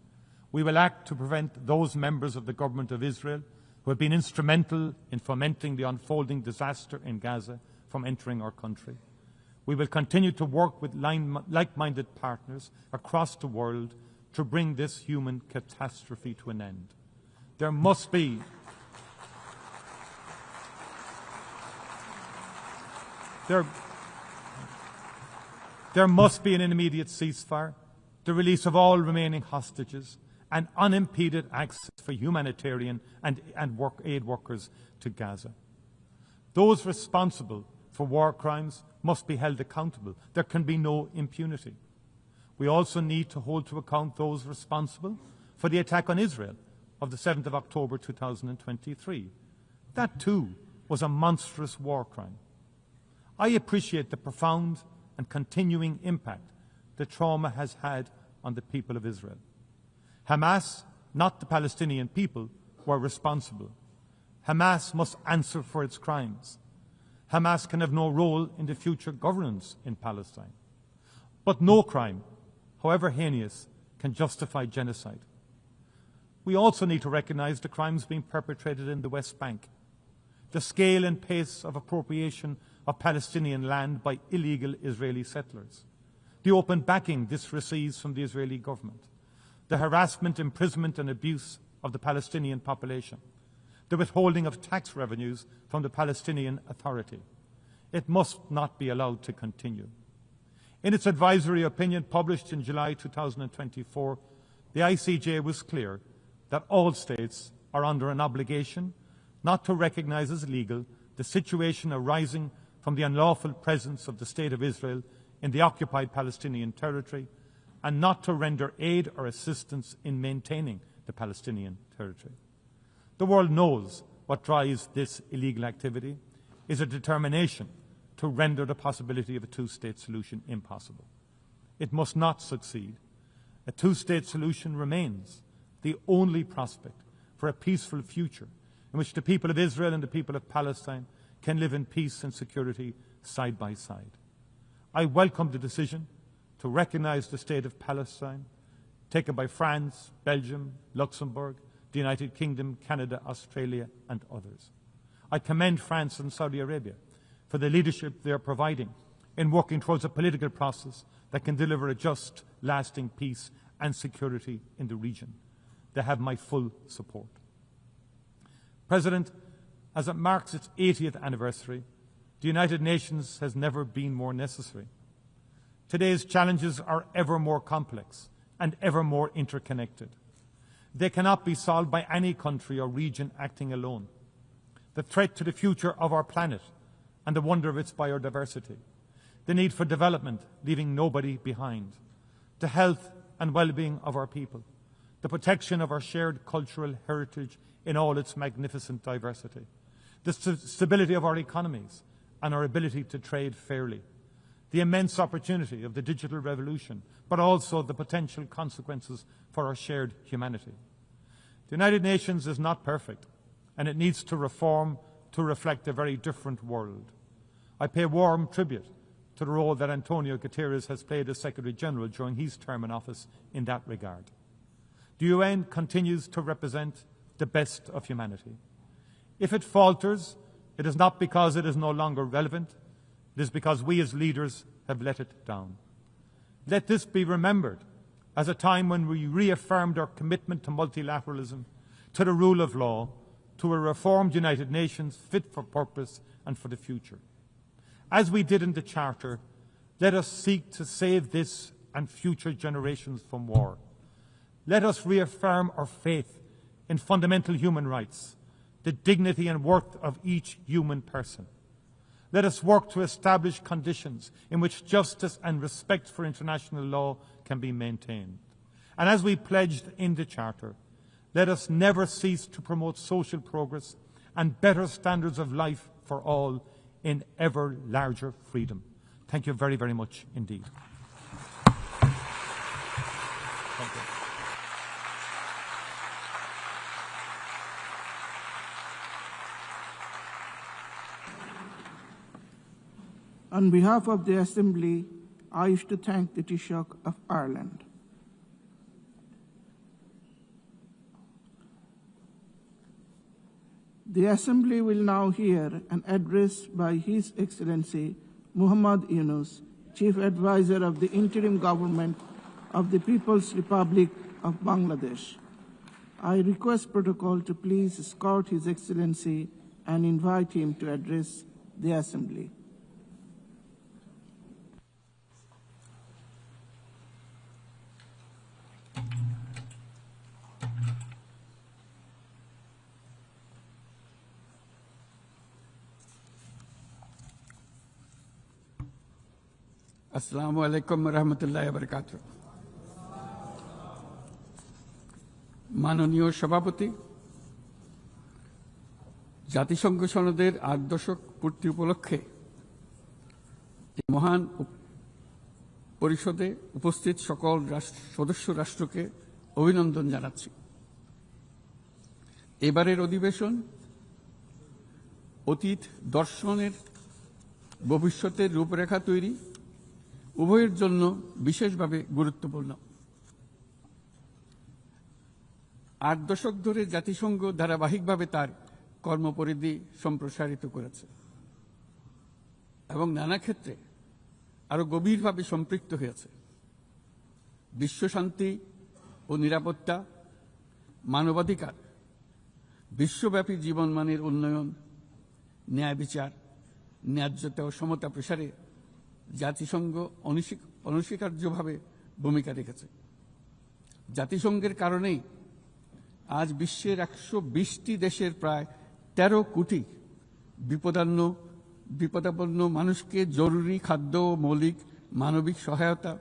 We will act to prevent those members of the government of Israel who have been instrumental in fomenting the unfolding disaster in Gaza from entering our country. We will continue to work with like-minded partners across the world to bring this human catastrophe to an end. There must be There must be an immediate ceasefire, the release of all remaining hostages, and unimpeded access for humanitarian and aid workers to Gaza. Those responsible for war crimes must be held accountable. There can be no impunity. We also need to hold to account those responsible for the attack on Israel of the 7th of October 2023. That too was a monstrous war crime. I appreciate the profound and continuing impact the trauma has had on the people of Israel. Hamas, not the Palestinian people, were responsible. Hamas must answer for its crimes. Hamas can have no role in the future governance in Palestine. But no crime, however heinous, can justify genocide. We also need to recognize the crimes being perpetrated in the West Bank. The scale and pace of appropriation of Palestinian land by illegal Israeli settlers. The open backing this receives from the Israeli government. The harassment, imprisonment and abuse of the Palestinian population. The withholding of tax revenues from the Palestinian Authority. It must not be allowed to continue. In its advisory opinion published in July 2024, the ICJ was clear that all states are under an obligation not to recognize as legal the situation arising from the unlawful presence of the State of Israel in the occupied Palestinian territory and not to render aid or assistance in maintaining the Palestinian territory. The world knows what drives this illegal activity is a determination to render the possibility of a two-state solution impossible. It must not succeed. A two-state solution remains the only prospect for a peaceful future in which the people of Israel and the people of Palestine can live in peace and security side by side. I welcome the decision to recognize the state of Palestine taken by France, Belgium, Luxembourg, the United Kingdom, Canada, Australia and others. I commend France and Saudi Arabia for the leadership they are providing in working towards a political process that can deliver a just, lasting peace and security in the region. They have my full support. President, as it marks its 80th anniversary, the United Nations has never been more necessary. Today's challenges are ever more complex and ever more interconnected. They cannot be solved by any country or region acting alone. The threat to the future of our planet and the wonder of its biodiversity, the need for development, leaving nobody behind, the health and well-being of our people, the protection of our shared cultural heritage in all its magnificent diversity, the stability of our economies and our ability to trade fairly, the immense opportunity of the digital revolution, but also the potential consequences for our shared humanity. The United Nations is not perfect, and it needs to reform to reflect a very different world. I pay warm tribute to the role that Antonio Guterres has played as Secretary General during his term in office in that regard. The UN continues to represent the best of humanity. If it falters, it is not because it is no longer relevant, it is because we as leaders have let it down. Let this be remembered as a time when we reaffirmed our commitment to multilateralism, to the rule of law, to a reformed United Nations fit for purpose and for the future. As we did in the Charter, let us seek to save this and future generations from war. Let us reaffirm our faith in fundamental human rights, the dignity and worth of each human person. Let us work to establish conditions in which justice and respect for international law can be maintained. And as we pledged in the Charter, let us never cease to promote social progress and better standards of life for all in ever larger freedom. Thank you very, very much indeed. Thank you. On behalf of the Assembly, I wish to thank the Taoiseach of Ireland. The Assembly will now hear an address by His Excellency Muhammad Yunus, Chief Advisor of the Interim Government of the People's Republic of Bangladesh. I request protocol to please escort His Excellency and invite him to address the Assembly. আসসালামু আলাইকুম রহমতুল্লাহ বরকাতুহ। মাননীয় সভাপতি, জাতিসংঘ সনদের ৮ দশক পূর্তি উপলক্ষে এই মহান পরিষদে উপস্থিত সকল সদস্য রাষ্ট্রকে অভিনন্দন জানাচ্ছি। এবারের অধিবেশন অতীত দর্শনের ভবিষ্যতের রূপরেখা তৈরি উভয়ের জন্য বিশেষভাবে গুরুত্বপূর্ণ। ৮ দশক ধরে জাতিসংঘ ধারাবাহিকভাবে তার কর্মপরিধি সম্প্রসারিত করেছে এবং নানা ক্ষেত্রে আরো গভীরভাবে সম্পৃক্ত হয়েছে। বিশ্বশান্তি ও নিরাপত্তা, মানবাধিকার, বিশ্বব্যাপী জীবনমানের উন্নয়ন, ন্যায় বিচার, ন্যায্যতা ও সমতা প্রসারে জাতিসংঘ অনস্বীকার্যভাবে ভূমিকা রেখেছে। জাতিসংঘের কারণেই আজ বিশ্বের ১২০টি দেশের প্রায় ১৩ কোটি বিপদাপন্ন মানুষকে জরুরি খাদ্য ও মৌলিক মানবিক সহায়তা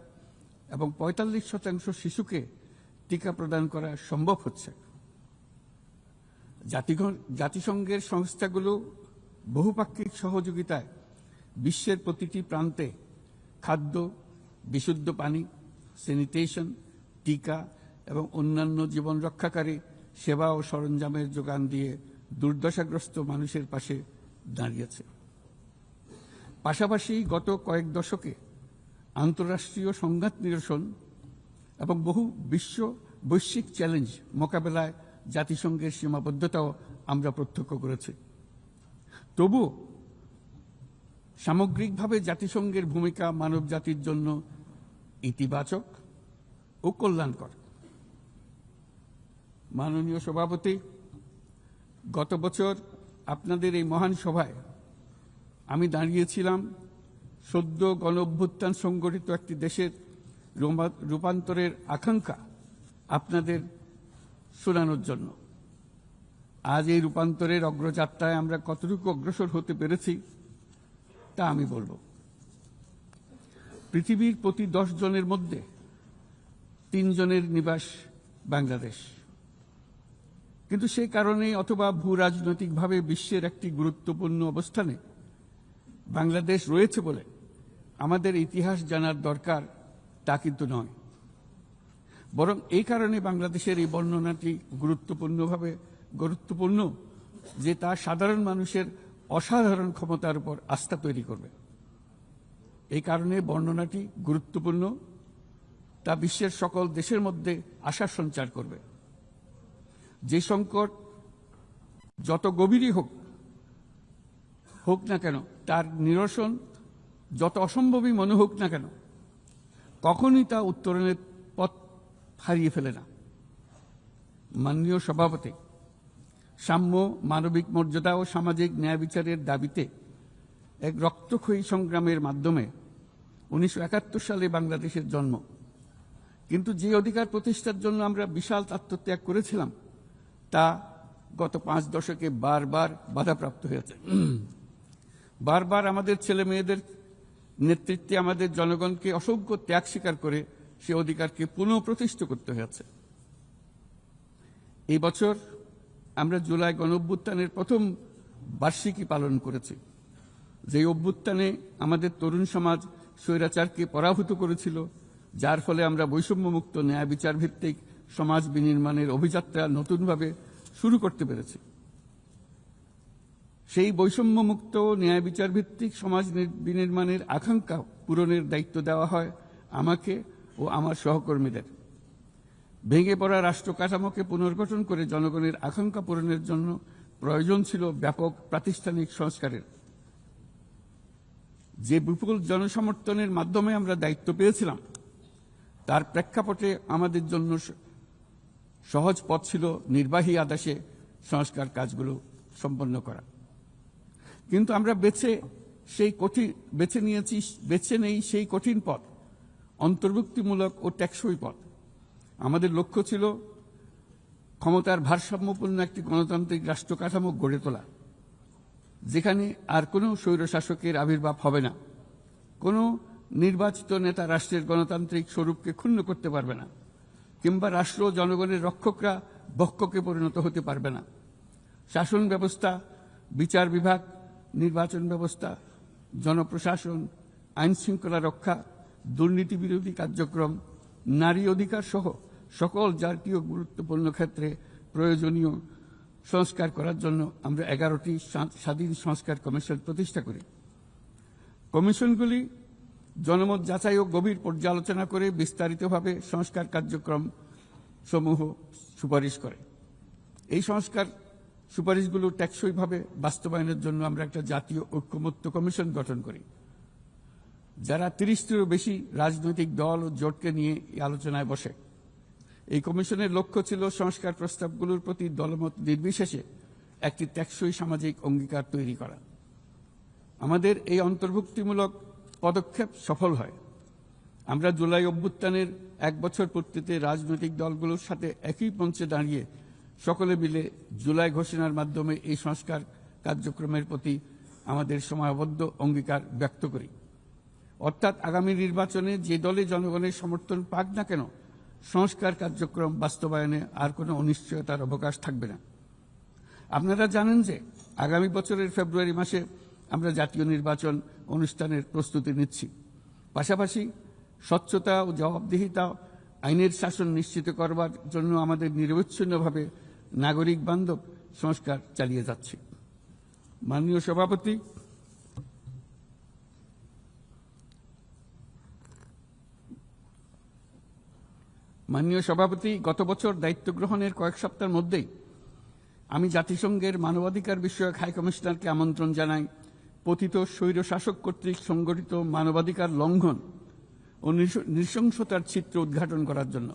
এবং ৪৫% শিশুকে টিকা প্রদান করা সম্ভব হচ্ছে। জাতিসংঘের সংস্থাগুলো বহুপাক্ষিক সহযোগিতায় বিশ্বের প্রতিটি প্রান্তে খাদ্য, বিশুদ্ধ পানি, স্যানিটেশন, টিকা এবং অন্যান্য জীবন রক্ষাকারী সেবা ও সরঞ্জামের যোগান দিয়ে দুর্দশাগ্রস্ত মানুষের পাশে দাঁড়িয়েছে। পাশাপাশি গত কয়েক দশকে আন্তঃরাষ্ট্রীয় সংঘাত নিরসন এবং বহু বৈশ্বিক চ্যালেঞ্জ মোকাবেলায় জাতিসংঘের সীমাবদ্ধতাও আমরা প্রত্যক্ষ করেছি। তবুও সামগ্রিকভাবে জাতিসংঘের ভূমিকা মানব জাতির জন্য ইতিবাচক ও কল্যাণকর। মাননীয় সভাপতি, গত বছর আপনাদের এই মহান সভায় আমি দাঁড়িয়েছিলাম সদ্য গণ অভ্যুত্থান সংগঠিত একটি দেশের রূপান্তরের আকাঙ্ক্ষা আপনাদের শোনানোর জন্য। আজ এই রূপান্তরের অগ্রযাত্রায় আমরা কতটুকু অগ্রসর হতে পেরেছি তা আমি বলবো। পৃথিবীর প্রতি 10 জনের মধ্যে 3 জনের নিবাস বাংলাদেশ, কিন্তু সেই কারণে অথবা ভূ রাজনৈতিকভাবে বিশ্বের একটি গুরুত্বপূর্ণ অবস্থানে বাংলাদেশ রয়েছে বলে আমাদের ইতিহাস জানার দরকার তা কিন্তু নয়, বরং এই কারণে বাংলাদেশের এই বর্ণনাটি গুরুত্বপূর্ণ যে তা সাধারণ মানুষের অসাধারণ ক্ষমতার উপর আস্থা তৈরি করবে। এই কারণে বর্ণনাটি গুরুত্বপূর্ণ, তা বিশ্বের সকল দেশের মধ্যে আশার সঞ্চার করবে। যে সংকট যত গভীরই হোক না কেন, তার নিরসন যত অসম্ভবই মনে হোক না কেন, কখনোই তা উত্তরণের পথ হারিয়ে ফেলে না। মাননীয় সভাপতি, সাম্য, মানবিক মর্যাদা ও সামাজিক ন্যায় বিচারের দাবিতে এক রক্তক্ষয়ী সংগ্রামের মাধ্যমে 1971 সালে বাংলাদেশের জন্ম। কিন্তু যে অধিকার প্রতিষ্ঠার জন্য আমরা বিশাল আত্মত্যাগ করেছিলাম তা গত 5 দশকে বারবার বাধাপ্রাপ্ত হয়েছে। বারবার আমাদের ছেলে মেয়েদের নেতৃত্বে আমাদের জনগণকে অসংখ্য ত্যাগ স্বীকার করে সে অধিকারকে পুনঃপ্রতিষ্ঠা করতে হয়েছে। এই বছর আমরা জুলাই গণঅভ্যুত্থানের প্রথম বার্ষিকী পালন করেছি, যে অভ্যুত্থানে আমাদের তরুণ সমাজ স্বৈরাচারকে পরাভূত করেছিল, যার ফলে আমরা বৈষম্যমুক্ত ন্যায় বিচার ভিত্তিক সমাজ বিনির্মাণের অভিযাত্রা নতুনভাবে শুরু করতে পেরেছি। সেই বৈষম্যমুক্ত ন্যায় বিচার ভিত্তিক সমাজ বিনির্মাণের আকাঙ্ক্ষা পূরণের দায়িত্ব দেওয়া হয় আমাকে ও আমার সহকর্মীদের। ভেঙে পড়া রাষ্ট্র কাঠামোকে পুনর্গঠন করে জনগণের আকাঙ্ক্ষা পূরণের জন্য প্রয়োজন ছিল ব্যাপক প্রাতিষ্ঠানিক সংস্কারের। যে বিপুল জনসমর্থনের মাধ্যমে আমরা দায়িত্ব পেয়েছিলাম তার প্রেক্ষাপটে আমাদের জন্য সহজ পথ ছিল নির্বাহী আদেশে সংস্কার কাজগুলো সম্পন্ন করা। কিন্তু আমরা বেছে নেই সেই কঠিন পথ, অন্তর্ভুক্তিমূলক ও টেকসই পথ। আমাদের লক্ষ্য ছিল ক্ষমতার ভারসাম্যপূর্ণ একটি গণতান্ত্রিক রাষ্ট্র কাঠামো গড়ে তোলা, যেখানে আর কোনো স্বৈরশাসকের আবির্ভাব হবে না, কোনো নির্বাচিত নেতা রাষ্ট্রের গণতান্ত্রিক স্বরূপকে ক্ষুণ্ণ করতে পারবে না, কিংবা রাষ্ট্র জনগণের রক্ষকরা ভক্ষকে পরিণত হতে পারবে না। শাসন ব্যবস্থা, বিচার বিভাগ, নির্বাচন ব্যবস্থা, জনপ্রশাসন, আইন শৃঙ্খলা রক্ষা, দুর্নীতি বিরোধী কার্যক্রম, নারী অধিকার সহ সকল জাতীয় গুরুত্বপূর্ণ ক্ষেত্রে প্রয়োজনীয় সংস্কার করার জন্য আমরা 11টি স্বাধীন সংস্কার কমিশন প্রতিষ্ঠা করি। কমিশনগুলি জনমত যাচাই ও গভীর পর্যালোচনা করে বিস্তারিতভাবে সংস্কার কার্যক্রম সমূহ সুপারিশ করে। এই সংস্কার সুপারিশগুলো টেকসইভাবে বাস্তবায়নের জন্য আমরা একটা জাতীয় ঐক্যমত্য কমিশন গঠন করি, যারা 30টিরও বেশি রাজনৈতিক দল ও জোটকে নিয়ে এই আলোচনায় বসে। এই কমিশনের লক্ষ্য ছিল সংস্কার প্রস্তাবগুলোর প্রতি দলমত নির্বিশেষে একটি টেকসই সামাজিক অঙ্গীকার তৈরি করা। আমাদের এই অন্তর্ভুক্তিমূলক পদক্ষেপ সফল হয়। আমরা জুলাই অভ্যুত্থানের 1 বছর পূর্তিতে রাজনৈতিক দলগুলোর সাথে একই মঞ্চে দাঁড়িয়ে সকলে মিলে জুলাই ঘোষণার মাধ্যমে এই সংস্কার কার্যক্রমের প্রতি আমাদের সময়বদ্ধ অঙ্গীকার ব্যক্ত করি। অর্থাৎ আগামী নির্বাচনে যে দলে জনগণের সমর্থন পাক না কেন, সংস্কার কার্যক্রম বাস্তবায়নে আর কোনো অনিশ্চয়তার অবকাশ থাকবে না। আপনারা জানেন যে আগামী বছরের ফেব্রুয়ারি মাসে আমরা জাতীয় নির্বাচন অনুষ্ঠানের প্রস্তুতি নিচ্ছি। পাশাপাশি স্বচ্ছতা ও জবাবদিহিতা, আইনের শাসন নিশ্চিত করবার জন্য আমাদের নিরবচ্ছিন্নভাবে নাগরিক বান্ধব সংস্কার চালিয়ে যাচ্ছি। মাননীয় সভাপতি, গত বছর দায়িত্ব গ্রহণের কয়েক সপ্তাহের মধ্যেই আমি জাতিসংঘের মানবাধিকার বিষয়ক হাই কমিশনারকে আমন্ত্রণ জানাই পতিত স্বৈরশাসক কর্তৃক সংগঠিত মানবাধিকার লঙ্ঘন ও নৃশংসতার চিত্র উদ্ঘাটন করার জন্য।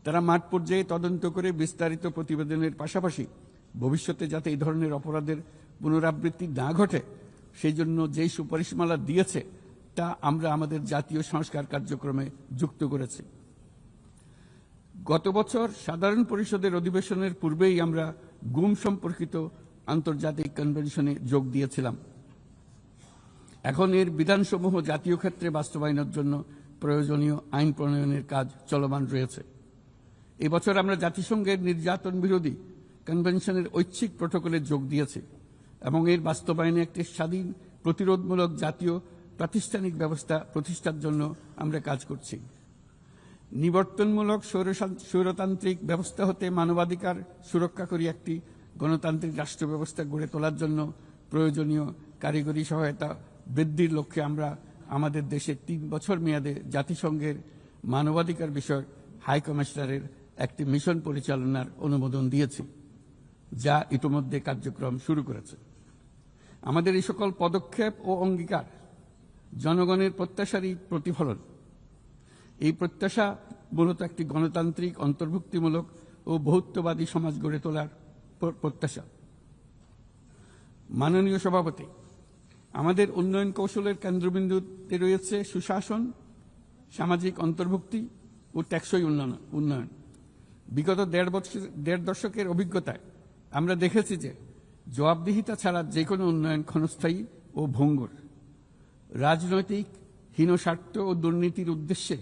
তারা মাঠ পর্যায়ে তদন্ত করে বিস্তারিত প্রতিবেদনের পাশাপাশি ভবিষ্যতে যাতে এই ধরনের অপরাধের পুনরাবৃত্তি না ঘটে সেই জন্য যেই সুপারিশমালা দিয়েছে তা আমরা আমাদের জাতীয় সংস্কার কার্যক্রমে যুক্ত করেছি। গত বছর সাধারণ পরিষদের অধিবেশনের পূর্বেই আমরা গুম সম্পর্কিত আন্তর্জাতিক কনভেনশনে যোগ দিয়েছিলাম। এখন এর বিধানসমূহ জাতীয় ক্ষেত্রে বাস্তবায়নের জন্য প্রয়োজনীয় আইন প্রণয়নের কাজ চলমান রয়েছে। এবছর আমরা জাতিসংঘের নির্যাতন বিরোধী কনভেনশনের ঐচ্ছিক প্রটোকলে যোগ দিয়েছি এবং এর বাস্তবায়নে একটি স্বাধীন প্রতিরোধমূলক জাতীয় প্রাতিষ্ঠানিক ব্যবস্থা প্রতিষ্ঠার জন্য আমরা কাজ করছি। নিবর্তনমূলক স্বৈরতান্ত্রিক ব্যবস্থা হতে মানবাধিকার সুরক্ষাকারী একটি গণতান্ত্রিক রাষ্ট্র ব্যবস্থা গড়ে তোলার জন্য প্রয়োজনীয় কারিগরি সহায়তা বৃদ্ধির লক্ষ্যে আমরা আমাদের দেশে 3 বছর মেয়াদে জাতিসংঘের মানবাধিকার বিষয়ক হাই কমিশনারের একটি মিশন পরিচালনার অনুমোদন দিয়েছি, যা ইতিমধ্যে কার্যক্রম শুরু করেছে। আমাদের এই সকল পদক্ষেপ ও অঙ্গীকার জনগণের প্রত্যাশারই প্রতিফলন। এই প্রত্যাশা মূলত একটি গণতান্ত্রিক, অন্তর্ভুক্তিমূলক ও বহুত্ববাদী সমাজ গড়ে তোলার প্রত্যাশা। মাননীয় সভাপতি, আমাদের উন্নয়ন কৌশলের কেন্দ্রবিন্দুতে রয়েছে সুশাসন, সামাজিক অন্তর্ভুক্তি ও টেকসই উন্নয়ন। বিগত দেড় দশকের অভিজ্ঞতায় আমরা দেখেছি যে জবাবদিহিতা ছাড়া যে কোনো উন্নয়ন ক্ষণস্থায়ী ও ভঙ্গুর। রাজনৈতিক হীনস্বার্থ ও দুর্নীতির উদ্দেশ্যে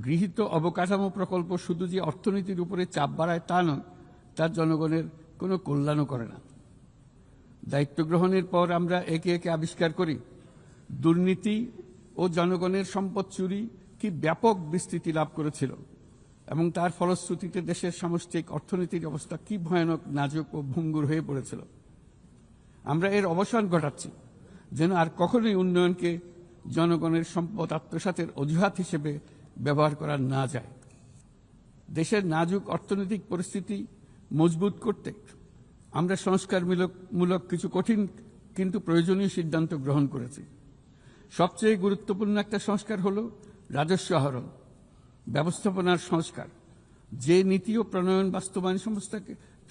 গৃহীত অবকাঠামো প্রকল্প শুধু যে অর্থনীতির উপরে চাপ বাড়ায় তা নয়, তার জনগণের কোনো কল্যাণও করে না। দায়িত্ব গ্রহণের পর আমরা একে একে আবিষ্কার করি দুর্নীতি ও জনগণের সম্পদ চুরি কি ব্যাপক বিস্তৃতি লাভ করেছিল এবং তার ফলশ্রুতিতে দেশের সামষ্টিক অর্থনীতির অবস্থা কি ভয়ানক, নাজুক ও ভঙ্গুর হয়ে পড়েছিল। আমরা এর অবসান ঘটাচ্ছি যেন আর কখনোই উন্নয়নকে জনগণের সম্পদ আত্মসাতের অজুহাত হিসেবে ব্যবহার করা না যায়। দেশের নাজুক অর্থনৈতিক পরিস্থিতি মজবুত করতে আমরা সংস্কারমূলক কিছু কঠিন কিন্তু প্রয়োজনীয় সিদ্ধান্ত গ্রহণ করেছি। সবচেয়ে গুরুত্বপূর্ণ একটা সংস্কার হল রাজস্ব আহরণ ব্যবস্থাপনার সংস্কার। যে নীতি ও প্রণয়ন বাস্তবায়ন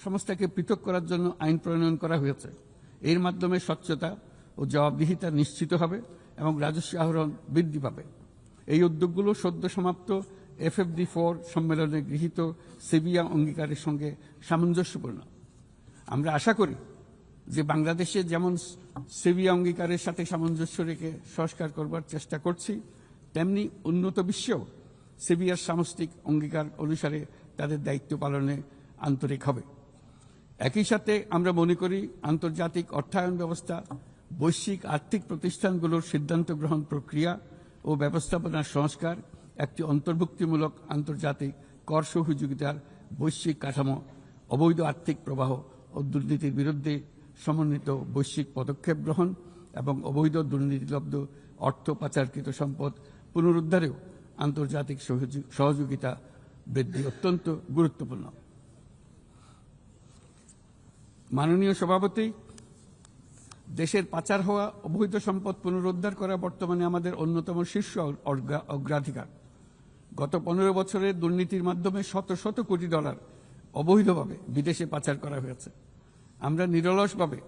সংস্থাকে পৃথক করার জন্য আইন প্রণয়ন করা হয়েছে, এর মাধ্যমে স্বচ্ছতা ও জবাবদিহিতা নিশ্চিত হবে এবং রাজস্ব আহরণ বৃদ্ধি পাবে। এই উদ্যোগগুলো সদ্য সমাপ্ত FFD4 সম্মেলনে গৃহীত সেভিয়া অঙ্গীকারের সঙ্গে সামঞ্জস্যপূর্ণ। আমরা আশা করি যে বাংলাদেশে যেমন সেভিয়া অঙ্গীকারের সাথে সামঞ্জস্য রেখে সংস্কার করবার চেষ্টা করছি, তেমনি উন্নত বিশ্বেও সেভিয়ার সামষ্টিক অঙ্গীকার অনুসারে তাদের দায়িত্ব পালনে আন্তরিক হবে। একই সাথে আমরা মনে করি আন্তর্জাতিক অর্থায়ন ব্যবস্থা, বৈশ্বিক আর্থিক প্রতিষ্ঠানগুলোর সিদ্ধান্ত গ্রহণ প্রক্রিয়া ও ব্যবস্থাপনার সংস্কার, একটি অন্তর্ভুক্তিমূলক আন্তর্জাতিক কর সহযোগিতার বৈশ্বিক কাঠামো, অবৈধ আর্থিক প্রবাহ ও দুর্নীতির বিরুদ্ধে সমন্বিত বৈশ্বিক পদক্ষেপ গ্রহণ এবং অবৈধ দুর্নীতিলব্ধ অর্থ পাচারকৃত সম্পদ পুনরুদ্ধারেও আন্তর্জাতিক সহযোগিতা বৃদ্ধি অত্যন্ত গুরুত্বপূর্ণ। মাননীয় সভাপতি, দেশের পাচার হওয়া অবৈধ সম্পদ পুনরুদ্ধার করা বর্তমানে আমাদের অন্যতম শীর্ষ অগ্রাধিকার। গত 15 বছরের দুর্নীতির মাধ্যমে শত শত কোটি ডলার অবৈধভাবে বিদেশে পাচার করা হয়েছে। আমরা নিরলসভাবে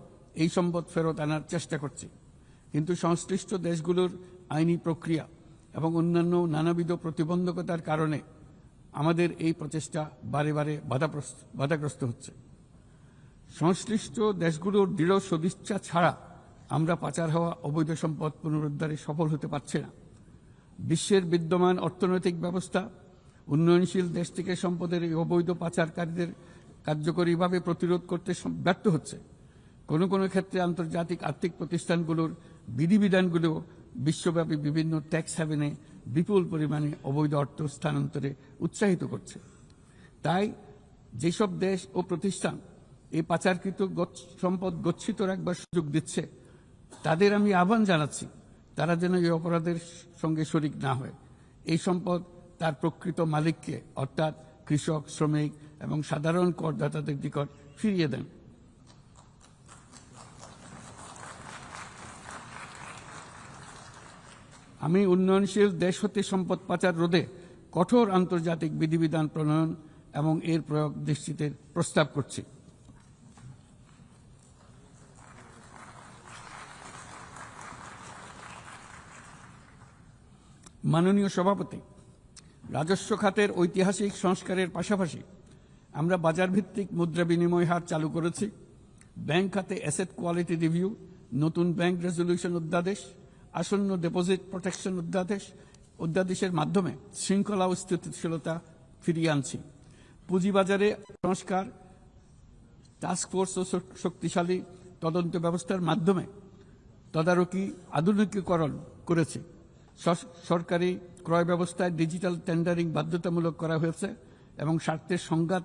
এই সম্পদ ফেরত আনার চেষ্টা করছি, কিন্তু সংশ্লিষ্ট দেশগুলোর আইনি প্রক্রিয়া এবং অন্যান্য নানাবিধ প্রতিবন্ধকতার কারণে আমাদের এই প্রচেষ্টা বারে বারে বাধাগ্রস্ত হচ্ছে। সংশ্লিষ্ট দেশগুলোর দৃঢ় সদিচ্ছা ছাড়া আমরা পাচার হওয়া অবৈধ সম্পদ পুনরুদ্ধারে সফল হতে পারছি না। বিশ্বের বিদ্যমান অর্থনৈতিক ব্যবস্থা উন্নয়নশীল দেশ থেকে সম্পদের এই অবৈধ পাচারকারীদের কার্যকরীভাবে প্রতিরোধ করতে ব্যর্থ হচ্ছে। কোনো কোনো ক্ষেত্রে আন্তর্জাতিক আর্থিক প্রতিষ্ঠানগুলোর বিধিবিধানগুলো বিশ্বব্যাপী বিভিন্ন ট্যাক্স হ্যাভেনে বিপুল পরিমাণে অবৈধ অর্থ স্থানান্তরে উৎসাহিত করছে। তাই যেসব দেশ ও প্রতিষ্ঠান এই পাচারকৃত সম্পদ গচ্ছিত রাখবার সুযোগ দিচ্ছে, তাদের আমি আহ্বান জানাচ্ছি তারা যেন এই অপরাধের সঙ্গে শরিক না হয়। এই সম্পদ তার প্রকৃত মালিককে অর্থাৎ কৃষক, শ্রমিক এবং সাধারণ করদাতাদের নিকট ফিরিয়ে দেন। আমি উন্নয়নশীল দেশ হতে সম্পদ পাচার রোধে কঠোর আন্তর্জাতিক বিধিবিধান প্রণয়ন এবং এর প্রয়োগ নিশ্চিতের প্রস্তাব করছি। মাননীয় সভাপতি, রাজস্ব খাতের ঐতিহাসিক সংস্কারের পাশাপাশি আমরা বাজারভিত্তিক মুদ্রা বিনিময় হার চালু করেছি। ব্যাংক খাতে অ্যাসেট কোয়ালিটি রিভিউ, নতুন ব্যাংক রেজলিউশন অধ্যাদেশ, আসন্ন ডিপোজিট প্রোটেকশন অধ্যাদেশের মাধ্যমে শৃঙ্খলা ও স্থিতিশীলতা ফিরিয়ে আনছি। পুঁজিবাজারে সংস্কার, টাস্কফোর্স ও শক্তিশালী তদন্ত ব্যবস্থার মাধ্যমে তদারকি আধুনিকীকরণ করেছে। সরকারি ক্রয় ব্যবস্থায় ডিজিটাল টেন্ডারিং বাধ্যতামূলক করা হয়েছে এবং স্বার্থের সংঘাত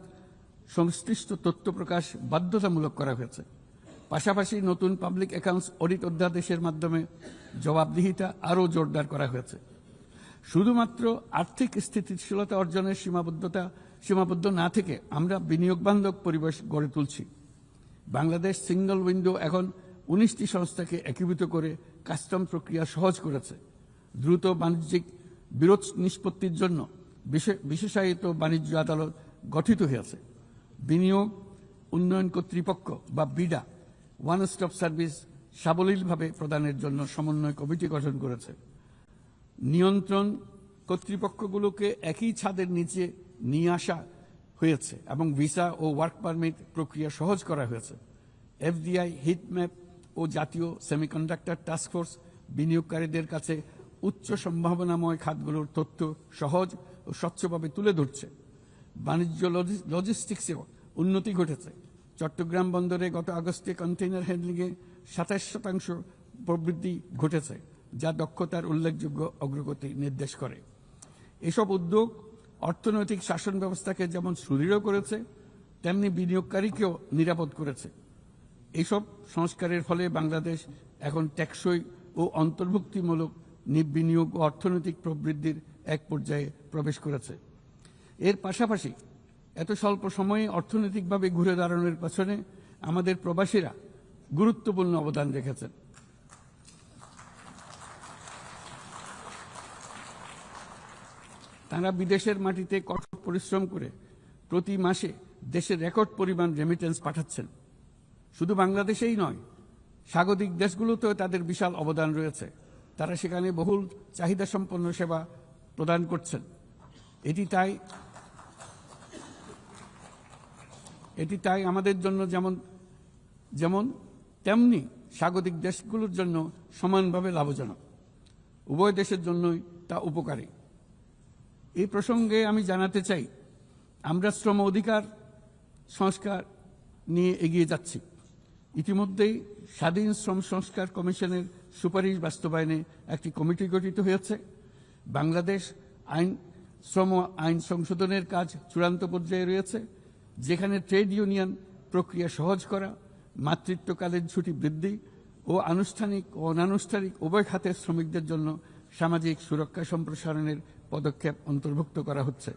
সংশ্লিষ্ট তথ্য প্রকাশ বাধ্যতামূলক করা হয়েছে। পাশাপাশি নতুন পাবলিক অ্যাকাউন্টস অডিট অধ্যাদেশের মাধ্যমে জবাবদিহিতা আরও জোরদার করা হয়েছে। শুধুমাত্র আর্থিক স্থিতিশীলতা অর্জনের সীমাবদ্ধ না থেকে আমরা বিনিয়োগ বান্ধব পরিবেশ গড়ে তুলছি। বাংলাদেশ সিঙ্গল উইন্ডো এখন 19টি সংস্থাকে একীভূত করে কাস্টম প্রক্রিয়া সহজ করেছে। দ্রুত বাণিজ্যিক বিরোধ নিষ্পত্তির জন্য বিশেষায়িত বাণিজ্য আদালত গঠিত হয়েছে। বিনিয়োগ উন্নয়ন কর্তৃপক্ষ বা বিডা ওয়ান স্টপ সার্ভিস সাবলীলভাবে প্রদানের জন্য সমন্বয় কমিটি গঠন করেছে। নিয়ন্ত্রণ কর্তৃপক্ষগুলোকে একই ছাদের নিচে নিয়ে আসা হয়েছে এবং ভিসা ও ওয়ার্ক পারমিট প্রক্রিয়া সহজ করা হয়েছে। এফডিআই হিটম্যাপ ও জাতীয় সেমিকন্ডাক্টর টাস্কফোর্স বিনিয়োগকারীদের কাছে উচ্চ সম্ভাবনাময় খাতগুলোর তথ্য সহজ ও স্বচ্ছভাবে তুলে ধরছে। বাণিজ্য লজিস্টিক্সেও উন্নতি ঘটেছে। চট্টগ্রাম বন্দরে গত আগস্টে কন্টেইনার হ্যান্ডলিংয়ে 27% প্রবৃদ্ধি ঘটেছে, যা দক্ষতার উল্লেখযোগ্য অগ্রগতি নির্দেশ করে। এসব উদ্যোগ অর্থনৈতিক শাসন ব্যবস্থাকে যেমন সুদৃঢ় করেছে, তেমনি বিনিয়োগকারীকেও নিরাপদ করেছে। এইসব সংস্কারের ফলে বাংলাদেশ এখন টেকসই ও অন্তর্ভুক্তিমূলক বিনিয়োগ ও অর্থনৈতিক প্রবৃদ্ধির এক পর্যায়ে প্রবেশ করেছে। এর পাশাপাশি এত স্বল্প সময়ে অর্থনৈতিকভাবে ঘুরে দাঁড়ানোর পেছনে আমাদের প্রবাসীরা গুরুত্বপূর্ণ অবদান রেখেছেন। তারা বিদেশের মাটিতে কঠোর পরিশ্রম করে প্রতি মাসে দেশে রেকর্ড পরিমাণ রেমিটেন্স পাঠাচ্ছেন। শুধু বাংলাদেশেই নয়, স্বাগতিক দেশগুলোতেও তাদের বিশাল অবদান রয়েছে। তারা সেখানে বহুল চাহিদা সম্পন্ন সেবা প্রদান করছেন। এটি তাই আমাদের জন্য যেমন তেমনি স্বাগতিক দেশগুলোর জন্য সমানভাবে লাভজনক। উভয় দেশের জন্যই তা উপকারী। এই প্রসঙ্গে আমি জানাতে চাই, আমরা শ্রম অধিকার সংস্কার নিয়ে এগিয়ে যাচ্ছি। ইতিমধ্যেই স্বাধীন শ্রম সংস্কার কমিশনের সুপারিশ বাস্তবায়নে একটি কমিটি গঠিত হয়েছে। বাংলাদেশ শ্রম আইন সংশোধনের কাজ চূড়ান্ত পর্যায়ে রয়েছে, যেখানে ট্রেড ইউনিয়ন প্রক্রিয়া সহজ করা, মাতৃত্বকালীন ছুটি বৃদ্ধি ও আনুষ্ঠানিক ও অনানুষ্ঠানিক উভয় খাতের শ্রমিকদের জন্য সামাজিক সুরক্ষা সম্প্রসারণের পদক্ষেপ অন্তর্ভুক্ত করা হচ্ছে।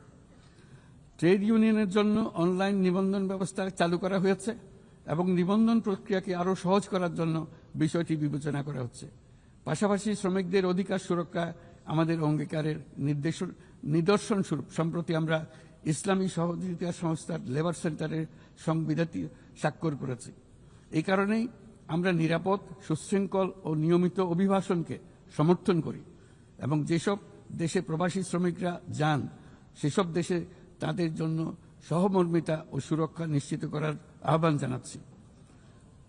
ট্রেড ইউনিয়নের জন্য অনলাইন নিবন্ধন ব্যবস্থা চালু করা হয়েছে এবং নিবন্ধন প্রক্রিয়াকে আরও সহজ করার জন্য বিষয়টি বিবেচনা করা হচ্ছে। পাশাপাশি শ্রমিকদের অধিকার সুরক্ষা আমাদের অঙ্গীকারের নিদর্শন স্বরূপ সম্প্রতি আমরা ইসলামী সহযোগিতা সংস্থার লেবার সেন্টারের সংবিধানটি স্বাক্ষর করেছি। এই কারণেই আমরা নিরাপদ, সুশৃঙ্খল ও নিয়মিত অভিবাসনকে সমর্থন করি এবং যেসব দেশে প্রবাসী শ্রমিকরা যান সেসব দেশে তাদের জন্য সহমর্মিতা ও সুরক্ষা নিশ্চিত করার আহ্বান জানাচ্ছি।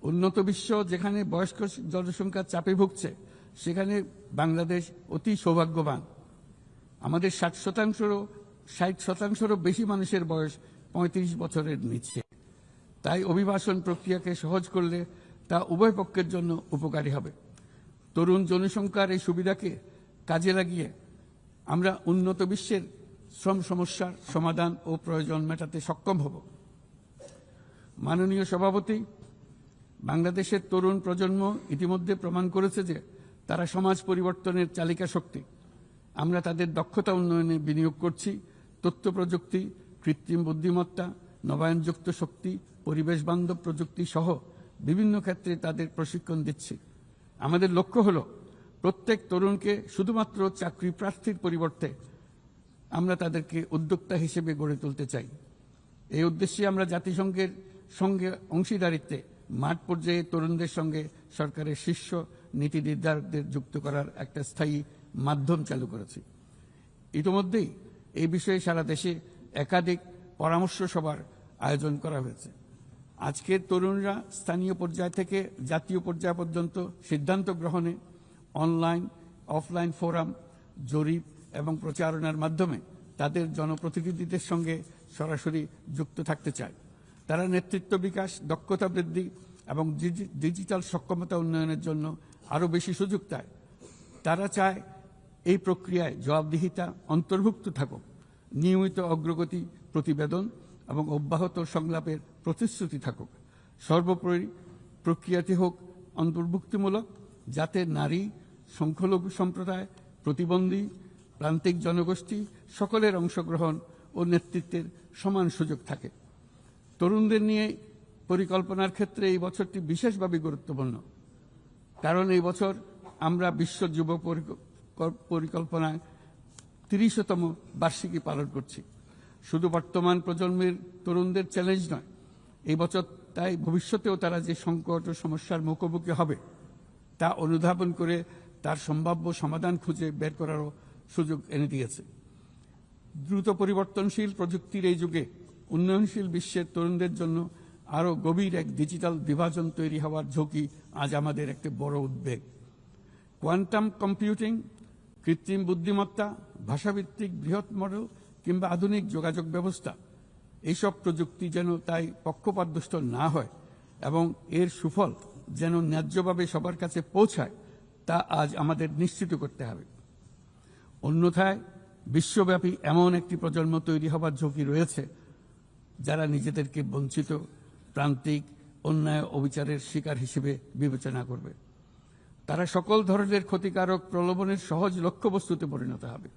উন্নত বিশ্ব যেখানে বয়স্ক জনসংখ্যার চাপে ভুগছে, সেখানে বাংলাদেশ অতি সৌভাগ্যবান। আমাদের 60%রও বেশি মানুষের বয়স 35 বছরের নিচে। তাই অভিবাসন প্রক্রিয়াকে সহজ করলে তা উভয় পক্ষের জন্য উপকারী হবে। তরুণ জনসংখ্যার এই সুবিধাকে কাজে লাগিয়ে আমরা উন্নত বিশ্বের শ্রম সমস্যার সমাধান ও প্রয়োজন মেটাতে সক্ষম হব। মাননীয় সভাপতি, বাংলাদেশের তরুণ প্রজন্ম ইতিমধ্যে প্রমাণ করেছে যে তারা সমাজ পরিবর্তনের চালিকা শক্তি। আমরা তাদের দক্ষতা উন্নয়নে বিনিয়োগ করছি। তথ্য প্রযুক্তি, কৃত্রিম বুদ্ধিমত্তা, নবায়নযুক্ত শক্তি, পরিবেশ বান্ধব প্রযুক্তি সহ বিভিন্ন ক্ষেত্রে তাদের প্রশিক্ষণ দিচ্ছি। আমাদের লক্ষ্য হল প্রত্যেক তরুণকে শুধুমাত্র চাকরি প্রার্থীর পরিবর্তে আমরা তাদেরকে উদ্যোক্তা হিসেবে গড়ে তুলতে চাই। এই উদ্দেশ্যে আমরা জাতিসংঘের সঙ্গে অংশীদারিত্বে মাঠ পর্যায়ে তরুণদের সঙ্গে সরকারের শীর্ষ নীতি নির্ধারকদের যুক্ত করার একটা স্থায়ী মাধ্যম চালু করেছি। ইতিমধ্যেই এই বিষয়ে সারা দেশে একাধিক পরামর্শ সভার আয়োজন করা হয়েছে। আজকের তরুণরা স্থানীয় পর্যায় থেকে জাতীয় পর্যায় পর্যন্ত সিদ্ধান্ত গ্রহণে অনলাইন, অফলাইন ফোরাম, জরিপ এবং প্রচারণার মাধ্যমে তাদের জনপ্রতিনিধিদের সঙ্গে সরাসরি যুক্ত থাকতে চায়। তারা নেতৃত্ব বিকাশ, দক্ষতা বৃদ্ধি এবং ডিজিটাল সক্ষমতা উন্নয়নের জন্য আরও বেশি সুযোগ চায়। তারা চায় এই প্রক্রিয়ায় জবাবদিহিতা অন্তর্ভুক্ত থাকুক, নিয়মিত অগ্রগতি প্রতিবেদন এবং অব্যাহত সংলাপের প্রতিশ্রুতি থাকুক। সর্বোপরি প্রক্রিয়াটি হোক অন্তর্ভুক্তিমূলক, যাতে নারী, সংখ্যালঘু সম্প্রদায়, প্রতিবন্ধী, প্রান্তিক জনগোষ্ঠী সকলের অংশগ্রহণ ও নেতৃত্বের সমান সুযোগ থাকে। তরুণদের নিয়ে পরিকল্পনার ক্ষেত্রে এই বছরটি বিশেষভাবে গুরুত্বপূর্ণ, কারণ এই বছর আমরা বিশ্ব যুব পরিকল্পনায় 30তম বার্ষিকী পালন করছি। শুধু বর্তমান প্রজন্মের তরুণদের চ্যালেঞ্জ নয়, এই বছর তাই ভবিষ্যতেও তারা যে সংকট ও সমস্যার মুখোমুখি হবে তা অনুধাবন করে তার সম্ভাব্য সমাধান খুঁজে বের করারও সুযোগ এনে দিয়েছে। দ্রুত পরিবর্তনশীল প্রযুক্তির এই যুগে উন্নয়নশীল বিশ্বের তরুণদের জন্য আরও গভীর এক ডিজিটাল বিভাজন তৈরি হওয়ার ঝুঁকি আজ আমাদের একটি বড় উদ্বেগ। কোয়ান্টাম কম্পিউটিং, কৃত্রিম বুদ্ধিমত্তা, ভাষাভিত্তিক বৃহৎ মডেল কিংবা আধুনিক যোগাযোগ ব্যবস্থা, এইসব প্রযুক্তি যেন তাই পক্ষপাতদুষ্ট না হয় এবং এর সুফল যেন ন্যায্যভাবে সবার কাছে পৌঁছায়, তা আজ আমাদের নিশ্চিত করতে হবে। অন্যথায় বিশ্বব্যাপী এমন একটি প্রজন্ম তৈরি হবার ঝুঁকি রয়েছে যারা নিজেদেরকে বঞ্চিত, প্রান্তিক, অন্যায় অবিচারের শিকার হিসেবে বিবেচনা করবে। তারা সকল ধরনের ক্ষতিকারক প্রলোভনের সহজ লক্ষ্যবস্তুতে পরিণত হবে।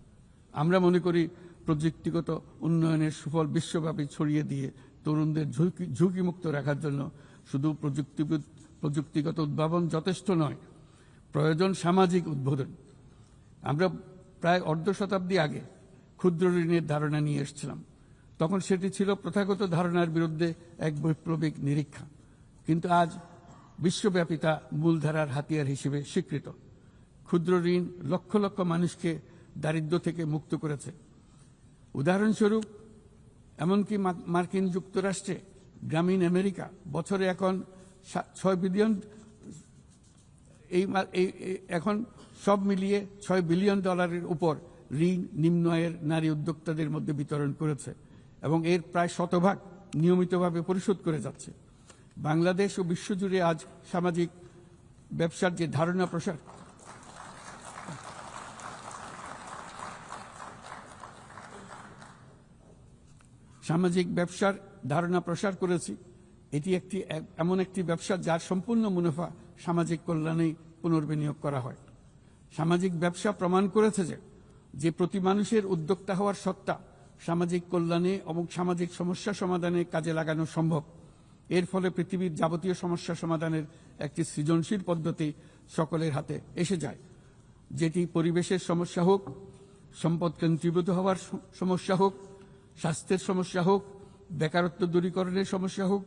আমরা মনে করি প্রযুক্তিগত উন্নয়নের সুফল বিশ্বব্যাপী ছড়িয়ে দিয়ে তরুণদের ঝুঁকিমুক্ত রাখার জন্য শুধু প্রযুক্তিগত উদ্ভাবন যথেষ্ট নয়, প্রয়োজন সামাজিক উদ্বোধন। আমরা প্রায় অর্ধ শতাব্দী আগে ক্ষুদ্র ঋণের ধারণা নিয়ে এসেছিলাম। তখন সেটি ছিল প্রথাগত ধারণার বিরুদ্ধে এক বৈপ্লবিক নিরীক্ষা, কিন্তু আজ বিশ্বব্যাপী তা মূলধারার হাতিয়ার হিসেবে স্বীকৃত। ক্ষুদ্র ঋণ লক্ষ লক্ষ মানুষকে দারিদ্র্য থেকে মুক্ত করেছে। উদাহরণস্বরূপ এমনকি মার্কিন যুক্তরাষ্ট্রে গ্রামীণ আমেরিকা বছরে এখন 6 বিলিয়ন, এখন সব মিলিয়ে $6 বিলিয়ন উপর ঋণ নিম্ন আয়ের নারী উদ্যোক্তাদের মধ্যে বিতরণ করেছে এবং এর প্রায় শতভাগ নিয়মিতভাবে পরিশোধ করে যাচ্ছে। বাংলাদেশ ও বিশ্বজুড়ে আজ সামাজিক ব্যবসার যে ধারণা প্রসার করেছি, এটি এমন একটি ব্যবসা যার সম্পূর্ণ মুনাফা সামাজিক কল্যাণে পুনর্বিনিয়োগ করা হয়। সামাজিক ব্যবসা প্রমাণ করেছে যে প্রতি মানুষের উদ্যোক্তা হওয়ার সত্তা সামাজিক কল্যাণে এবং সামাজিক সমস্যা সমাধানে কাজে লাগানো সম্ভব। এর ফলে পৃথিবীর যাবতীয় সমস্যা সমাধানের একটি সৃজনশীল পদ্ধতি সকলের হাতে এসে যায়, যেটি পরিবেশের সমস্যা হোক, সম্পদ কেন্দ্রীভূত হওয়ার সমস্যা হোক, স্বাস্থ্যের সমস্যা হোক, বেকারত্ব দূরীকরণের সমস্যা হোক,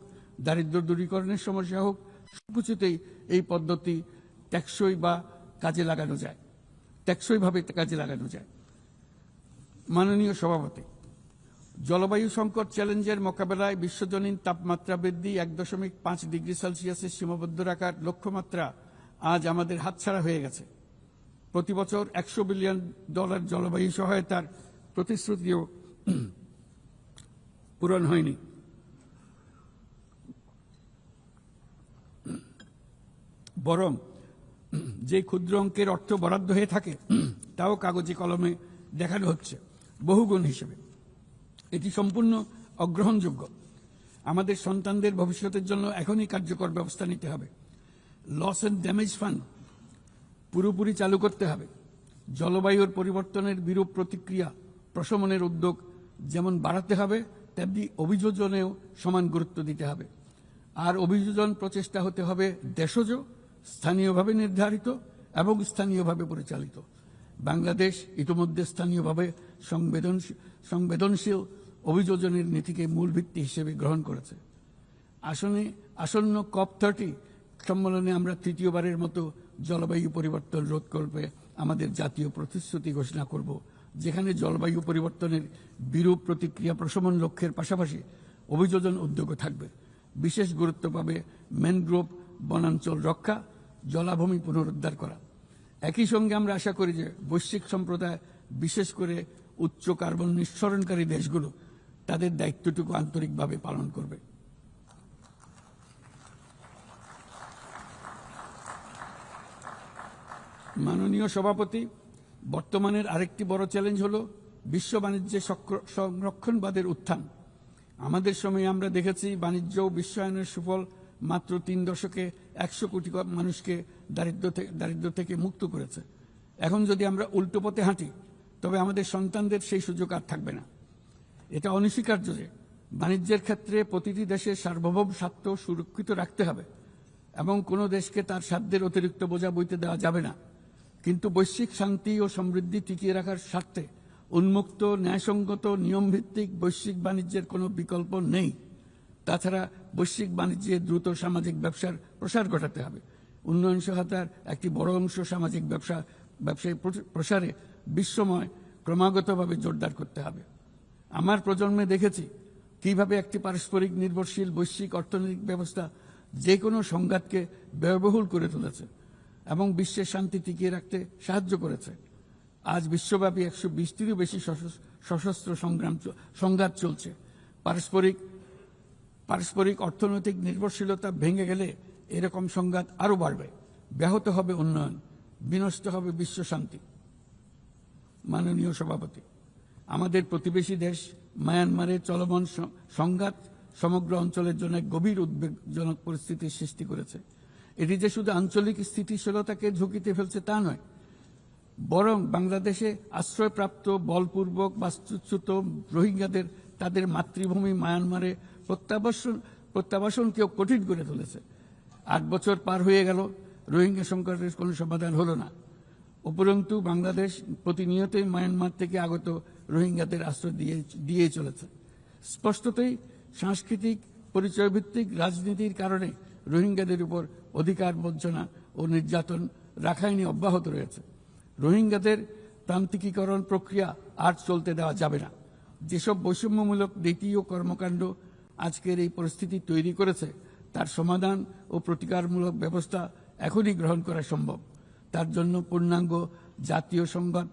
দারিদ্র্য দূরীকরণের সমস্যা হোক, সবকিছুতেই এই পদ্ধতি টেকসইভাবে কাজে লাগানো যায়। মাননীয় সভাপতি, জলবায়ু সংকট চ্যালেঞ্জের মোকাবেলায় বিশ্বজনীন তাপমাত্রা বৃদ্ধি 1.5 ডিগ্রি সেলসিয়াসের সীমাবদ্ধ রাখার লক্ষ্যমাত্রা আজ আমাদের হাতছাড়া হয়ে গেছে। প্রতি বছর $100 বিলিয়ন জলবায়ু সহায়তার প্রতিশ্রুতিও পূরণ হয়নি। বরং যে ক্ষুদ্র অঙ্কের অর্থ বরাদ্দ হয়ে থাকে তাও কাগজে কলমে দেখানো হচ্ছে বহুগুণ হিসেবে। এটি সম্পূর্ণ অগ্রহণযোগ্য। আমাদের সন্তানদের ভবিষ্যতের জন্য এখনই কার্যকর ব্যবস্থা নিতে হবে। লস এন্ড ড্যামেজ ফান্ড পুরোপুরি চালু করতে হবে। জলবায়ুর পরিবর্তনের বিরূপ প্রতিক্রিয়া প্রশমনের উদ্যোগ যেমন বাড়াতে হবে, তেমনি অভিযোজনেও সমান গুরুত্ব দিতে হবে। আর অভিযোজন প্রচেষ্টা হতে হবে দেশজ, স্থানীয়ভাবে নির্ধারিত এবং স্থানীয়ভাবে পরিচালিত। বাংলাদেশ ইতিমধ্যে স্থানীয়ভাবে সংবেদনশীল অভিযোজনের নীতিকে মূল ভিত্তি হিসেবে গ্রহণ করেছে। আসন্ন COP30 সম্মেলনে আমরা তৃতীয়বারের মতো জলবায়ু পরিবর্তন রোধ করবে আমাদের জাতীয় প্রতিশ্রুতি ঘোষণা করব, যেখানে জলবায়ু পরিবর্তনের বিরূপ প্রতিক্রিয়া প্রশমন লক্ষ্যের পাশাপাশি অভিযোজন উদ্যোগও থাকবে। বিশেষ গুরুত্ব পাবে ম্যানগ্রোভ বনাঞ্চল রক্ষা, জলাভূমি পুনরুদ্ধার করা। একই সঙ্গে আমরা আশা করি যে বৈশ্বিক সম্প্রদায়, বিশেষ করে উচ্চ কার্বন নিঃসরণকারী দেশগুলো তাদের দায়িত্বটুকু আন্তরিকভাবে পালন করবে। মাননীয় সভাপতি, বর্তমানের আরেকটি বড় চ্যালেঞ্জ হল বিশ্ব বাণিজ্যে সংরক্ষণবাদের উত্থান। আমাদের সময়ে আমরা দেখেছি বাণিজ্য ও বিশ্বায়নের সুফল মাত্র 3 দশকে 100 কোটি মানুষকে দারিদ্র্য থেকে মুক্ত করেছে। এখন যদি আমরা উল্টো পথে হাঁটি তবে আমাদের সন্তানদের সেই সুযোগ আর থাকবে না। এটা অনস্বীকার্য যে বাণিজ্যের ক্ষেত্রে প্রতিটি দেশের সার্বভৌম স্বার্থ সুরক্ষিত রাখতে হবে এবং কোনো দেশকে তার সাধ্যের অতিরিক্ত বোঝা বইতে দেওয়া যাবে না। কিন্তু বৈশ্বিক শান্তি ও সমৃদ্ধি টিকিয়ে রাখার স্বার্থে উন্মুক্ত, ন্যায়সঙ্গত, নিয়মভিত্তিক বৈশ্বিক বাণিজ্যের কোনো বিকল্প নেই। তাছাড়া বৈশ্বিক বাণিজ্যে দ্রুত সামাজিক ব্যবসার প্রসার ঘটাতে হবে। উন্নয়ন সহায়তার একটি বড় অংশ সামাজিক ব্যবসায় প্রসারে বিশ্বময় ক্রমাগতভাবে জোরদার করতে হবে। আমার প্রজন্মে দেখেছি কিভাবে একটি পারস্পরিক নির্ভরশীল বৈশ্বিক অর্থনৈতিক ব্যবস্থা যে কোনো সংঘাতকে ব্যয়বহুল করে তুলেছে এবং বিশ্বের শান্তি টিকিয়ে রাখতে সাহায্য করেছে। আজ বিশ্বব্যাপী 120টিরও বেশি সশস্ত্র সংঘাত চলছে। পারস্পরিক অর্থনৈতিক নির্ভরশীলতা ভেঙে গেলে এরকম সংঘাত আরও বাড়বে, ব্যাহত হবে উন্নয়ন, বিনষ্ট হবে বিশ্ব শান্তি। মাননীয় সভাপতি, আমাদের প্রতিবেশী দেশ মায়ানমারের চলমান সংঘাত সমগ্র অঞ্চলের জন্য গভীর উদ্বেগজনক পরিস্থিতির সৃষ্টি করেছে। এটি যে শুধু আঞ্চলিক স্থিতিশীলতাকে ঝুঁকিতে ফেলছে তা নয়, বরং বাংলাদেশে আশ্রয়প্রাপ্ত বলপূর্বক বাস্তুচ্যুত রোহিঙ্গাদের তাদের মাতৃভূমি মায়ানমারে প্রত্যাবাসনকেও কঠিন করে তুলেছে। 8 বছর পার হয়ে গেল, রোহিঙ্গা সংকটের কোনো সমাধান হলো না। উপরন্তু বাংলাদেশ প্রতিনিয়তই মায়ানমার থেকে আগত রোহিঙ্গাদের আশ্রয় দিয়ে চলেছে। স্পষ্টতই সাংস্কৃতিক পরিচয়ভিত্তিক রাজনীতির কারণে রোহিঙ্গাদের উপর অধিকার বঞ্চনা ও নির্যাতন রাখাইনে অব্যাহত রয়েছে। রোহিঙ্গাদের প্রান্তিকীকরণ প্রক্রিয়া আর চলতে দেওয়া যাবে না। যেসব বৈষম্যমূলক নীতি ও কর্মকাণ্ড আজকের এই পরিস্থিতি তৈরি করেছে তার সমাধান ও প্রতিকারমূলক ব্যবস্থা এখনই গ্রহণ করা সম্ভব। তার জন্য পূর্ণাঙ্গ জাতীয় সংঘাত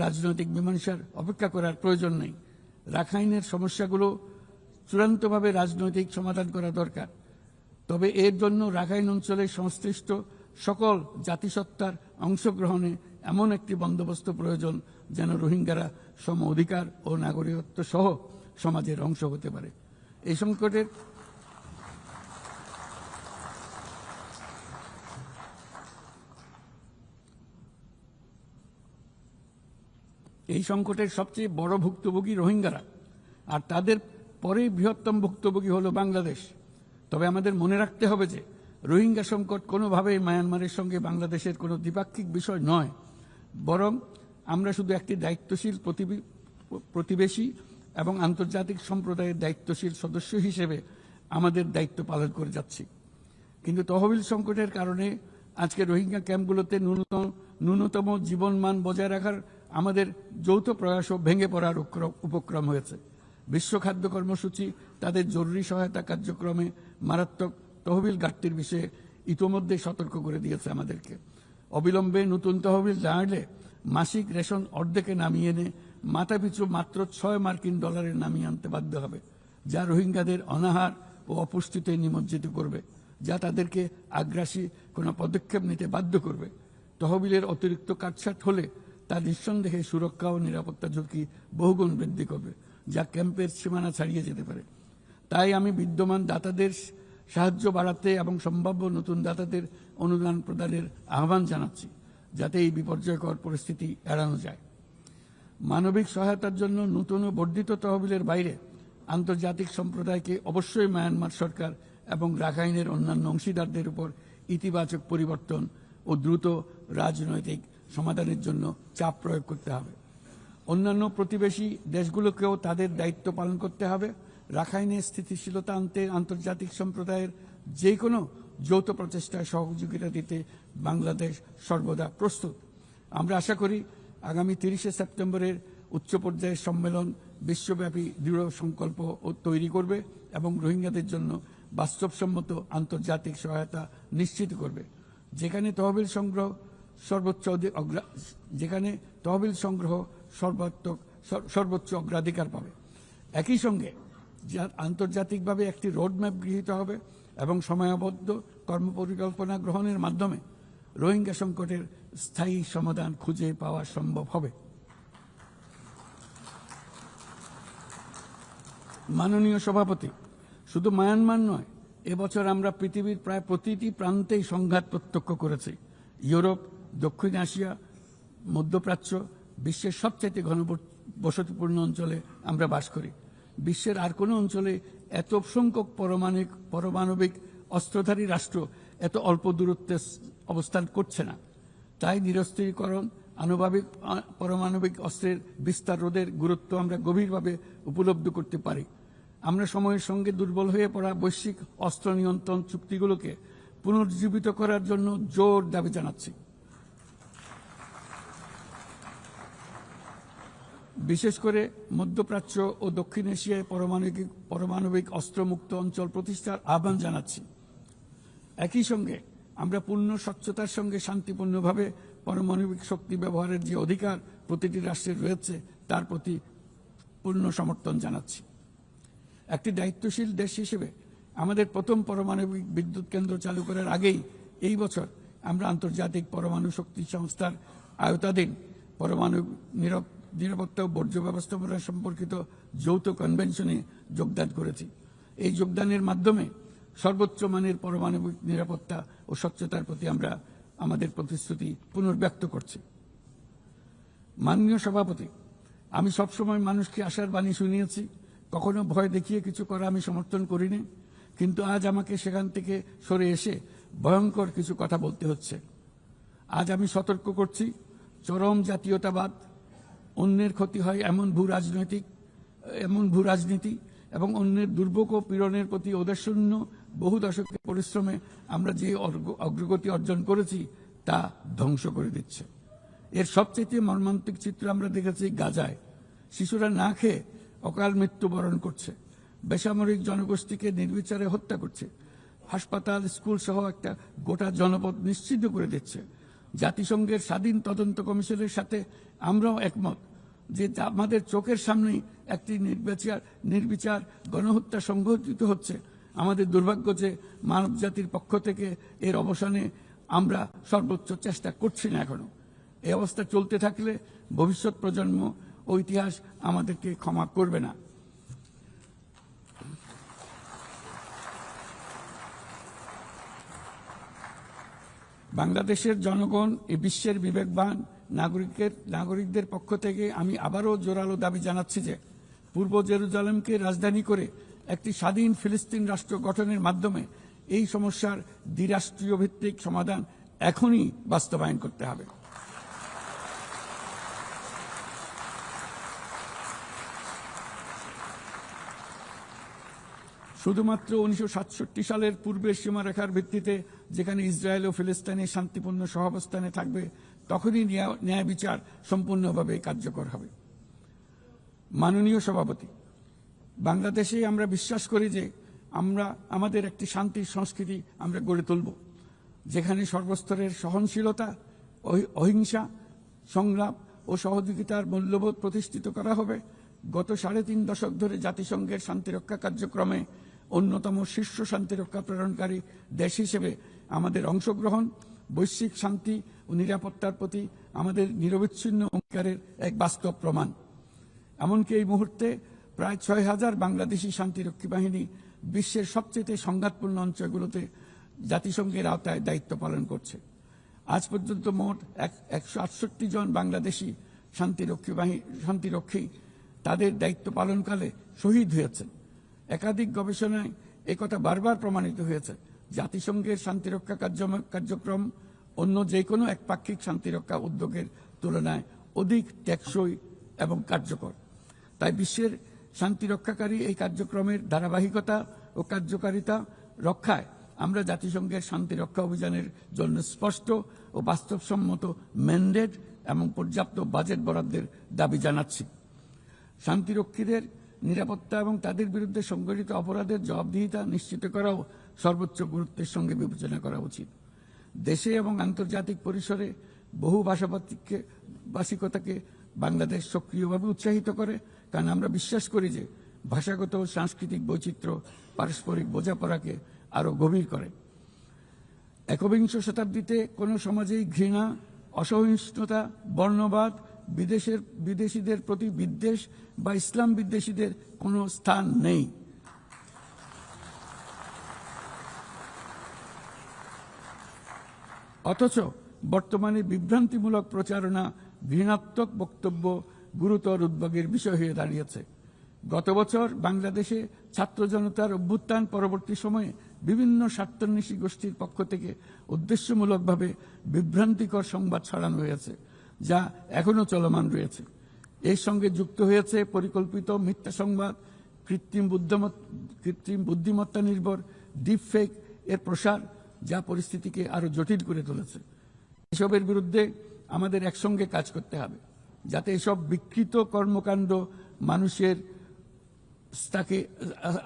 রাজনৈতিক মীমাংসার অপেক্ষা করার প্রয়োজন নেই। রাখাইনের সমস্যাগুলো চূড়ান্তভাবে রাজনৈতিক সমাধান করা দরকার। তবে এর জন্য রাখাইন অঞ্চলের সংশ্লিষ্ট সকল জাতিসত্তার অংশগ্রহণে এমন একটি বন্দোবস্ত প্রয়োজন যেন রোহিঙ্গারা সম অধিকার ও নাগরিকত্ব সহ সমাজের অংশ হতে পারে। এই সংকটের সবচেয়ে বড় ভুক্তভোগী রোহিঙ্গারা, আর তাদের পরে বৃহত্তম ভুক্তভোগী হলো বাংলাদেশ। তবে আমাদের মনে রাখতে হবে যে রোহিঙ্গা সংকট কোনোভাবেই মায়ানমারের সঙ্গে বাংলাদেশের কোনো দ্বিপাক্ষিক বিষয় নয়, বরং আমরা শুধু একটি দায়িত্বশীল প্রতিবেশী এবং আন্তর্জাতিক সম্প্রদায়ের দায়িত্বশীল সদস্য হিসেবে আমাদের দায়িত্ব পালন করে যাচ্ছি। কিন্তু তহবিল সংকটের কারণে আজকে রোহিঙ্গা ক্যাম্পগুলোতে ন্যূনতম জীবনমান বজায় রাখার আমাদের যৌথ প্রয়াসও ভেঙে পড়ার উপক্রম হয়েছে। বিশ্ব খাদ্য কর্মসূচি তাদের জরুরি সহায়তা কার্যক্রমে মারাত্মক তহবিল ঘাটতির বিষয়ে ইতোমধ্যে সতর্ক করে দিয়েছে আমাদেরকে। অবিলম্বে নতুন তহবিল জানালে মাসিক রেশন অর্ধেকে নামিয়ে এনে মাথাপিছু মাত্র $6 নামিয়ে আনতে বাধ্য হবে, যা রোহিঙ্গাদের অনাহার ও অপুষ্টিতে নিমজ্জিত করবে, যা তাদেরকে আগ্রাসী কোনো পদক্ষেপ নিতে বাধ্য করবে। তহবিলের অতিরিক্ত কাটছাট হলে তা নিঃসন্দেহে সুরক্ষা ও নিরাপত্তা ঝুঁকি বহুগুণ বৃদ্ধি করবে, যা ক্যাম্পের সীমানা ছাড়িয়ে যেতে পারে। তাই আমি বিদ্যমান দাতাদের সাহায্য বাড়াতে এবং সম্ভাব্য নতুন দাতাদের অনুদান প্রদানের আহ্বান জানাচ্ছি, যাতে এই বিপর্যয়কর পরিস্থিতি এড়ানো যায়। মানবিক সহায়তার জন্য নতুন ও বর্ধিত তহবিলের বাইরে আন্তর্জাতিক সম্প্রদায়কে অবশ্যই মায়ানমার সরকার এবং রাখাইনের অন্যান্য অংশীদারদের উপর ইতিবাচক পরিবর্তন ও দ্রুত রাজনৈতিক সমাধানের জন্য চাপ প্রয়োগ করতে হবে। অন্যান্য প্রতিবেশী দেশগুলোকেও তাদের দায়িত্ব পালন করতে হবে। রাখাইনে স্থিতিশীলতা আনতে আন্তর্জাতিক সম্প্রদায়ের যে কোনো যৌথ প্রচেষ্টায় সহযোগিতা দিতে বাংলাদেশ সর্বদা প্রস্তুত। আমরা আশা করি আগামী 30শে সেপ্টেম্বরের উচ্চ পর্যায়ের সম্মেলন বিশ্বব্যাপী দৃঢ় সংকল্প তৈরি করবে এবং রোহিঙ্গাদের জন্য বাস্তবসম্মত আন্তর্জাতিক সহায়তা নিশ্চিত করবে, যেখানে তহবিল সংগ্রহ সর্বোচ্চ অগ্রাধিকার পাবে। একই সঙ্গে আন্তর্জাতিকভাবে একটি রোডম্যাপ গৃহীত হবে এবং সময়াবদ্ধ কর্মপরিকল্পনা গ্রহণের মাধ্যমে রোহিঙ্গা সংকটের স্থায়ী সমাধান খুঁজে পাওয়া সম্ভব হবে। মাননীয় সভাপতি, শুধু মায়ানমার নয়, এবছর আমরা পৃথিবীর প্রায় প্রতিটি প্রান্তেই সংঘাত প্রত্যক্ষ করেছি। ইউরোপ, দক্ষিণ এশিয়া, মধ্যপ্রাচ্য, বিশ্বের সবচেয়ে ঘনবসতিপূর্ণ অঞ্চলে আমরা বাস করি। বিশ্বের আর কোনো অঞ্চলে এত সংখ্যক পারমাণবিক অস্ত্রধারী রাষ্ট্র এত অল্প দূরত্বে অবস্থান করছে না। তাই নিরস্ত্রীকরণ, পারমাণবিক অস্ত্রের বিস্তার রোধের গুরুত্ব আমরা গভীরভাবে উপলব্ধি করতে পারি। আমরা সময়ের সঙ্গে দুর্বল হয়ে পড়া বৈশ্বিক অস্ত্র নিয়ন্ত্রণ চুক্তিগুলোকে পুনর্জীবিত করার জন্য জোর দাবি জানাচ্ছি। বিশেষ করে মধ্যপ্রাচ্য ও দক্ষিণ এশিয়ায় পারমাণবিক অস্ত্রমুক্ত অঞ্চল প্রতিষ্ঠার আহ্বান জানাচ্ছি। একই সঙ্গে আমরা পূর্ণ স্বচ্ছতার সঙ্গে শান্তিপূর্ণভাবে পারমাণবিক শক্তি ব্যবহারের যে অধিকার প্রতিটি রাষ্ট্রের রয়েছে তার প্রতি পূর্ণ সমর্থন জানাচ্ছি। একটি দায়িত্বশীল দেশ হিসেবে আমাদের প্রথম পারমাণবিক বিদ্যুৎ কেন্দ্র চালু করার আগেই এই বছর আমরা আন্তর্জাতিক পরমাণু শক্তি সংস্থার আওতাধীন পরমাণু নিরাপত্তা ও বর্জ্য ব্যবস্থাপনা সম্পর্কিত যৌথ কনভেনশনে যোগদান করেছি। এই যোগদানের মাধ্যমে সর্বোচ্চ মানের পারমাণবিক নিরাপত্তা ও স্বচ্ছতার প্রতি আমরা আমাদের প্রতিশ্রুতি পুনর্ব্যক্ত করছি। মাননীয় সভাপতি, আমি সবসময় মানুষকে আশার বাণী শুনিয়েছি, কখনো ভয় দেখিয়ে কিছু করা আমি সমর্থন করিনি, কিন্তু আজ আমাকে সেখান থেকে সরে এসে ভয়ঙ্কর কিছু কথা বলতে হচ্ছে। আজ আমি সতর্ক করছি, চরম জাতীয়তাবাদ, অন্যের ক্ষতি হয় এমন ভূ রাজনীতি এবং অন্যের দুর্ভোগ ও পীড়নের প্রতি ওদেশশূন্য বহু দশকের পরিশ্রমে আমরা যে অগ্রগতি অর্জন করেছি তা ধ্বংস করে দিচ্ছে। এর সবচেয়ে মর্মান্তিক চিত্র আমরা দেখেছি গাজায়। শিশুরা না খেয়ে অকাল মৃত্যুবরণ করছে, বেসামরিক জনগোষ্ঠীকে নির্বিচারে হত্যা করছে, হাসপাতাল, স্কুল সহ একটা গোটা জনপদ নিশ্চিহ্ন করে দিচ্ছে। জাতিসংঘের স্বাধীন তদন্ত কমিশনের সাথে আমরাও একমত যে আমাদের চোখের সামনেই একটি নির্বিচার গণহত্যা সংঘটিত হচ্ছে। আমাদের দুর্ভাগ্য যে মানব জাতির পক্ষ থেকে এর অবসানে আমরা সর্বোচ্চ চেষ্টা করছি না এখনো। এই অবস্থা চলতে থাকলে ভবিষ্যৎ প্রজন্ম ও ইতিহাস আমাদেরকে ক্ষমা করবে না। বাংলাদেশের জনগণ এই বিশ্বের বিবেকবান নাগরিকদের পক্ষ থেকে আমি আবারও জোরালো দাবি জানাচ্ছি যে পূর্ব জেরুজালেমকে রাজধানী করে একটি স্বাধীন ফিলিস্তিন রাষ্ট্র গঠনের মাধ্যমে এই সমস্যার দ্বিরাষ্ট্রীয় ভিত্তিক সমাধান এখনই বাস্তবায়ন করতে হবে। শুধুমাত্র 1967 সালের পূর্বের সীমারেখার ভিত্তিতে যেখানে ইসরায়েল ও ফিলিস্তিনের শান্তিপূর্ণ সহাবস্থানে থাকবে তখনই ন্যায় বিচার সম্পূর্ণভাবে কার্যকর হবে। মাননীয় সভাপতি, বাংলাদেশে আমরা বিশ্বাস করি যে আমাদের একটি শান্তির সংস্কৃতি আমরা গড়ে তুলব, যেখানে সর্বস্তরের সহনশীলতা, অহিংসা, সংলাপ ও সহযোগিতার মূল্যবোধ প্রতিষ্ঠিত করা হবে। গত 3.5 দশক ধরে জাতিসংঘের শান্তিরক্ষা কার্যক্রমে অন্যতম শীর্ষ শান্তিরক্ষা প্রেরণকারী দেশ হিসেবে আমাদের অংশগ্রহণ বৈশ্বিক শান্তি ও নিরাপত্তার প্রতি আমাদের নিরবিচ্ছিন্ন অঙ্গীকারের এক বাস্তব প্রমাণ। এমনকি এই মুহূর্তে প্রায় 6,000 বাংলাদেশি শান্তিরক্ষী বাহিনী বিশ্বের সবচেয়ে সংঘাতপূর্ণ অঞ্চলগুলোতে জাতিসংঘের আওতায় দায়িত্ব পালন করছে। আজ পর্যন্ত মোট 168 জন বাংলাদেশি শান্তিরক্ষী তাদের দায়িত্ব পালনকালে শহীদ হয়েছেন। একাধিক গবেষণায় একথা বারবার প্রমাণিত হয়েছে। জাতিসংঘের শান্তিরক্ষা কার্যক্রম অন্য যে কোনো একপাক্ষিক শান্তিরক্ষা উদ্যোগের তুলনায় অধিক টেকসই এবং কার্যকর। তাই বিশ্বের শান্তিরক্ষাকারী এই কার্যক্রমের ধারাবাহিকতা ও কার্যকারিতা রক্ষায় আমরা জাতিসংঘের শান্তিরক্ষা অভিযানের জন্য স্পষ্ট ও বাস্তবসম্মত ম্যান্ডেট এবং পর্যাপ্ত বাজেট বরাদ্দের দাবি জানাচ্ছি। শান্তিরক্ষীদের নিরাপত্তা এবং তাদের বিরুদ্ধে সংঘটিত অপরাধের জবাবদিহিতা নিশ্চিত করাও সর্বোচ্চ গুরুত্বের সঙ্গে বিবেচনা করা উচিত। দেশে এবং আন্তর্জাতিক পরিসরে বহু ভাষিকতাকে বাংলাদেশ সক্রিয়ভাবে উৎসাহিত করে, কারণ আমরা বিশ্বাস করি যে ভাষাগত ও সাংস্কৃতিক বৈচিত্র্য পারস্পরিক বোঝাপড়াকে আরও গভীর করে। একবিংশ শতাব্দীতে কোনো সমাজেই ঘৃণা, অসহিষ্ণুতা, বর্ণবাদ, বিদেশিদের প্রতি বিদ্বেষ বা ইসলাম বিদ্বেষীদের কোনো স্থান নেই। অথচ বর্তমানে বিভ্রান্তিমূলক প্রচারণা, ঘৃণাত্মক বক্তব্য গুরুতর উদ্বেগের বিষয় হয়ে দাঁড়িয়েছে। গত বছর বাংলাদেশে ছাত্র জনতার অভ্যুত্থান পরবর্তী সময়ে বিভিন্ন স্বার্থান্বেষী গোষ্ঠীর পক্ষ থেকে উদ্দেশ্যমূলকভাবে বিভ্রান্তিকর সংবাদ ছড়ানো হয়েছে, যা এখনো চলমান রয়েছে। এর সঙ্গে যুক্ত হয়েছে পরিকল্পিত মিথ্যা সংবাদ, কৃত্রিম বুদ্ধিমত্তা নির্ভর ডিপফেক এর প্রসার, যা পরিস্থিতিকে আরো জটিল করে তুলেছে। এসবের বিরুদ্ধে আমাদের একসঙ্গে কাজ করতে হবে, যাতে এসব বিকৃত কর্মকাণ্ড মানুষের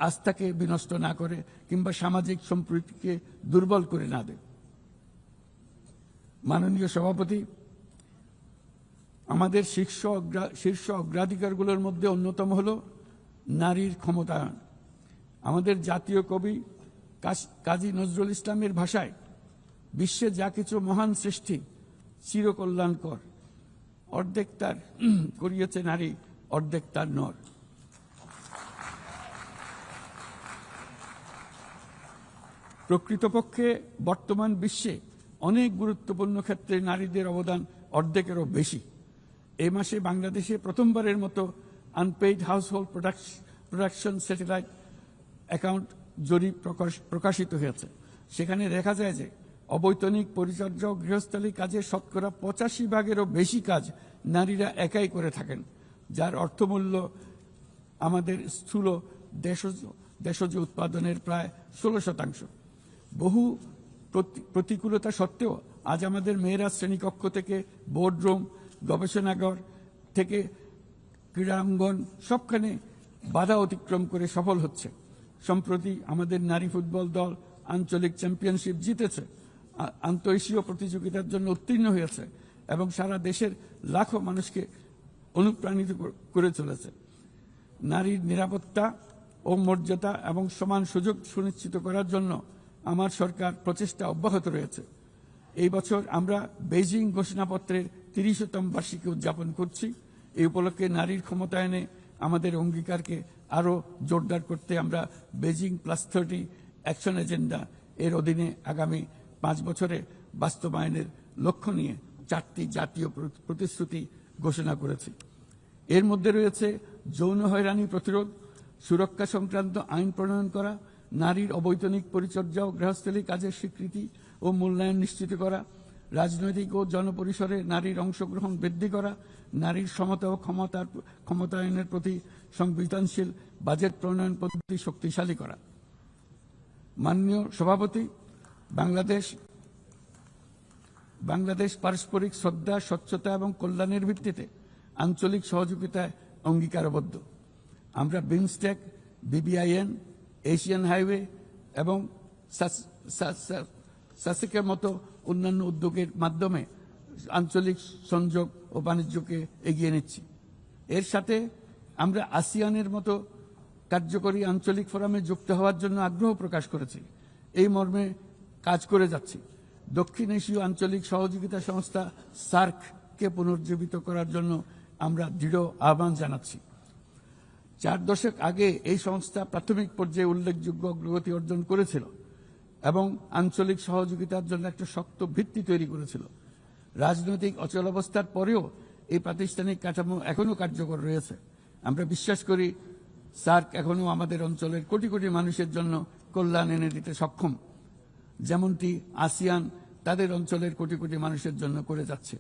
আস্থাকে বিনষ্ট না করে কিংবা সামাজিক সম্প্রীতিকে দুর্বল করে না দেয়। মাননীয় সভাপতি, আমাদের শীর্ষ অগ্রাধিকারগুলোর মধ্যে অন্যতম হল নারীর ক্ষমতায়ন। আমাদের জাতীয় কবি কাজী নজরুল ইসলামের ভাষায়, বিশ্বে যা কিছু মহান সৃষ্টি চিরকল্যাণকর, অর্ধেক তার করিয়েছে নারী, অর্ধেক তার নর। প্রকৃতপক্ষে বর্তমান বিশ্বে অনেক গুরুত্বপূর্ণ ক্ষেত্রে নারীদের অবদান অর্ধেকেরও বেশি। এই মাসে বাংলাদেশে প্রথমবারের মতো unpaid household production satellite account জরিপ প্রকাশিত হয়েছে। সেখানে দেখা যায় যে অবৈতনিক পরিচর্যা ও গৃহস্থালী কাজে শতকরা 85%-এরও বেশি কাজ নারীরা একাই করে থাকেন, যার অর্থমূল্য আমাদের স্থূল দেশজ উৎপাদনের প্রায় 16%। বহু প্রতিকূলতা সত্ত্বেও আজ আমাদের মেয়েরা শ্রেণীকক্ষ থেকে বোর্ডরুম, গবেষণাগার থেকে ক্রীড়াঙ্গন সবখানে বাধা অতিক্রম করে সফল হচ্ছে। সম্প্রতি আমাদের নারী ফুটবল দল আঞ্চলিক চ্যাম্পিয়নশিপ জিতেছে, আন্তঃএশীয় প্রতিযোগিতার জন্য উত্তীর্ণ হয়েছে এবং সারা দেশের লাখো মানুষকে অনুপ্রাণিত করে চলেছে। নারীর নিরাপত্তা ও মর্যাদা এবং সমান সুযোগ সুনিশ্চিত করার জন্য আমার সরকার প্রচেষ্টা অব্যাহত রয়েছে। এই বছর আমরা বেইজিং ঘোষণাপত্রের 30তম বার্ষিকী উদযাপন করছি। এই উপলক্ষে নারীর ক্ষমতায়নে আমাদের অঙ্গীকারকে আরও জোরদার করতে আমরা বেইজিং +30 অ্যাকশন এজেন্ডা এর অধীনে আগামী 5 বছরে বাস্তবায়নের লক্ষ্য নিয়ে 4টি জাতীয় প্রতিশ্রুতি ঘোষণা করেছি। এর মধ্যে রয়েছে যৌন হয়রানি প্রতিরোধ, সুরক্ষা সংক্রান্ত আইন প্রণয়ন করা, নারীর অবৈতনিক পরিচর্যা ও গৃহস্থলী কাজের স্বীকৃতি ও মূল্যায়ন নিশ্চিত করা, রাজনৈতিক ও জনপরিসরে নারীর অংশগ্রহণ বৃদ্ধি করা, নারীর সমতা ও ক্ষমতায়নের প্রতি সংবেদনশীল বাজেট প্রণয়ন পদ্ধতি শক্তিশালী করা। মাননীয় সভাপতি, বাংলাদেশ পারস্পরিক শ্রদ্ধা, স্বচ্ছতা এবং কল্যাণের ভিত্তিতে আঞ্চলিক সহযোগিতায় অঙ্গীকারবদ্ধ। আমরা বিমস্টেক, BBIN, এশিয়ান হাইওয়ে এবং সাসেকের মতো অন্যান্য উদ্যোগের মাধ্যমে আঞ্চলিক সংযোগ ও বাণিজ্যকে এগিয়ে নিচ্ছি। এর সাথে আমরা আসিয়ানের মতো কার্যকরী আঞ্চলিক ফোরামে যুক্ত হওয়ার জন্য আগ্রহ প্রকাশ করেছি। এই মর্মে কাজ করে যাচ্ছি। দক্ষিণ এশীয় আঞ্চলিক সহযোগিতা সংস্থা SAARC-কে পুনর্জীবিত করার জন্য আমরা দৃঢ় আহ্বান জানাচ্ছি। 4 দশক আগে এই সংস্থা প্রাথমিক পর্যায়ে উল্লেখযোগ্য অগ্রগতি অর্জন করেছিল এবং আঞ্চলিক সহযোগিতার জন্য একটা শক্ত ভিত্তি তৈরি করেছিল। রাজনৈতিক অচলাবস্থার পরেও এই প্রাতিষ্ঠানিক কাঠামো এখনো কার্যকর রয়েছে। আমরা বিশ্বাস করি SAARC এখনো আমাদের অঞ্চলের কোটি কোটি মানুষের জন্য কল্যাণ এনে দিতে সক্ষম, যেমনটি আসিয়ান তাদের অঞ্চলের কোটি কোটি মানুষের জন্য করে যাচ্ছে।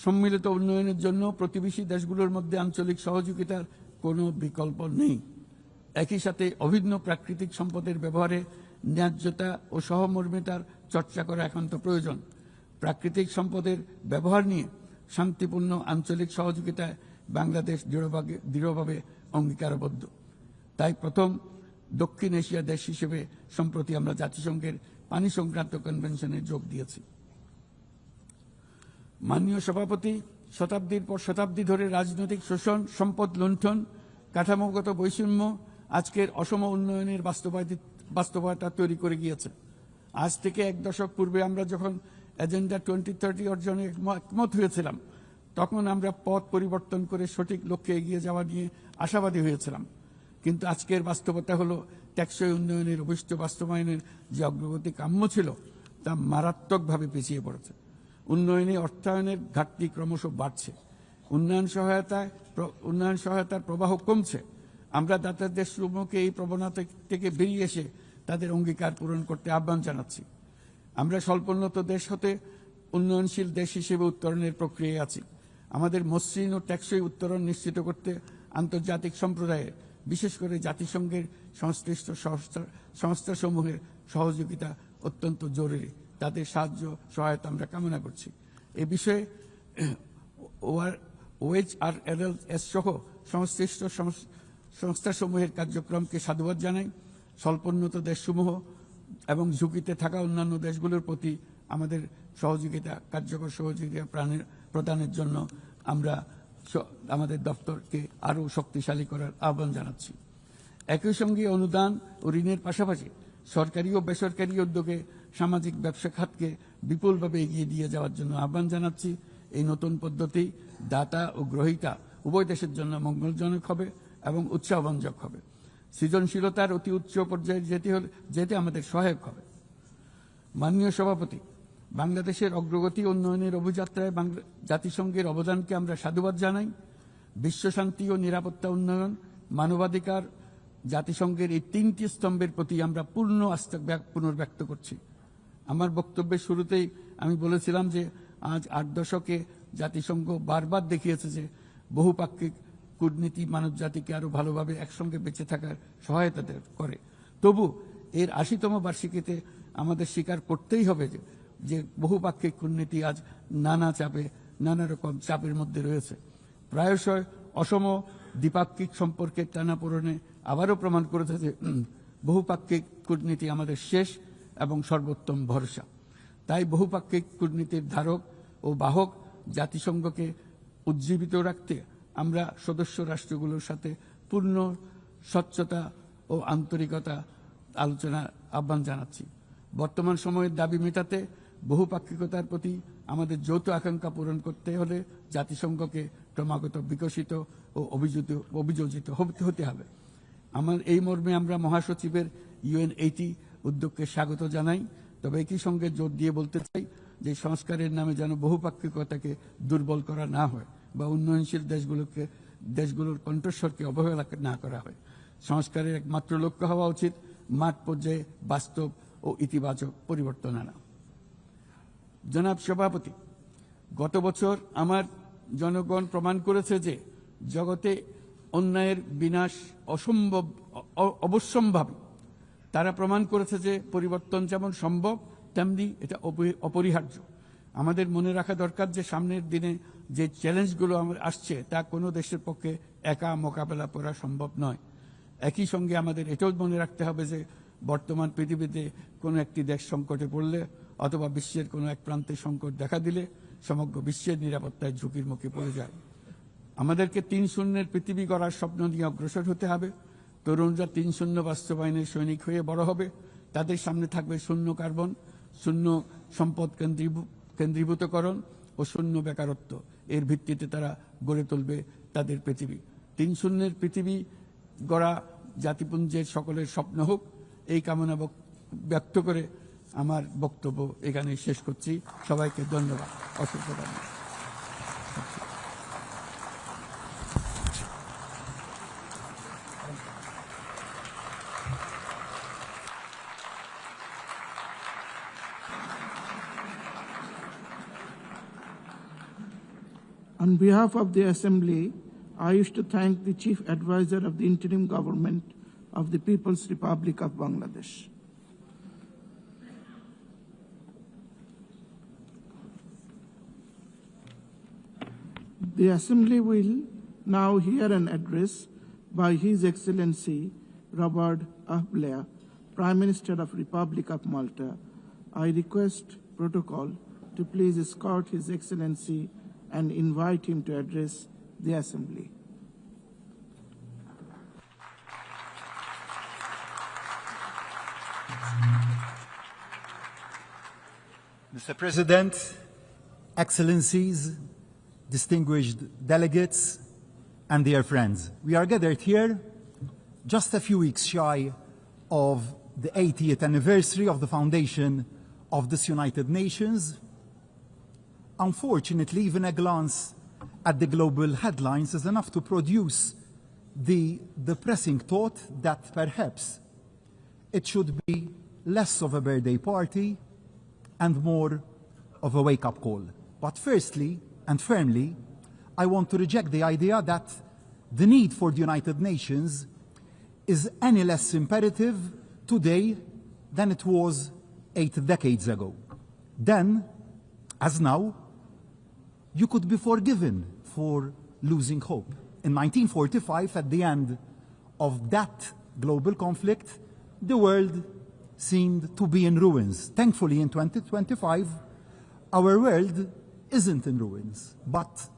সম্মিলিত উন্নয়নের জন্য প্রতিবেশী দেশগুলোর মধ্যে আঞ্চলিক সহযোগিতার কোনো বিকল্প নেই। একই সাথে অভিন্ন প্রাকৃতিক সম্পদের ব্যবহারে ন্যায্যতা ও সহমর্মিতার চর্চা করা একান্ত প্রয়োজন। প্রাকৃতিক সম্পদের ব্যবহার নিয়ে শান্তিপূর্ণ আঞ্চলিক সহযোগিতায় বাংলাদেশ দৃঢ়ভাবে অঙ্গীকারবদ্ধ। তাই প্রথম দক্ষিণ এশিয়া দেশ হিসেবে সম্প্রতি আমরা জাতিসংঘের পানি সংক্রান্ত কনভেনশনে যোগ দিয়েছি। মাননীয় সভাপতি, শতাব্দীর পর শতাব্দী ধরে রাজনৈতিক শোষণ, সম্পদ লুণ্ঠন, কাঠামোগত বৈষম্য আজকের অসম উন্নয়নের বাস্তবতা তৈরি করে গিয়েছে। আজ থেকে 1 দশক পূর্বে আমরা যখন এজেন্ডা 2030 অর্জনে একমত হয়েছিলাম, তখন আমরা পথ পরিবর্তন করে সঠিক লক্ষ্যে এগিয়ে যাওয়া নিয়ে আশাবাদী হয়েছিলাম। কিন্তু আজকের বাস্তবতা হলো টেকসই উন্নয়নের অভিষ্ট বাস্তবায়নের যে অগ্রগতি কাম্য ছিল তা মারাত্মকভাবে পিছিয়ে পড়েছে। উন্নয়নে অর্থায়নের ঘাটতি ক্রমশ বাড়ছে। উন্নয়ন সহায়তার প্রবাহ কমছে। আমরা দাতাদের সমূহকে এই প্রবণতা থেকে বেরিয়ে এসে তাদের অঙ্গীকার পূরণ করতে আহ্বান জানাচ্ছি। আমরা স্বল্পোন্নত দেশ হতে উন্নয়নশীল দেশ হিসেবে উত্তরণের প্রক্রিয়ায় আছি। আমাদের মসৃণ ও টেকসই উত্তরণ নিশ্চিত করতে আন্তর্জাতিক সম্প্রদায়ের বিশেষ করে জাতিসংঘের সংশ্লিষ্ট সংস্থাসমূহের সহযোগিতা অত্যন্ত জরুরি। তাদের সাহায্য সহায়তা আমরা কামনা করছি। এ বিষয়ে OHRLS সহ সংশ্লিষ্ট সংস্থাসমূহের কার্যক্রমকে সাধুবাদ জানাই। স্বল্পোন্নত দেশসমূহ এবং ঝুঁকিতে থাকা অন্যান্য দেশগুলোর প্রতি আমাদের কার্যকর সহযোগিতা প্রদানের জন্য আমরা আমাদের দপ্তরকে আরও শক্তিশালী করার আহ্বান জানাচ্ছি। একই সঙ্গে অনুদান ও ঋণের পাশাপাশি সরকারি ও বেসরকারি উদ্যোগে সামাজিক ব্যবসা খাতকে বিপুলভাবে এগিয়ে দিয়ে যাওয়ার জন্য আহ্বান জানাচ্ছি। এই নতুন পদ্ধতি দাতা ও গ্রহীতা উভয় দেশের জন্য মঙ্গলজনক হবে এবং উৎসাহব্যঞ্জক হবে। সৃজনশীলতার অতি উচ্চ পর্যায়ে যেতে আমাদের সহায়ক হবে। মাননীয় সভাপতি, বাংলাদেশের অগ্রগতি উন্নয়নের অভিযাত্রায় জাতিসংঘের অবদানকে আমরা সাধুবাদ জানাই। বিশ্বশান্তি ও নিরাপত্তা উন্নয়ন, মানবাধিকার, জাতিসংঘের এই তিনটি স্তম্ভের প্রতি আমরা পূর্ণ আস্থা পুনর্ব্যক্ত করছি। আমার বক্তব্যের শুরুতেই আমি বলেছিলাম যে আজ 8 দশকে জাতিসংঘ বারবার দেখিয়েছে যে বহুপাক্ষিক কূটনীতি মানব জাতিকে আরো ভালোভাবে একসঙ্গে বেঁচে থাকার সহায়তা করে। তবু এর 80তম বার্ষিকীতে আমাদের স্বীকার করতেই হবে যে বহুপাক্ষিক কূটনীতি আজ নানা রকম চাপের মধ্যে রয়েছে। প্রায়শই অসম দ্বিপাক্ষিক সম্পর্কের টানাপোড়েনে আবারও প্রমাণ করেছে যে বহুপাক্ষিক কূটনীতি আমাদের শেষ এবং সর্বোত্তম ভরসা। তাই বহুপাক্ষিক কূটনীতির ধারক ও বাহক জাতিসংঘকে উজ্জীবিত রাখতে আমরা সদস্য রাষ্ট্রগুলোর সাথে পূর্ণ স্বচ্ছতা ও আন্তরিকতা আলোচনার আহ্বান জানাচ্ছি। বর্তমান সময়ের দাবি মেটাতে বহুপাক্ষিকতার প্রতি আমাদের যৌথ আকাঙ্ক্ষা পূরণ করতে হলে জাতিসংঘকে ক্রমাগত বিকশিত ও অভিযোজিত হতে হবে। এই মর্মে আমরা মহাসচিবের UN80 উদ্যোগকে স্বাগত জানাই। তবে একই সঙ্গে জোর দিয়ে বলতে চাই যে সংস্কারের নামে যেন বহুপাক্ষিকতাকে দুর্বল করা না হয় বা উন্নয়নশীল দেশগুলোর কণ্ঠস্বরকে অবহেলা না করা হয়। সংস্কারের একমাত্র লক্ষ্য হওয়া উচিত মাঠ পর্যায়ে বাস্তব ও ইতিবাচক পরিবর্তন আনা। জনাব সভাপতি, গত বছর আমার জনগণ প্রমাণ করেছে যে জগতে অন্যায়ের বিনাশ অবশ্যম্ভাবী। তারা প্রমাণ করেছে যে পরিবর্তন যেমন সম্ভব তেমনি এটা অপরিহার্য। আমাদের মনে রাখা দরকার যে সামনের দিনে যে চ্যালেঞ্জগুলো আসছে তা কোনো দেশের পক্ষে একা মোকাবেলা করা সম্ভব নয়। একই সঙ্গে আমাদের এটাও মনে রাখতে হবে যে বর্তমান পৃথিবীতে কোনো একটি দেশ সংকটে পড়লে অথবা বিশ্বের কোনো এক প্রান্তে সংকট দেখা দিলে সমগ্র বিশ্বের নিরাপত্তায় ঝুঁকির মুখে পড়ে যায়। আমাদেরকে 3-0 পৃথিবী গড়ার স্বপ্ন নিয়ে অগ্রসর হতে হবে। তরুণরা 3-0 বাস্তবায়নের সৈনিক হয়ে বড় হবে। তাদের সামনে থাকবে শূন্য কার্বন, শূন্য সম্পদ কেন্দ্রীভূতকরণ ও শূন্য বেকারত্ব। এর ভিত্তিতে তারা গড়ে তুলবে তাদের পৃথিবী। 3-0 পৃথিবী গড়া জাতিপুঞ্জের সকলের স্বপ্ন হোক, এই কামনা ব্যক্ত করে আমার বক্তব্য এখানে শেষ করছি। সবাইকে ধন্যবাদ, অসংখ্য ধন্যবাদ। On behalf of the Assembly, I wish to thank the Chief Advisor of the Interim Government of the People's Republic of Bangladesh. The Assembly will now hear an address by His Excellency Robert Blair, Prime Minister of Republic of Malta. I request protocol to please escort His Excellency and invite him to address the Assembly. Mr. President, Excellencies, distinguished delegates, and dear friends, we are gathered here just a few weeks shy of the 80th anniversary of the foundation of this United Nations. Unfortunately, even a glance at the global headlines is enough to produce the depressing thought that perhaps it should be less of a birthday party and more of a wake-up call. But firstly and firmly, I want to reject the idea that the need for the United Nations is any less imperative today than it was 8 decades ago. Then, as now, you could be forgiven for losing hope. In 1945, at the end of that global conflict, the world seemed to be in ruins. Thankfully, in 2025, our world isn't in ruins, but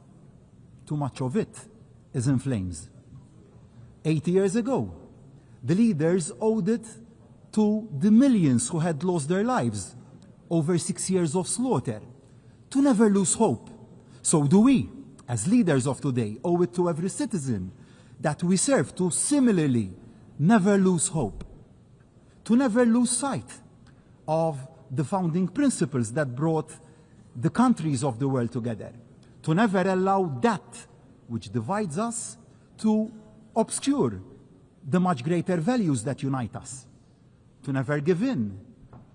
too much of it is in flames. 80 years ago, the leaders owed it to the millions who had lost their lives over 6 years of slaughter to never lose hope. So do we, as leaders of today, owe it to every citizen that we serve to similarly never lose hope, to never lose sight of the founding principles that brought the countries of the world together, to never allow that which divides us to obscure the much greater values that unite us, to never give in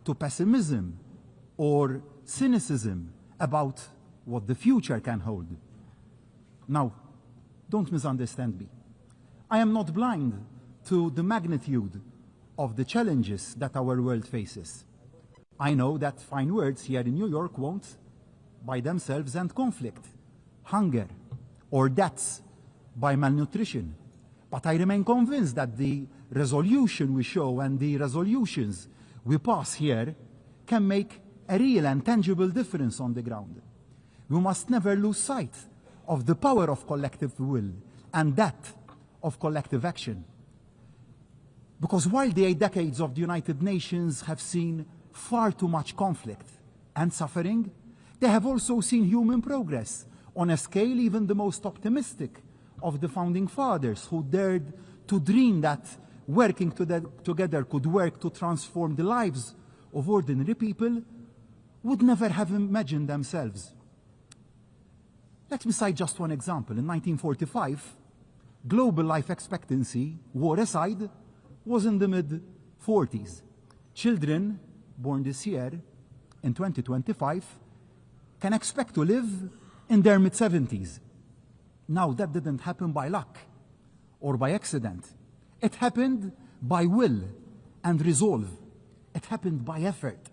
to pessimism or cynicism about what the future can hold. Now, don't misunderstand me. I am not blind to the magnitude of the challenges that our world faces. I know that fine words here in New York won't, by themselves, end conflict, hunger, or deaths by malnutrition. But I remain convinced that the resolution we show and the resolutions we pass here can make a real and tangible difference on the ground. We must never lose sight of the power of collective will and that of collective action. Because while the 8 decades of the United Nations have seen far too much conflict and suffering, they have also seen human progress on a scale even the most optimistic of the founding fathers, who dared to dream that working together could work to transform the lives of ordinary people, would never have imagined themselves. Let me cite just one example. In 1945, global life expectancy, war aside, was in the mid-40s. Children born this year, in 2025, can expect to live in their mid-70s. Now, that didn't happen by luck or by accident. It happened by will and resolve. It happened by effort.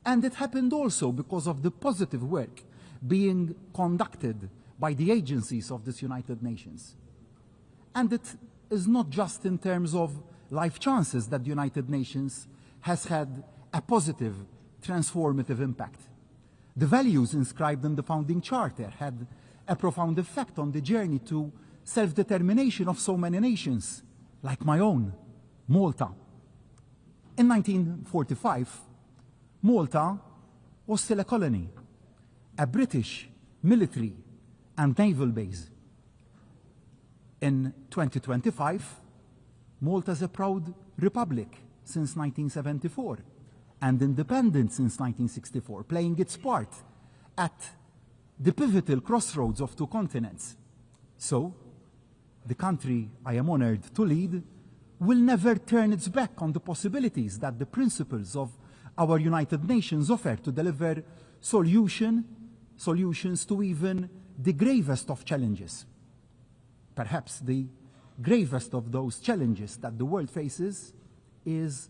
And it happened also because of the positive work being conducted by the agencies of this United Nations. And it is not just in terms of life chances that the United Nations has had a positive, transformative impact. The values inscribed in the founding charter had a profound effect on the journey to self-determination of so many nations, like my own, Malta. In 1945, Malta was still a colony, a British military and naval base. In 2025, Malta is a proud republic since 1974 and independent since 1964, playing its part at the pivotal crossroads of 2 continents. So, the country I am honored to lead will never turn its back on the possibilities that the principles of our United Nations offer to deliver solutions to even the gravest of challenges. Perhaps the gravest of those challenges that the world faces is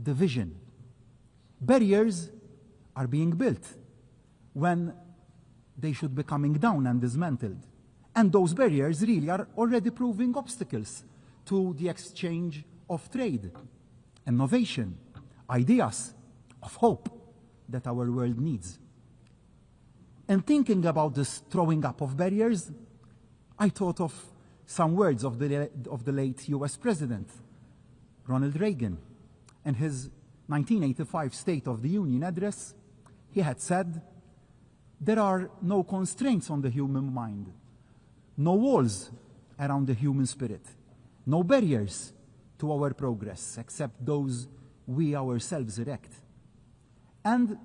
division. Barriers are being built when they should be coming down and dismantled. And those barriers really are already proving obstacles to the exchange of trade, innovation, ideas, of hope that our world needs. In thinking about this throwing up of barriers, I thought of some words of the late US President, Ronald Reagan. In his 1985 State of the Union address, he had said, "There are no constraints on the human mind, no walls around the human spirit, no barriers to our progress except those we ourselves erect." And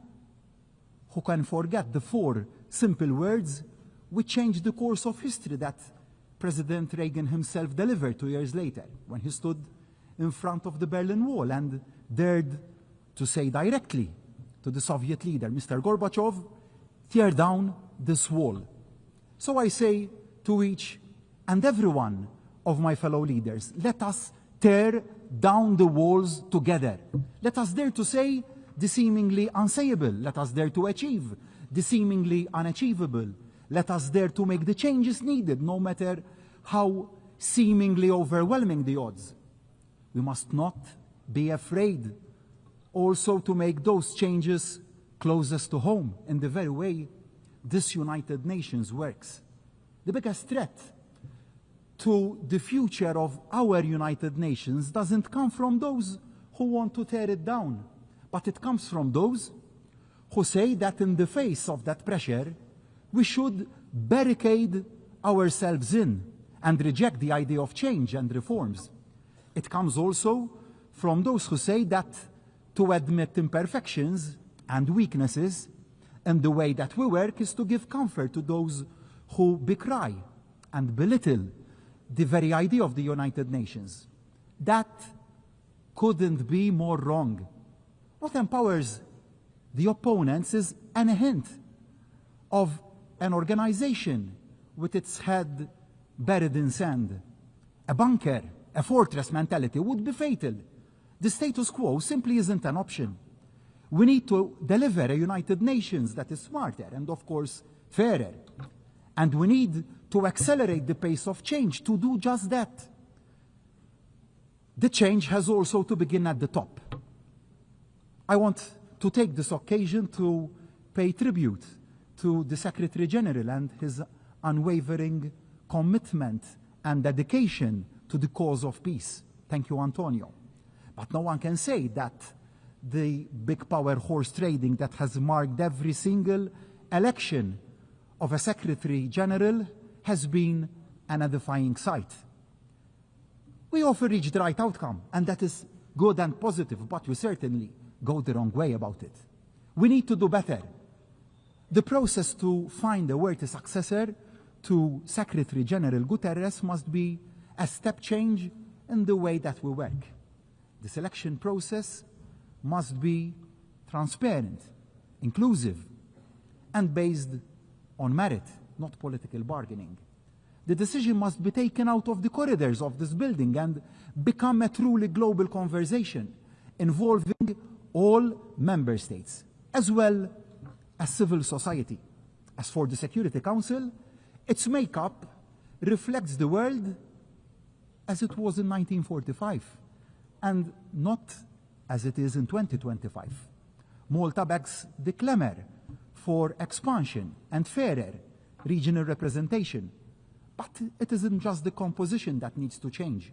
who can forget the 4 simple words which changed the course of history that President Reagan himself delivered 2 years later when he stood in front of the Berlin Wall and dared to say directly to the Soviet leader, Mr. Gorbachev, "Tear down this wall." So I say to each and every one of my fellow leaders, let us tear down the walls together. Let us dare to say the seemingly unsayable. Let us dare to achieve the seemingly unachievable. Let us dare to make the changes needed, no matter how seemingly overwhelming the odds. We must not be afraid also to make those changes closest to home in the very way this United Nations works. The biggest threat to the future of our United Nations doesn't come from those who want to tear it down, but it comes from those who say that in the face of that pressure, we should barricade ourselves in and reject the idea of change and reforms. It comes also from those who say that to admit imperfections and weaknesses in the way that we work is to give comfort to those who decry and belittle the very idea of the United Nations. That couldn't be more wrong. What empowers the opponents is any hint of an organization with its head buried in sand. A bunker, a fortress mentality would be fatal. The status quo simply isn't an option. We need to deliver a United Nations that is smarter and, of course, fairer. And we need to accelerate the pace of change to do just that. The change has also to begin at the top. I want to take this occasion to pay tribute to the Secretary General and his unwavering commitment and dedication to the cause of peace. Thank you, Antonio. But no one can say that the big power horse trading that has marked every single election of a Secretary General has been an edifying sight. We often reach the right outcome, and that is good and positive, but we certainly go the wrong way about it. We need to do better. The process to find a worthy successor to Secretary General Guterres must be a step change in the way that we work. The selection process must be transparent, inclusive, and based on merit, not political bargaining. The decision must be taken out of the corridors of this building and become a truly global conversation involving all member states, as well as civil society. As for the Security Council, its makeup reflects the world as it was in 1945, and not as it is in 2025. Malta begs the clamor for expansion and fairer regional representation. But it isn't just the composition that needs to change.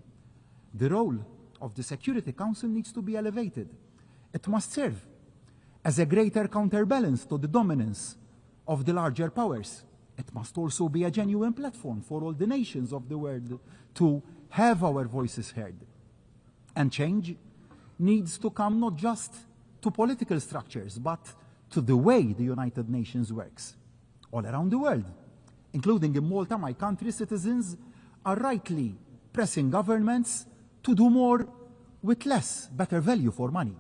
The role of the Security Council needs to be elevated. It must serve as a greater counterbalance to the dominance of the larger powers. It must also be a genuine platform for all the nations of the world to have our voices heard. And change needs to come not just to political structures, but to the way the United Nations works. All around the world, including in Malta, my country, citizens are rightly pressing governments to do more with less, better value for money.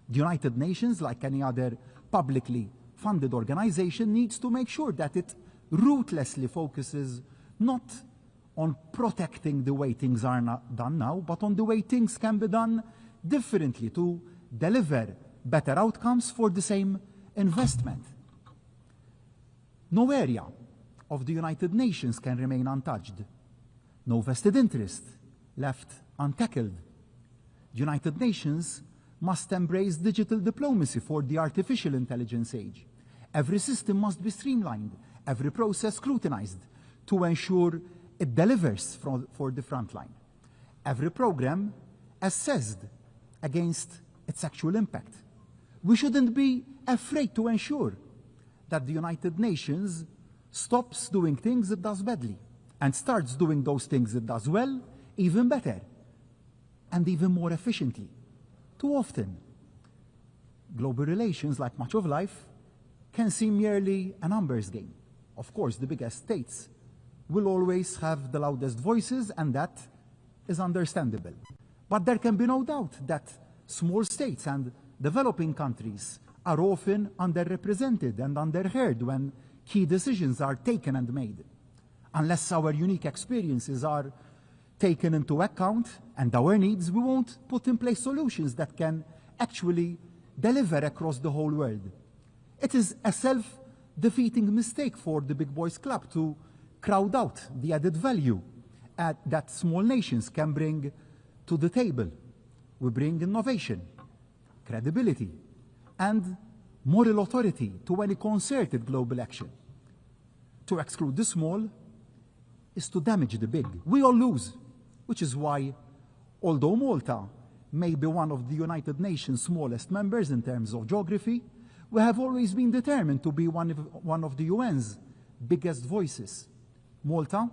The United Nations, like any other publicly funded organization, needs to make sure that it ruthlessly focuses not on protecting the way things are not done now, but on the way things can be done differently to deliver better outcomes for the same investment. No area of the United Nations can remain untouched. No vested interest left untackled. The United Nations must embrace digital diplomacy for the artificial intelligence age. Every system must be streamlined, every process scrutinized to ensure it delivers for the front line. Every program assessed against its actual impact. We shouldn't be afraid to ensure that the United Nations stops doing things it does badly and starts doing those things it does well, even better, and even more efficiently. Too often, global relations, like much of life, can seem merely a numbers game. Of course, the biggest states will always have the loudest voices, and that is understandable. But there can be no doubt that small states and developing countries are often underrepresented and underheard when key decisions are taken and made. Unless our unique experiences are taken into account and our needs, we won't put in place solutions that can actually deliver across the whole world. It is a self-defeating mistake for the big boys club to crowd out the added value that small nations can bring to the table. We bring innovation, credibility, and moral authority to any concerted global action. To exclude the small is to damage the big. We all lose, which is why, although Malta may be one of the United Nations' smallest members in terms of geography, we have always been determined to be one of the UN's biggest voices. Malta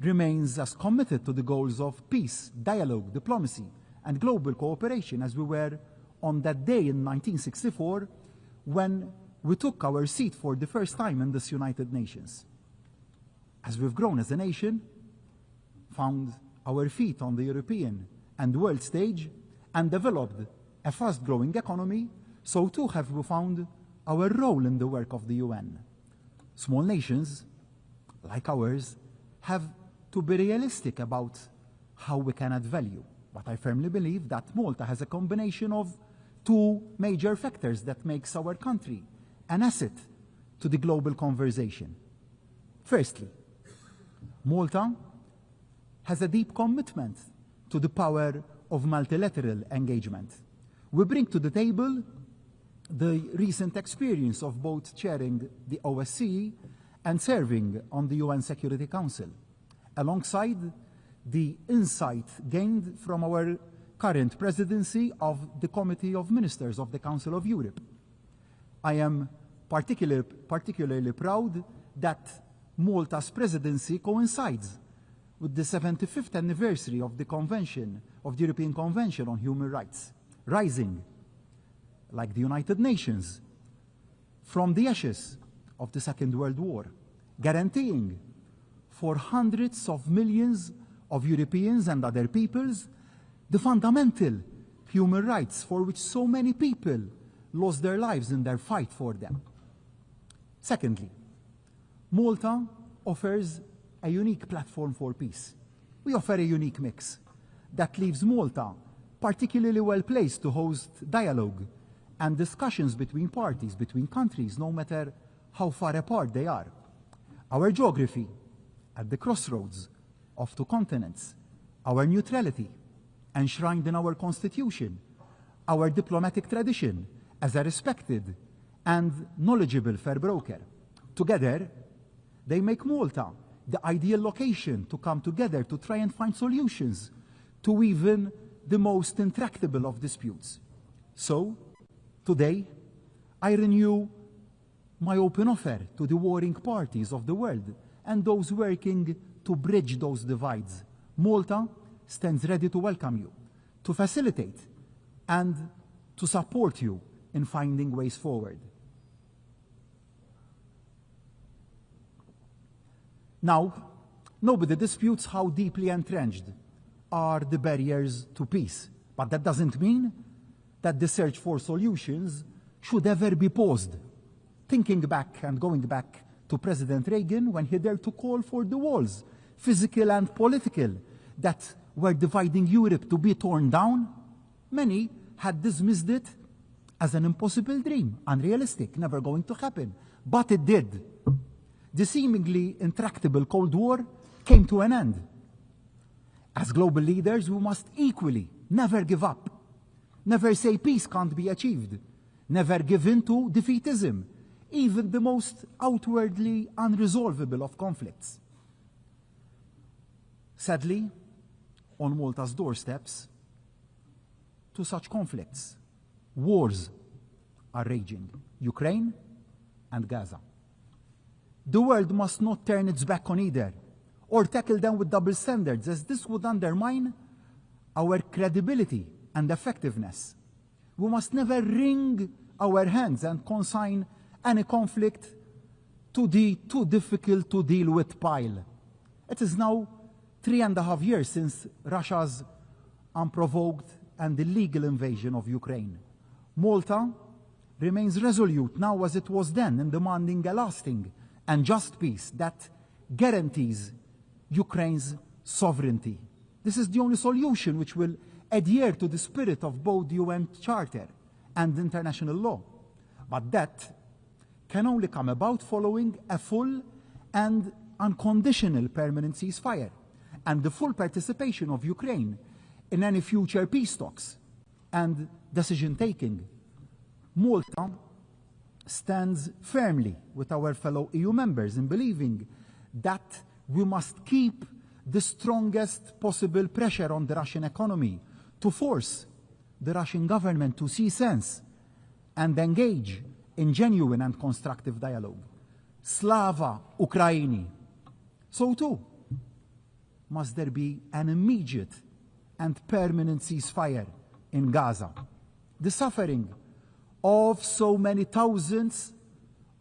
remains as committed to the goals of peace, dialogue, diplomacy, and global cooperation as we were on that day in 1964 when we took our seat for the first time in this United Nations. As we've grown as a nation, found our feet on the European and world stage, and developed a fast-growing economy, so too have we found our role in the work of the UN. Small nations, like ours, have to be realistic about how we can add value. But I firmly believe that Malta has a combination of two major factors that makes our country an asset to the global conversation. Firstly, Malta has a deep commitment to the power of multilateral engagement. We bring to the table the recent experience of both chairing the OSCE and serving on the UN Security Council, alongside the insight gained from our current presidency of the Committee of Ministers of the Council of Europe. I am particularly proud that Malta's presidency coincides with the 75th anniversary of the European Convention on Human Rights, rising, like the United Nations, from the ashes of the Second World War, guaranteeing for hundreds of millions of Europeans and other peoples the fundamental human rights for which so many people lost their lives in their fight for them. Secondly, Malta offers a unique platform for peace. We offer a unique mix that leaves Malta particularly well placed to host dialogue and discussions between parties, between countries, no matter how far apart they are. Our geography at the crossroads of two continents, our neutrality enshrined in our constitution, our diplomatic tradition as a respected and knowledgeable fair broker. Together, they make Malta the ideal location to come together to try and find solutions to even the most intractable of disputes. So, today, I renew my open offer to the warring parties of the world and those working to bridge those divides. Malta stands ready to welcome you, to facilitate, and to support you in finding ways forward. Now, nobody disputes how deeply entrenched are the barriers to peace, but that doesn't mean that the search for solutions should ever be paused. Thinking back and going back to President Reagan when he dared to call for the walls, physical and political, that were dividing Europe to be torn down, many had dismissed it as an impossible dream, unrealistic, never going to happen. But it did. The seemingly intractable Cold War came to an end. As global leaders, we must equally never give up, never say peace can't be achieved, never give in to defeatism, even the most outwardly unresolvable of conflicts. Sadly, on Malta's doorsteps, two such conflicts, wars, are raging: Ukraine and Gaza. The world must not turn its back on either, or tackle them with double standards, as this would undermine our credibility and effectiveness. We must never wring our hands and consign any conflict to the too difficult to deal with pile. It is now 3.5 years since Russia's unprovoked and illegal invasion of Ukraine. Malta remains resolute now as it was then in demanding a lasting and just peace that guarantees Ukraine's sovereignty. This is the only solution which will adhere to the spirit of both the UN Charter and international law. But that can only come about following a full and unconditional permanent ceasefire and the full participation of Ukraine in any future peace talks and decision-taking. Malta stands firmly with our fellow EU members in believing that we must keep the strongest possible pressure on the Russian economy to force the Russian government to see sense and engage in genuine and constructive dialogue. Slava Ukraini. So too must there be an immediate and permanent ceasefire in Gaza. The suffering of so many thousands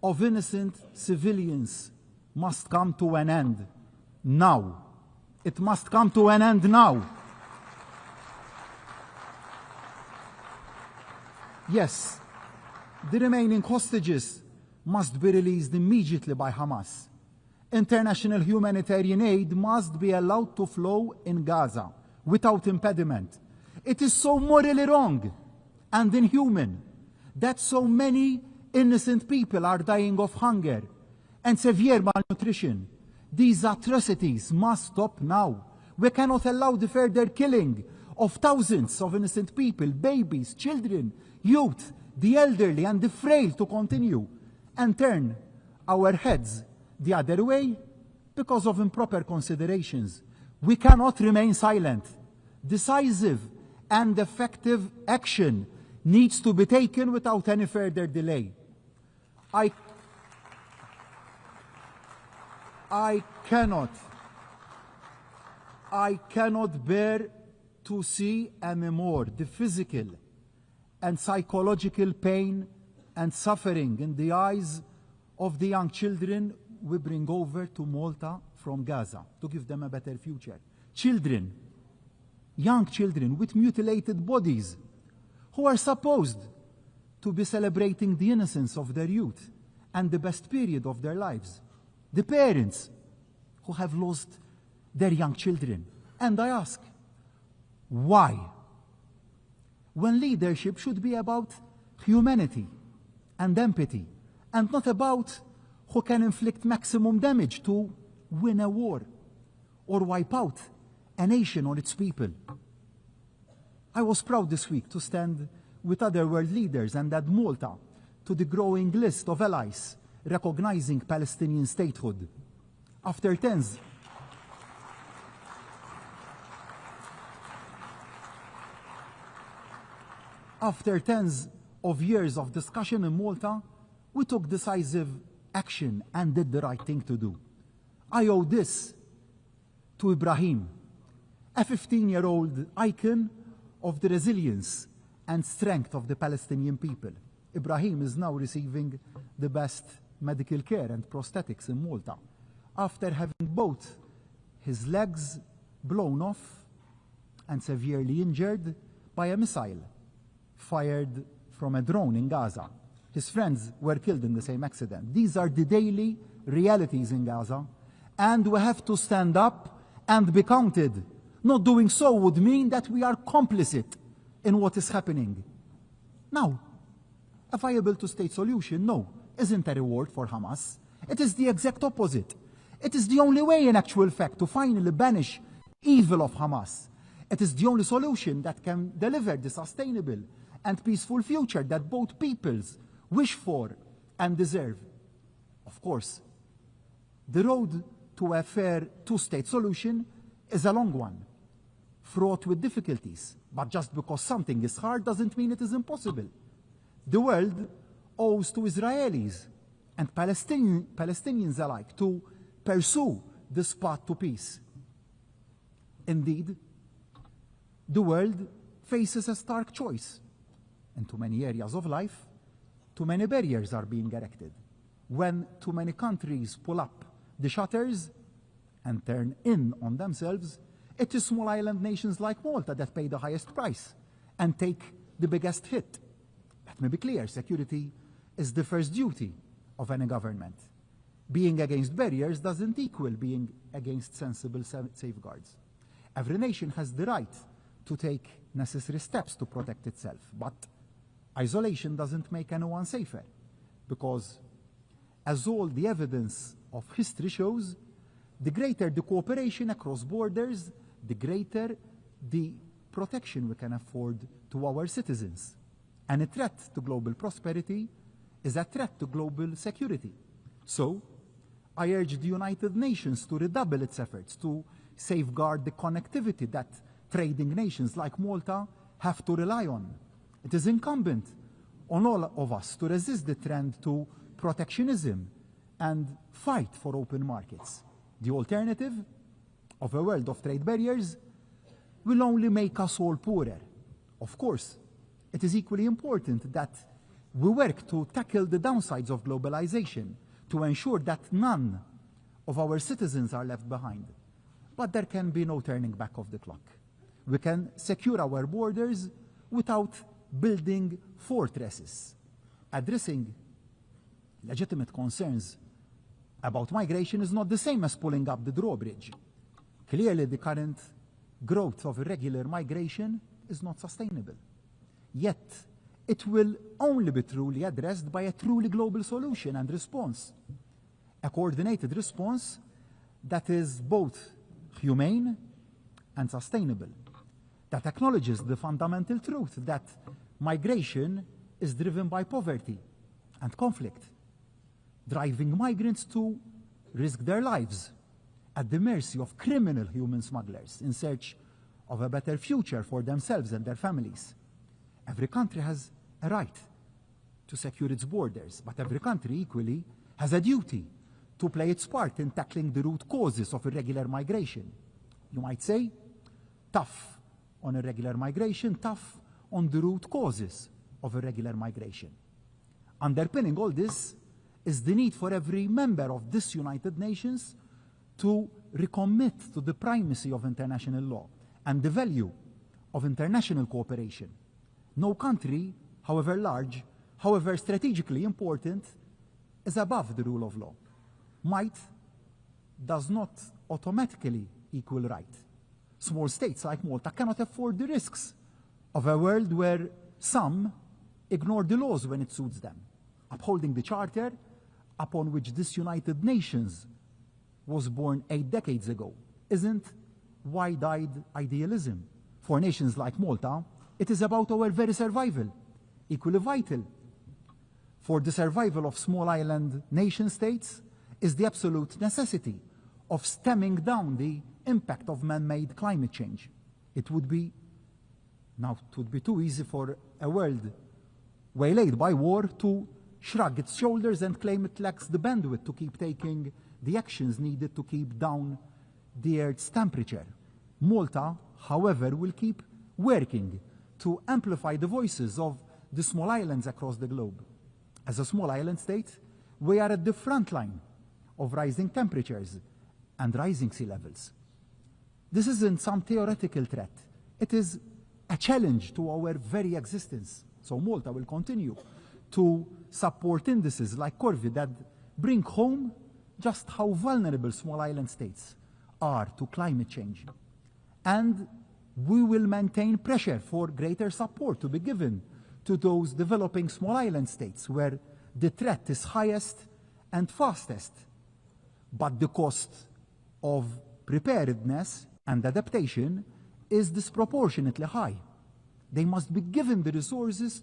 of innocent civilians must come to an end now. It must come to an end now. Yes, the remaining hostages must be released immediately by Hamas. International humanitarian aid must be allowed to flow in Gaza without impediment. It is so morally wrong and inhuman that so many innocent people are dying of hunger and severe malnutrition. These atrocities must stop now. We cannot allow the further killing of thousands of innocent people, babies, children, youth, the elderly and the frail to continue and turn our heads the other way because of improper considerations. We cannot remain silent. Decisive and effective action needs to be taken without any further delay. I cannot bear to see anymore the physical and psychological pain and suffering in the eyes of the young children we bring over to Malta from Gaza to give them a better future. Children, young children with mutilated bodies who are supposed to be celebrating the innocence of their youth and the best period of their lives. The parents who have lost their young children. And I ask, why? When leadership should be about humanity and empathy, and not about who can inflict maximum damage to win a war or wipe out a nation or its people. I was proud this week to stand with other world leaders and add Malta to the growing list of allies recognizing Palestinian statehood. After tens of years of discussion in Malta, we took decisive action and did the right thing to do. I owe this to Ibrahim, a 15-year-old icon of the resilience and strength of the Palestinian people. Ibrahim is now receiving the best medical care and prosthetics in Malta after having both his legs blown off and severely injured by a missile fired from a drone in Gaza. His friends were killed in the same accident. These are the daily realities in Gaza, and we have to stand up and be counted. Not doing so would mean that we are complicit in what is happening. Now, a viable two-state solution, no, isn't a reward for Hamas. It is the exact opposite. It is the only way, in actual fact, to finally banish evil of Hamas. It is the only solution that can deliver the sustainable and peaceful future that both peoples wish for and deserve. Of course, the road to a fair two-state solution is a long one, fraught with difficulties. But just because something is hard doesn't mean it is impossible. The world owes to Israelis and Palestinians alike to pursue this path to peace. Indeed, the world faces a stark choice. In too many areas of life, too many barriers are being erected. When too many countries pull up the shutters and turn in on themselves, it is small island nations like Malta that pay the highest price and take the biggest hit. Let me be clear, security is the first duty of any government. being against barriers doesn't equal being against sensible safeguards. Every nation has the right to take necessary steps to protect itself, but isolation doesn't make anyone safer, because as all the evidence of history shows, the greater the cooperation across borders, the greater the protection we can afford to our citizens. And a threat to global prosperity is a threat to global security. So, I urge the United Nations to redouble its efforts to safeguard the connectivity that trading nations like Malta have to rely on. It is incumbent on all of us to resist the trend to protectionism and fight for open markets. The alternative of a world of trade barriers will only make us all poorer. Of course, it is equally important that we work to tackle the downsides of globalization, to ensure that none of our citizens are left behind. But there can be no turning back of the clock. We can secure our borders without building fortresses. Addressing legitimate concerns about migration is not the same as pulling up the drawbridge. Clearly, the current growth of irregular migration is not sustainable. Yet, it will only be truly addressed by a truly global solution and response. A coordinated response that is both humane and sustainable, that acknowledges the fundamental truth that migration is driven by poverty and conflict, driving migrants to risk their lives at the mercy of criminal human smugglers in search of a better future for themselves and their families. Every country has a right to secure its borders, but every country equally has a duty to play its part in tackling the root causes of irregular migration. You might say, tough on irregular migration, tough on the root causes of irregular migration. Underpinning all this is the need for every member of this United Nations to recommit to the primacy of international law and the value of international cooperation. No country, however large, however strategically important, is above the rule of law. Might does not automatically equal right. Small states like Malta cannot afford the risks of a world where some ignore the laws when it suits them. Upholding the charter upon which this United Nations was born 8 decades ago isn't wide-eyed idealism. For nations like Malta, it is about our very survival, equally vital. For the survival of small island nation-states is the absolute necessity of stemming down the impact of man-made climate change. It would be too easy for a world waylaid by war to shrug its shoulders and claim it lacks the bandwidth to keep taking the actions needed to keep down the Earth's temperature. Malta, however, will keep working to amplify the voices of the small islands across the globe. As a small island state, we are at the front line of rising temperatures and rising sea levels. This isn't some theoretical threat. It is a challenge to our very existence. So Malta will continue to support indices like Corvi that bring home just how vulnerable small island states are to climate change. And we will maintain pressure for greater support to be given to those developing small island states where the threat is highest and fastest. But the cost of preparedness and adaptation is disproportionately high. They must be given the resources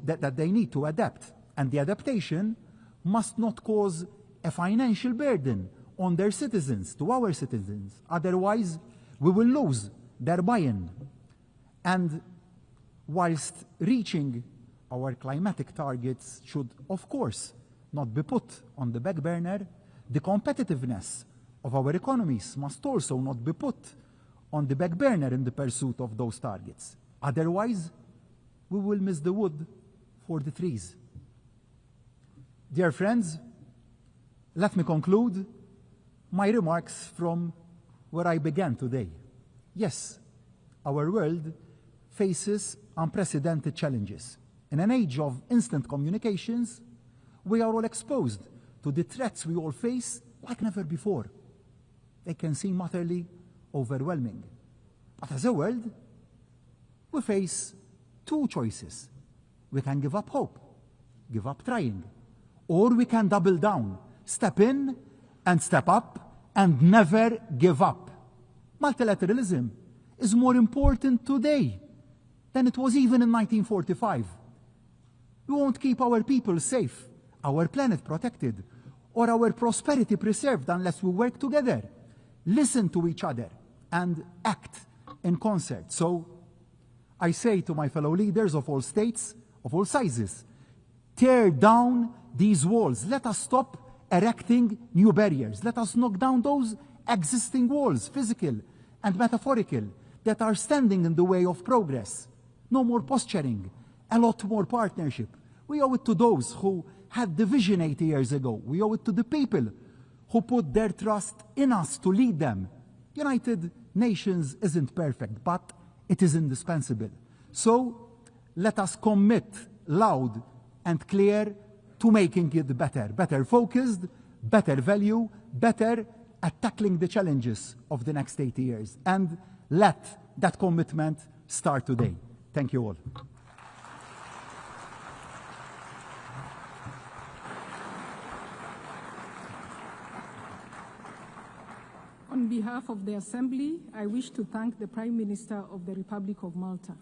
that they need to adapt. And the adaptation must not cause a financial burden on their citizens, to our citizens. Otherwise, we will lose their buy-in. And whilst reaching our climatic targets should, of course, not be put on the back burner, the competitiveness of our economies must also not be put on the back burner in the pursuit of those targets. Otherwise, we will miss the wood for the trees. Dear friends, let me conclude my remarks from where I began today. Yes, our world faces unprecedented challenges. In an age of instant communications, We are all exposed to the threats we all face like never before. They can seem utterly overwhelming. But as a world, we face two choices. We can give up hope, give up trying, or we can double down, step in and step up and never give up. Multilateralism is more important today than it was even in 1945. We won't keep our people safe, our planet protected, or our prosperity preserved unless we work together, listen to each other, and act in concert. So I say to my fellow leaders of all states, of all sizes, tear down these walls. Let us stop erecting new barriers. Let us knock down those existing walls, physical and metaphorical, that are standing in the way of progress. No more posturing, a lot more partnership. We owe it to those who had the vision 80 years ago. We owe it to the people who put their trust in us to lead them. United Nations isn't perfect, but it is indispensable. So let us commit loud and clear to making it better. Better focused, better value, better at tackling the challenges of the next 80 years. And let that commitment start today. Thank you all. On behalf of the Assembly, I wish to thank the Prime Minister of the Republic of Malta.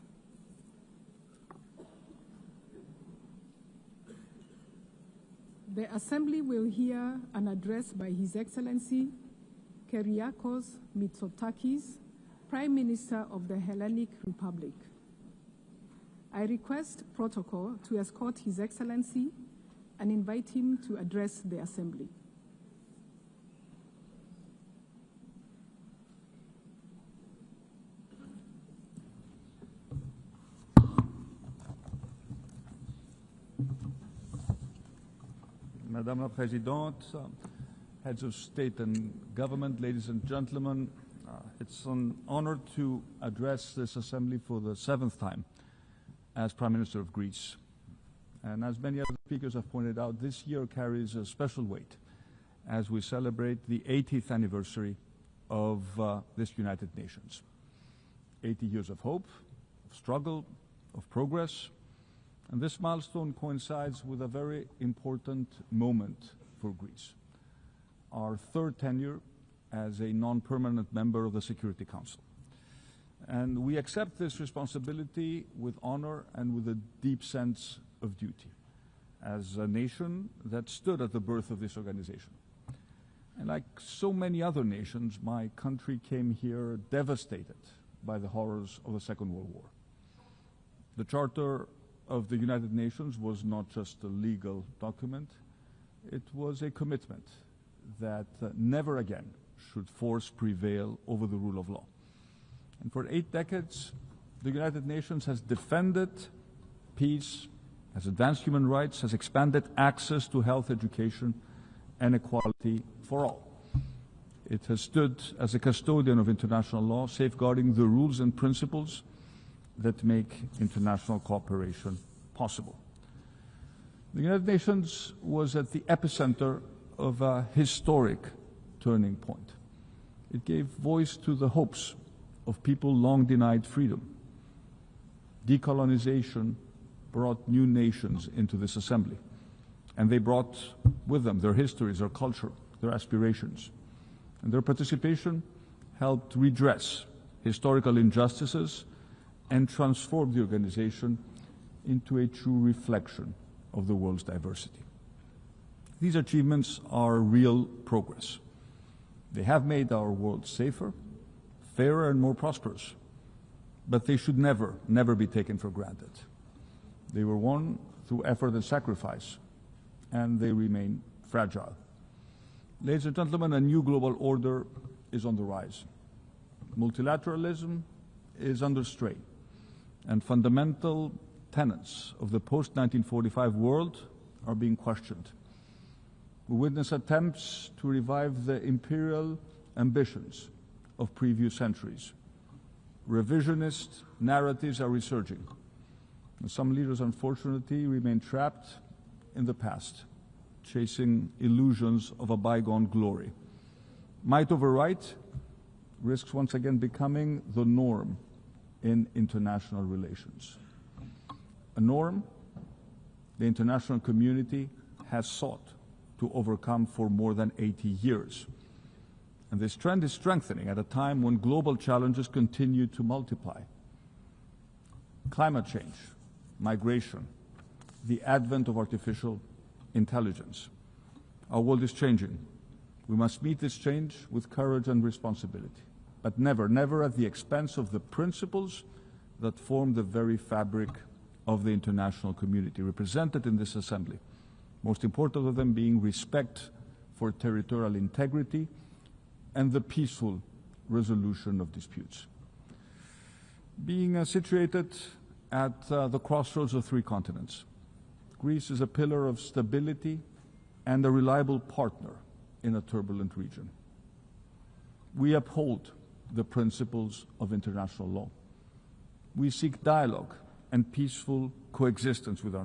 The Assembly will hear an address by His Excellency Kyriakos Mitsotakis, Prime Minister of the Hellenic Republic. I request protocol to escort His Excellency and invite him to address the Assembly. Madame la Présidente, heads of state and government, ladies and gentlemen, it's an honor to address this assembly for the 7th time as Prime Minister of Greece. And as many other speakers have pointed out, this year carries a special weight as we celebrate the 80th anniversary of this United Nations. 80 years of hope, of struggle, of progress. And this milestone coincides with a very important moment for Greece, our 3rd tenure as a non-permanent member of the Security Council. And we accept this responsibility with honor and with a deep sense of duty as a nation that stood at the birth of this organization. And like so many other nations, my country came here devastated by the horrors of the Second World War. The Charter of the United Nations was not just a legal document, it was a commitment that never again should force prevail over the rule of law. And for 8 decades, the United Nations has defended peace, has advanced human rights, has expanded access to health, education, and equality for all. It has stood as a custodian of international law, safeguarding the rules and principles that make international cooperation possible. The United Nations was at the epicenter of a historic turning point. It gave voice to the hopes of people long denied freedom. Decolonization brought new nations into this assembly, and they brought with them their histories, their culture, their aspirations. And their participation helped redress historical injustices and transform the organization into a true reflection of the world's diversity. These achievements are real progress. They have made our world safer, fairer, and more prosperous, but they should never, never be taken for granted. They were won through effort and sacrifice, and they remain fragile. Ladies and gentlemen, a new global order is on the rise. Multilateralism is under strain, and fundamental tenets of the post-1945 world are being questioned. We witness attempts to revive the imperial ambitions of previous centuries. Revisionist narratives are resurging. And some leaders, unfortunately, remain trapped in the past, chasing illusions of a bygone glory. Might over right risks once again becoming the norm in international relations. A norm the international community has sought to overcome for more than 80 years. And this trend is strengthening at a time when global challenges continue to multiply. Climate change, migration, the advent of artificial intelligence. Our world is changing. We must meet this change with courage and responsibility, but never, never at the expense of the principles that form the very fabric of the international community represented in this assembly, most important of them being respect for territorial integrity and the peaceful resolution of disputes. Being situated at the crossroads of three continents, Greece is a pillar of stability and a reliable partner in a turbulent region. We uphold the principles of international law. We seek dialogue and peaceful coexistence with our